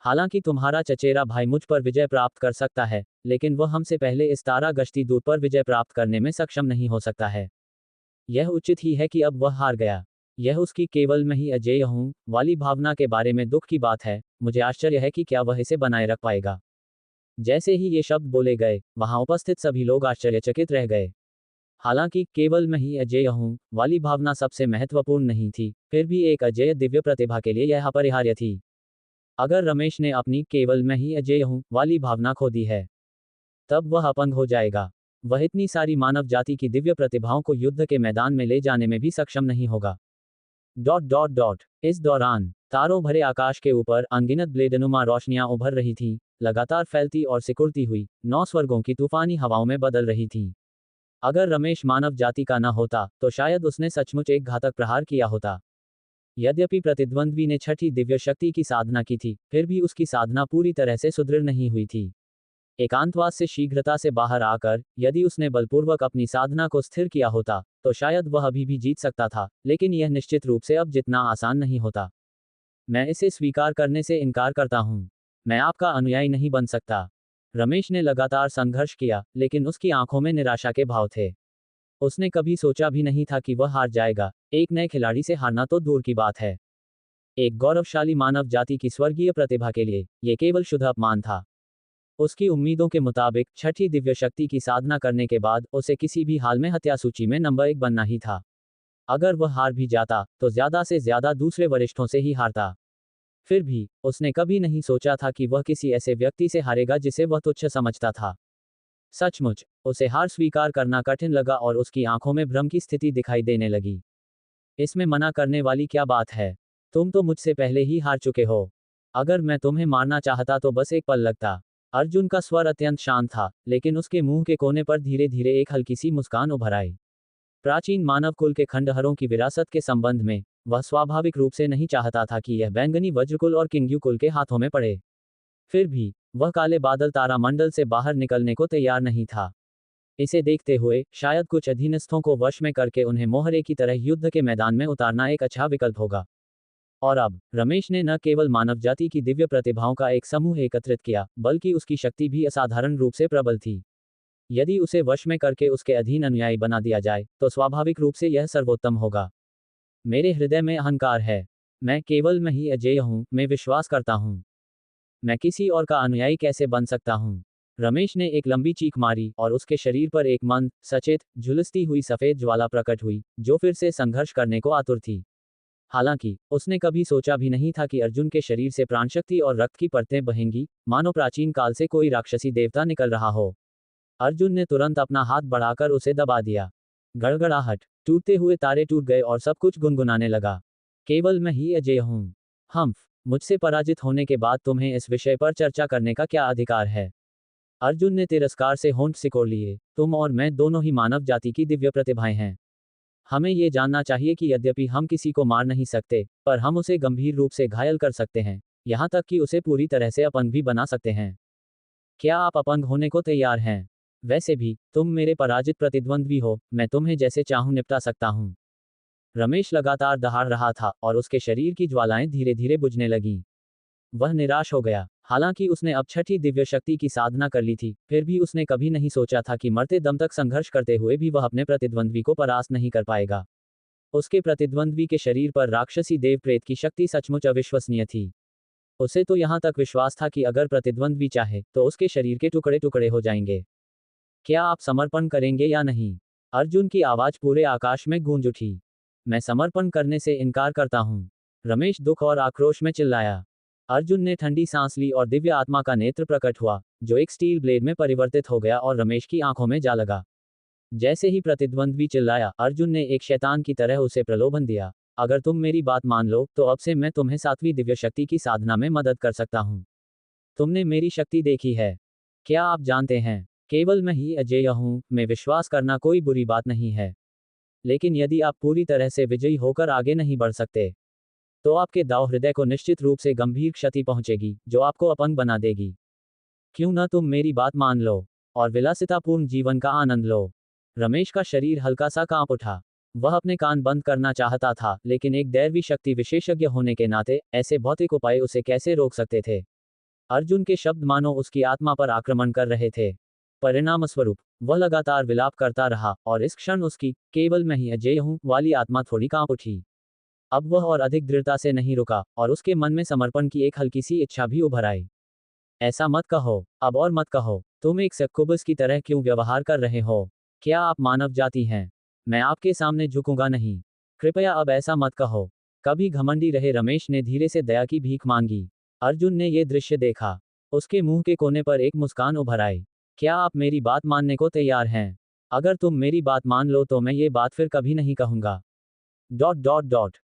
हालांकि तुम्हारा चचेरा भाई मुझ पर विजय प्राप्त कर सकता है, लेकिन वह हमसे पहले इस तारा गश्ती दूत पर विजय प्राप्त करने में सक्षम नहीं हो सकता है। यह उचित ही है कि अब वह हार गया। यह उसकी केवल मैं ही अजेय हूं वाली भावना के बारे में दुख की बात है। मुझे आश्चर्य है कि क्या वह इसे बनाए रख पाएगा। जैसे ही ये शब्द बोले गए, वहां उपस्थित सभी लोग आश्चर्यचकित रह गए। हालांकि केवल मैं ही अजेय हूं वाली भावना सबसे महत्वपूर्ण नहीं थी, फिर भी एक अजेय दिव्य प्रतिभा के लिए यह अपरिहार्य थी। अगर रमेश ने अपनी केवल मैं ही अजेय हूं वाली भावना खो दी है, तब वह अपंग हो जाएगा। वह इतनी सारी मानव जाति की दिव्य प्रतिभाओं को युद्ध के मैदान में ले जाने में भी सक्षम नहीं होगा। डॉट डॉट डॉट इस दौरान तारों भरे आकाश के ऊपर अनगिनत ब्लेडनुमा रोशनियां उभर रही थीं, लगातार फैलती और सिकुड़ती हुई, 9 स्वर्गों की तूफानी हवाओं में बदल रही थीं। अगर रमेश मानव जाति का न होता, तो शायद उसने सचमुच एक घातक प्रहार किया होता। यद्यपि प्रतिद्वंद्वी ने छठी दिव्य शक्ति की साधना की थी, फिर भी उसकी साधना पूरी तरह से सुदृढ़ नहीं हुई थी। एकांतवास से शीघ्रता से बाहर आकर यदि उसने बलपूर्वक अपनी साधना को स्थिर किया होता, तो शायद वह अभी भी जीत सकता था, लेकिन यह निश्चित रूप से अब जितना आसान नहीं होता। मैं इसे स्वीकार करने से इनकार करता हूं। मैं आपका अनुयायी नहीं बन सकता। रमेश ने लगातार संघर्ष किया, लेकिन उसकी आंखों में निराशा के भाव थे। उसने कभी सोचा भी नहीं था कि वह हार जाएगा। एक नए खिलाड़ी से हारना तो दूर की बात है, एक गौरवशाली मानव जाति की स्वर्गीय प्रतिभा के लिए यह केवल शुद्ध अपमान था। उसकी उम्मीदों के मुताबिक छठी दिव्य शक्ति की साधना करने के बाद उसे किसी भी हाल में हत्या सूची में नंबर 1 बनना ही था। अगर वह हार भी जाता, तो ज्यादा से ज्यादा दूसरे वरिष्ठों से ही हारता। फिर भी उसने कभी नहीं सोचा था कि वह किसी ऐसे व्यक्ति से हारेगा जिसे वह तुच्छ समझता था। सचमुच उसे हार स्वीकार करना कठिन लगा और उसकी आंखों में भ्रम की स्थिति दिखाई देने लगी। इसमें मना करने वाली क्या बात है? तुम तो मुझसे पहले ही हार चुके हो। अगर मैं तुम्हें मारना चाहता तो बस एक पल लगता। अर्जुन का स्वर अत्यंत शांत था, लेकिन उसके मुंह के कोने पर धीरे धीरे एक हल्की सी मुस्कान उभर आई। प्राचीन मानव कुल के खंडहरों की विरासत के संबंध में वह स्वाभाविक रूप से नहीं चाहता था कि यह बैंगनी वज्रकुल और किंग्यू कुल के हाथों में पड़े। फिर भी वह काले बादल तारामंडल से बाहर निकलने को तैयार नहीं था। इसे देखते हुए शायद कुछ अधीनस्थों को वश में करके उन्हें मोहरे की तरह युद्ध के मैदान में उतारना एक अच्छा विकल्प होगा। और अब रमेश ने न केवल मानव जाति की दिव्य प्रतिभाओं का एक समूह एकत्रित किया, बल्कि उसकी शक्ति भी असाधारण रूप से प्रबल थी। यदि उसे वश में करके उसके अधीन अनुयायी बना दिया जाए, तो स्वाभाविक रूप से यह सर्वोत्तम होगा। मेरे हृदय में अहंकार है। मैं केवल मैं ही अजेय हूँ, मैं विश्वास करता हूँ। मैं किसी और का अनुयायी कैसे बन सकता हूँ? रमेश ने एक लंबी चीख मारी और उसके शरीर पर एक मंद, सचेत, झुलसती हुई सफेद ज्वाला प्रकट हुई, जो फिर से संघर्ष करने को आतुर थी। हालांकि उसने कभी सोचा भी नहीं था कि अर्जुन के शरीर से प्राणशक्ति और रक्त की परतें बहेंगी, मानो प्राचीन काल से कोई राक्षसी देवता निकल रहा हो। अर्जुन ने तुरंत अपना हाथ बढ़ाकर उसे दबा दिया। गड़गड़ाहट, टूटते हुए तारे टूट गए और सब कुछ गुनगुनाने लगा। केवल मैं ही अजेय हूँ। हम्फ, मुझसे पराजित होने के बाद तुम्हें इस विषय पर चर्चा करने का क्या अधिकार है? अर्जुन ने तिरस्कार से होंठ सिकोड़ लिए। तुम और मैं दोनों ही मानव जाति की दिव्य प्रतिभाएं हैं। हमें ये जानना चाहिए कि यद्यपि हम किसी को मार नहीं सकते, पर हम उसे गंभीर रूप से घायल कर सकते हैं, यहाँ तक कि उसे पूरी तरह से अपंग भी बना सकते हैं। क्या आप अपंग होने को तैयार हैं? वैसे भी, तुम मेरे पराजित प्रतिद्वंद्वी हो, मैं तुम्हें जैसे चाहूं निपटा सकता हूं। रमेश लगातार दहाड़ रहा था और उसके शरीर की ज्वालाएं धीरे धीरे बुझने लगीं। वह निराश हो गया। हालांकि उसने अब छठी दिव्य शक्ति की साधना कर ली थी, फिर भी उसने कभी नहीं सोचा था कि मरते दम तक संघर्ष करते हुए भी वह अपने प्रतिद्वंद्वी को परास्त नहीं कर पाएगा। उसके प्रतिद्वंद्वी के शरीर पर राक्षसी देव प्रेत की शक्ति सचमुच अविश्वसनीय थी। उसे तो यहाँ तक विश्वास था कि अगर प्रतिद्वंद्वी चाहे, तो उसके शरीर के टुकड़े टुकड़े हो जाएंगे। क्या आप समर्पण करेंगे या नहीं? अर्जुन की आवाज पूरे आकाश में गूंज उठी। मैं समर्पण करने से इनकार करता हूँ। रमेश दुख और आक्रोश में चिल्लाया। अर्जुन ने ठंडी सांस ली और दिव्य आत्मा का नेत्र प्रकट हुआ, जो एक स्टील ब्लेड में परिवर्तित हो गया और रमेश की आंखों में जा लगा। जैसे ही प्रतिद्वंद्वी चिल्लाया, अर्जुन ने एक शैतान की तरह उसे प्रलोभन दिया। अगर तुम मेरी बात मान लो, तो अब से मैं तुम्हें 7वीं दिव्य शक्ति की साधना में मदद कर सकता हूँ। तुमने मेरी शक्ति देखी है। क्या आप जानते हैं, केवल मैं ही अजेय हूँ, मैं विश्वास करना कोई बुरी बात नहीं है। लेकिन यदि आप पूरी तरह से विजयी होकर आगे नहीं बढ़ सकते, तो आपके दाव हृदय को निश्चित रूप से गंभीर क्षति पहुंचेगी, जो आपको अपंग बना देगी। क्यों न तुम मेरी बात मान लो और विलासितापूर्ण जीवन का आनंद लो? रमेश का शरीर हल्का सा कांप उठा। वह अपने कान बंद करना चाहता था, लेकिन एक दैवी शक्ति विशेषज्ञ होने के नाते ऐसे भौतिक उपाय उसे कैसे रोक सकते थे? अर्जुन के शब्द मानो उसकी आत्मा पर आक्रमण कर रहे थे। परिणामस्वरूप वह लगातार विलाप करता रहा और इस क्षण उसकी केवल मैं ही अजेय हूं वाली आत्मा थोड़ी कांप उठी। अब वह और अधिक दृढ़ता से नहीं रुका और उसके मन में समर्पण की एक हल्की सी इच्छा भी उभर आई। ऐसा मत कहो, अब और मत कहो। तुम एक सक्कुबस की तरह क्यों व्यवहार कर रहे हो? क्या आप मानव जाति हैं? मैं आपके सामने झुकूंगा नहीं। कृपया अब ऐसा मत कहो। कभी घमंडी रहे रमेश ने धीरे से दया की भीख मांगी। अर्जुन ने ये दृश्य देखा। उसके मुंह के कोने पर एक मुस्कान उभर आई। क्या आप मेरी बात मानने को तैयार हैं? अगर तुम मेरी बात मान लो तो मैं ये बात फिर कभी नहीं कहूंगा। Dot dot dot